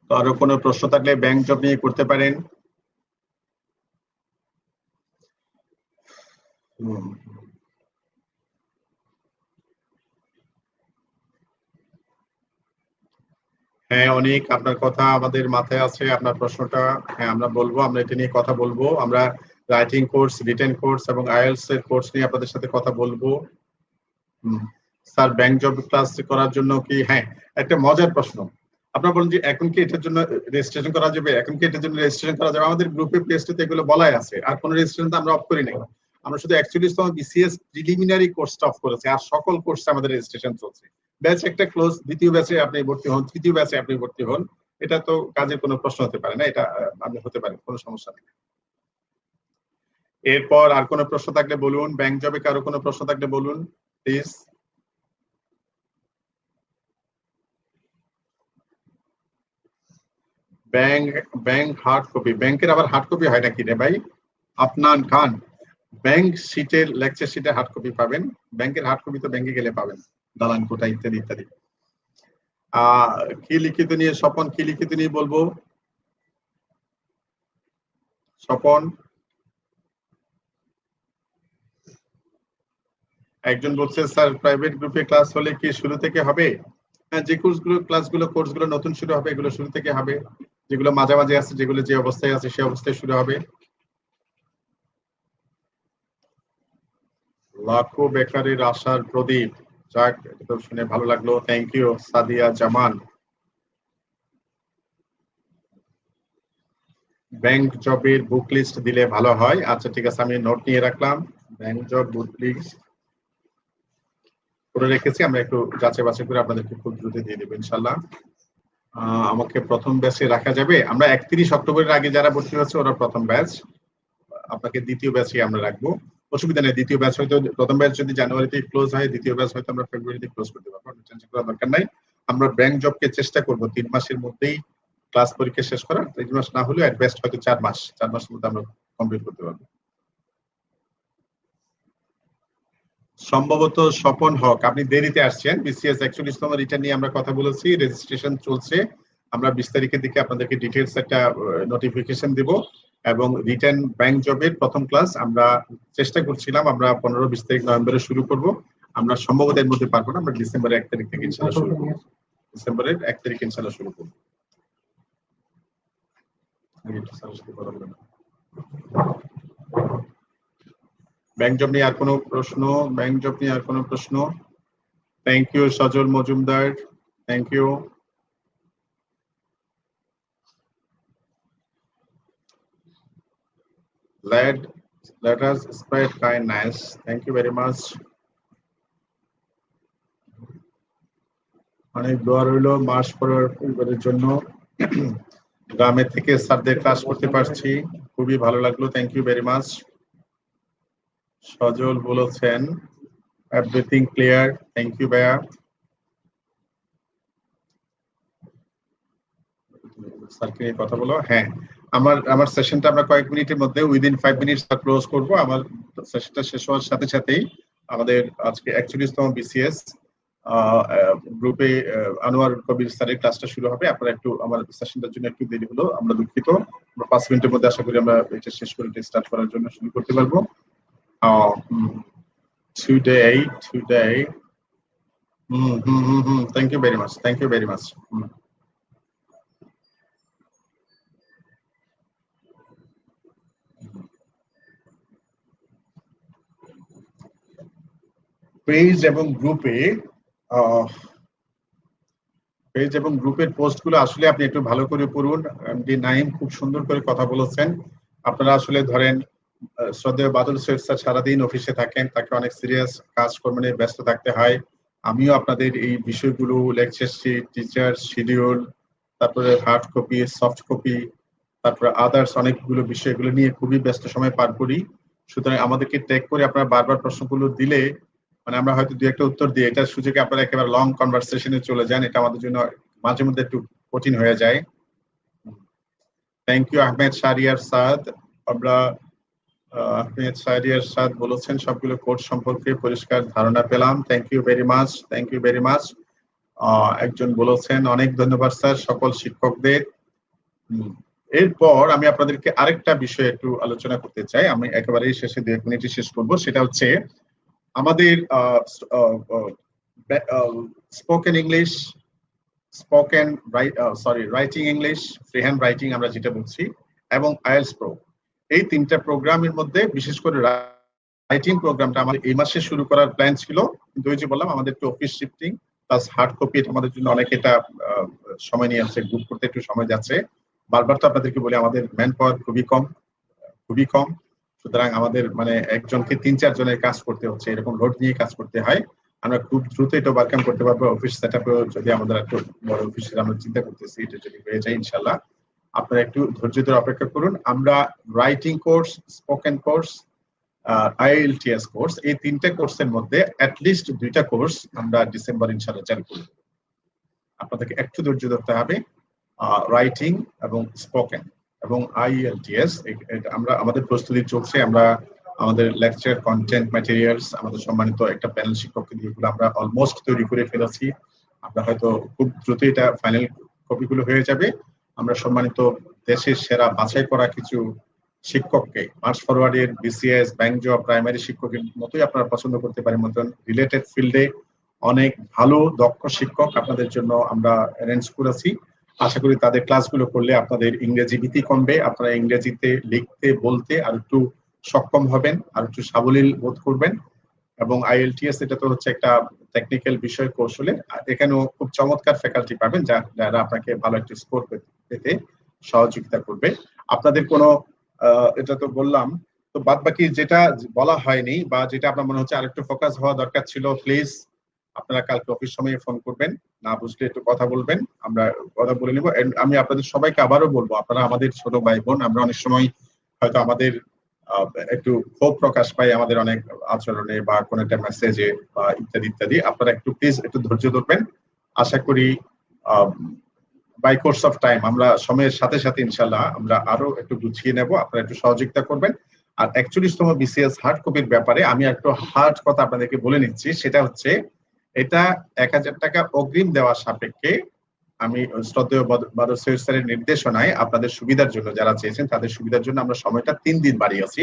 Speaker 1: তো আরো কোনো প্রশ্ন থাকলে ব্যাংক জব নিয়ে করতে পারেন। হ্যাঁ, অনেক আপনার কথা আমাদের মাথায় আছে। আপনার প্রশ্নটা হ্যাঁ আমরা বলবো, আমরা এটা নিয়ে কথা বলবো। আমরা রাইটিং কোর্স, রিটেন কোর্স এবং আইএলটিএস এর কোর্স নিয়ে আপনাদের সাথে কথা বলবো। স্যার ব্যাংক জব ক্লাস করার জন্য কি, হ্যাঁ একটা মজার প্রশ্ন। আপনারা বলেন যে এখন কি এটার জন্য রেজিস্ট্রেশন করা যাবে, এখন কি এটার জন্য রেজিস্ট্রেশন করা যাবে? আমাদের গ্রুপে প্লেসটাতে এগুলো বলাই আছে, আর কোনো রেজিস্ট্রেশন তো আমরা অফ করি নাই। আমরা শুধু 41তম বিসিএস প্রিলিমিনারি কোর্সটা অফ করেছি, আর সকল কোর্সে আমাদের রেজিস্ট্রেশন চলছে। ব্যাচ একটা ক্লোজ, দ্বিতীয় ব্যাচে আপনি ভর্তি হন, তৃতীয় ব্যাচে আপনি ভর্তি হন, এটা তো কাজের কোনো প্রশ্ন হতে পারে না। এটা আপনি হতে পারে, কোনো সমস্যা নেই। এরপর আর কোনো প্রশ্ন থাকলে বলুন। ব্যাংক জবে কারো কোনো প্রশ্ন থাকলে বলুন প্লিজ। ব্যাংক হার্ড কপি, ব্যাংকের আবার হার্ড কপি হয় নাকি রে ভাই? আপনার খান ব্যাংক শিটের লেকচার শিটে হার্ড কপি পাবেন, ব্যাংকের হার্ড কপি তো ব্যাংকে গেলে পাবেন, দালান কোটা ইত্যাদি ইত্যাদি। কি লিখিত নিয়ে স্বপন, কি লিখিত নিয়ে বলবো স্বপন? একজন বলছে স্যার প্রাইভেট গ্রুপে ক্লাস হলে কি শুরু থেকে হবে? হ্যাঁ, যে কোর্সগুলো নতুন শুরু হবে এগুলো শুরু থেকে হবে, যেগুলো মাঝামাঝি আছে, যেগুলো যে অবস্থায় আছে সেই অবস্থায় শুরু হবে। লাখো বেকারের আশার প্রদীপ, যাক এটা তো শুনে ভালো লাগলো, thank you Sadia Zaman. Bank জবের বুক লিস্ট দিলে ভালো হয়। আচ্ছা ঠিক আছে, আমি নোট নিয়ে রাখলাম। ব্যাংক জব বুক লিস্ট করে রেখেছি, আমরা একটু যাচাই বাছাই করে আপনাদেরকে খুব দ্রুত দিয়ে দেবো ইনশাল্লাহ। আমাকে প্রথম ব্যাচে রাখা যাবে? আমরা 31 অক্টোবরের আগে যারা ভর্তি হচ্ছে ওরা প্রথম ব্যাচ, আপনাকে দ্বিতীয় ব্যাচে আমরা রাখবো, অসুবিধা নেই। দ্বিতীয় ব্যাচ হয়তো, প্রথম ব্যাচ যদি জানুয়ারিতে ক্লোজ হয়, দ্বিতীয় ব্যাচ হয়তো আমরা ফেব্রুয়ারিতে ক্লোজ করতে পারবো, টেনশন করার দরকার নাই। আমরা ব্যাংক জবকে চেষ্টা করব 3 মাসের মধ্যেই ক্লাস পরীক্ষা শেষ করার। 3 মাস না হলেও এট বেস্ট হয়তো 4 মাসের মধ্যে আমরা কমপ্লিট করতে পারবো সম্ভবত। স্বপন হক, আপনি দেরিতে আসছেন। বিসিএস 41তম রিটার্ন নিয়ে আমরা কথা বলেছি, রেজিস্ট্রেশন চলছে। আমরা 20 তারিখের দিকে আপনাদেরকে ডিটেইলস একটা নোটিফিকেশন দেব, এবং রিটার্ন ব্যাংক জবের প্রথম ক্লাস আমরা চেষ্টা করছিলাম আমরা 15-20 তারিখ নভেম্বরে শুরু করব। আমরা সম্ভবত এর মধ্যে পারবো না, আমরা ডিসেম্বরের 1 তারিখ থেকে ইনশাআল্লাহ শুরু করব। ডিসেম্বরের 1 তারিখ ইনশাআল্লাহ শুরু করব। ব্যাংক জব নিয়ে আর কোনো প্রশ্ন? ব্যাংক জব নিয়ে আর কোনো প্রশ্ন? Thank you Sajal Majumder, thank you. Let us spread kindness. Thank you very much. অনেক দোয়া রইল মাস পরিবারের জন্য। গ্রামের থেকে স্যারদের ক্লাস করতে পারছি, খুবই ভালো লাগলো, থ্যাংক ইউ ভেরি মাচ। সজল বলেছেন এভরিথিং ক্লিয়ার, থ্যাংক ইউ ভাইয়া। স্যারকে নিয়ে কথা বলো। হ্যাঁ, আমার সেশনটা আমরা কয়েক মিনিটের মধ্যে উইদিন 5 মিনিটস ক্লোজ করব। আমার সেশনটা শেষ হওয়ার সাথে সাথেই আমাদের আজকে 41তম বিসিএস গ্রুপে আনোয়ার কবির স্যারের ক্লাসটা শুরু হবে। আপনারা একটু আমার সেশনটার জন্য একটু দেরি হলো, আমরা দুঃখিত। আমরা 5 মিনিটের মধ্যে আশা করি আমরা এটা শেষ করে স্টার্ট করার জন্য শুরু করতে পারবো। Today thank you very much, thank you very much. Page এবং গ্রুপের পোস্টগুলো আসলে আপনি একটু ভালো করে পড়ুন। এমডি নাইম খুব সুন্দর করে কথা বলেছেন। আপনারা আসলে ধরেন শ্রদ্ধেয় বাদল সৈয়দ স্যার সারাদিন অফিসে থাকেন, তাকে অনেক সিরিয়াস কাজকর্ম নিয়ে ব্যস্ত থাকতে হয়। আমিও আপনাদের এই বিষয়গুলো লেকচার শিট, টিচার শিডিউল, তারপরে হার্ড কপি, সফট কপি, তারপরে আদার্স অনেকগুলো বিষয়, এগুলো নিয়ে খুবই ব্যস্ত সময় পার করি। সুতরাং আমাদেরকে ট্যাগ করে আপনারা বারবার প্রশ্নগুলো দিলে মানে আমরা হয়তো দু একটা উত্তর দিই, এটার সুযোগে আপনারা একেবারে লং কনভারসেশনে চলে যান, এটা আমাদের জন্য মাঝে মধ্যে একটু কঠিন হয়ে যায়। থ্যাংক ইউ আহমেদ শাহরিয়ার সাদ। আমরা আহমেদ শাহরিয়ার সাদ বলেছেন সবগুলো কোর্স সম্পর্কে পরিষ্কার ধারণা পেলাম। Thank you very much, thank you very much. একজন বলেছেন অনেক ধন্যবাদ স্যার সকল শিক্ষকদের। এরপর আমি আপনাদেরকে আরেকটা বিষয় একটু আলোচনা করতে চাই, আমি একেবারে শেষে 2 মিনিটে শেষ করব। সেটা হচ্ছে আমাদের spoken English, writing English, free hand writing আমরা যেটা বলছি, এবং আইএলটিএস প্রো, এই 3টা প্রোগ্রামের মধ্যে বিশেষ করে রাইটিং প্রোগ্রামটা আমাদের এই মাসে শুরু করার প্ল্যান ছিল, কিন্তু ওই যে বললাম আমাদের একটু office shifting plus hard copy, এটা আমাদের জন্য অনেক এটা সময় নিয়ে আসছে, গ্রুপ করতে একটু সময় যাচ্ছে। বারবার তো আপনাদেরকে বলি আমাদের ম্যান পাওয়ার খুবই কম, সুতরাং আমাদের মানে একজনকে 3-4 জনের কাজ করতে হচ্ছে, এরকম লোড নিয়ে কাজ করতে হয়। আমরা খুব দ্রুত এটা ওভারকাম করতে পারবো। অফিস সেটআপে যদি আমাদের একটু বড় অফিসের আমরা চিন্তা করতেছি, এটা যদি হয়ে যায় ইনশাআল্লাহ, আপনারা একটু ধৈর্য ধরে অপেক্ষা করুন। আমরা writing course, spoken course, IELTS course, এই 3টে কোর্সের মধ্যে অ্যাটলিস্ট 2টা কোর্স আমরা ডিসেম্বর ইনশাআল্লাহ চালু করব। আপনাদেরকে একটু ধৈর্য ধরতে হবে। রাইটিং এবং স্পোকেন এবং আইএলটিএস আমরা আমাদের প্রস্তুতি চলছে। আমরা আমাদের লেকচার কন্টেন্ট ম্যাটেরিয়ালস আমাদের সম্মানিত একটা প্যানেল শিক্ষককে দিয়ে আমরা অলমোস্ট তৈরি করে ফেলেছি। আমরা হয়তো খুব দ্রুত এটা ফাইনাল কপিগুলো হয়ে যাবে। আমরা সম্মানিত দেশের সেরা বাছাই করা কিছু শিক্ষককে মার্চ ফরওয়ার্ডের বিসিএস, ব্যাংক জব, প্রাইমারি শিক্ষকের মতোই আপনারা পছন্দ করতে পারেন মতন রিলেটেড ফিল্ডে অনেক ভালো দক্ষ শিক্ষক আপনাদের জন্য আমরা অ্যারেঞ্জ করেছি। আশা করি তাদের ক্লাসগুলো করলে আপনাদের ইংরেজি ভীতি কমবে, আপনারা ইংরেজিতে লিখতে বলতে আর একটু সক্ষম হবেন, আর একটু সাবলীল বোধ করবেন। এবং আইএলটিএস এটা তো হচ্ছে একটা টেকনিক্যাল বিষয় কৌশলে, এখানেও খুব চমৎকার ফ্যাকাল্টি পাবেন যারা আপনাকে ভালো একটা স্কোর পেতে সহযোগিতা করবে। আপনাদের কোনো এটা তো বললাম, তো বাদ বাকি যেটা বলা হয়নি বা যেটা আপনার মনে হচ্ছে আরেকটু ফোকাস হওয়া দরকার ছিল, প্লিজ আপনারা কালকে অফিস সময়ে ফোন করবেন, না বুঝলে একটু কথা বলবেন, আমরা কথা বলে নিব। আমি আপনাদের সবাইকে আবারও বলবো, আপনারা আমাদের ছোট ভাই বোন, আমরা অনেক সময় হয়তো আমাদের একটু ক্ষোভ প্রকাশ পাই আমাদের অনেক আচরণে বা কোন একটা মেসেজে বা ইত্যাদি ইত্যাদি। আপনারা একটু প্লিজ একটু ধৈর্য ধরবেন। আশা করি বাই কোর্স অফ টাইম আমরা সময়ের সাথে সাথে ইনশাল্লাহ আমরা আরো একটু গুছিয়ে নেব, আপনারা একটু সহযোগিতা করবেন। আর 41তম বিসিএস হার্ড কপির ব্যাপারে আমি একটু হার্ড কথা আপনাদেরকে বলে নিচ্ছি, সেটা হচ্ছে এটা 1000 টাকা অগ্রিম দেওয়ার সাপেক্ষে আমি শ্রদ্ধেয় বাদর সৈয়দ স্যারের নির্দেশনায় আপনাদের সুবিধার জন্য, যারা চেয়েছেন তাদের সুবিধার জন্য আমরা সময়টা 3 দিন বাড়িয়েছি।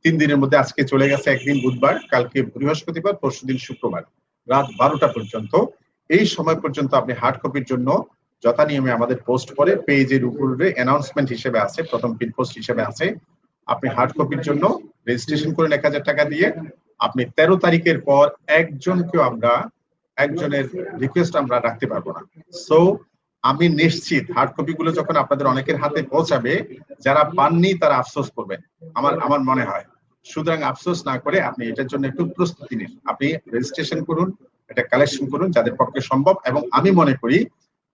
Speaker 1: 3 দিনের মধ্যে আজকে চলে গেছে একদিন বুধবার, কালকে বৃহস্পতিবার, পরশুদিন শুক্রবার রাত 12টা পর্যন্ত। এই সময় পর্যন্ত আপনি হার্ড কপির জন্য যথা নিয়মে আমাদের পোস্ট করে পেজের উপরে অ্যানাউন্সমেন্ট হিসেবে আছে, প্রথম পিন পোস্ট হিসেবে আছে, আপনি হার্ড কপির জন্য রেজিস্ট্রেশন করেন 1000 টাকা দিয়ে। আপনি 13 তারিখের পর একজনের রিকোয়েস্ট আমরা রাখতে পারবো না। সো আমি নিশ্চিত হার্ড কপি গুলো যখন আপনাদের অনেকের হাতে পৌঁছাবে, যারা পাননি তারা আফসোস করবেন, আমার মনে হয়। সুতরাং আফসোস না করে আপনি এটার জন্য একটু প্রস্তুতি নিন, আপনি রেজিস্ট্রেশন করুন, এটা কালেকশন করুন যাদের পক্ষে সম্ভব। এবং আমি মনে করি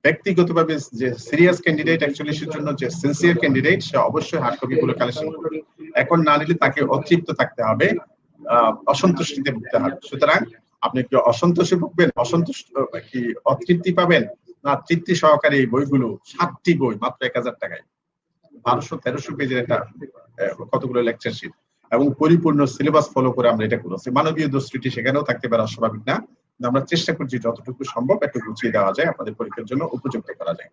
Speaker 1: ব্যক্তিগতভাবে যে সিরিয়াস ক্যান্ডিডেট, অ্যাকচুয়ালি জন্য যে সিনসিয়ার ক্যান্ডিডেট, সে অবশ্যই হার্ড কপি গুলো কালেকশন করবে। এখন না নিলে তাকে অতৃপ্ত থাকতে হবে, অসন্তুষ্টিতে ভুগতে হবে। সুতরাং আপনি কি অসন্তোষে ভুগবেন, কি অতৃপ্তি পাবেন না তৃপ্তি সহকারে এই বইগুলো, 7টি বই মাত্র 1000 টাকায়, 1200-1300 পেজের একটা কতগুলো লেকচার শিট এবং পরিপূর্ণ সিলেবাস ফলো করে আমরা এটা করেছি। মানবীয় দোষটি সেখানেও থাকতে পারে, অস্বাভাবিক না। আমরা চেষ্টা করছি যতটুকু সম্ভব একটু গুছিয়ে দেওয়া যায়, আপনাদের পরীক্ষার জন্য উপযুক্ত করা যায়।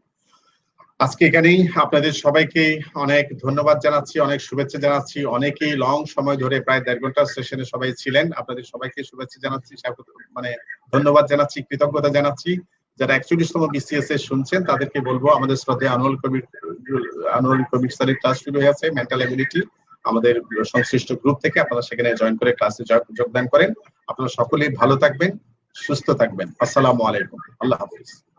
Speaker 1: আজকে এখানেই আপনাদের সবাইকে অনেক ধন্যবাদ জানাচ্ছি, অনেক শুভেচ্ছা জানাচ্ছি। অনেকেই লং সময় ধরে প্রায় 1.5 ঘন্টা সেশনে সবাই ছিলেন, আপনাদের সবাইকে শুভেচ্ছা জানাচ্ছি, মানে ধন্যবাদ জানাচ্ছি, কৃতজ্ঞতা জানাচ্ছি। যারা 41তম বিসিএস এ শুনছেন তাদেরকে বলবো, আমাদের শ্রদ্ধেয় আনোয়ার কবির স্যারের ক্লাস শুরু হয়েছে মেন্টাল এবিলিটি, আমাদের সংশ্লিষ্ট গ্রুপ থেকে আপনারা সেখানে জয়েন করে ক্লাসে যোগদান করেন। আপনারা সকলেই ভালো থাকবেন, সুস্থ থাকবেন। আসসালামু আলাইকুম, আল্লাহ হাফিজ।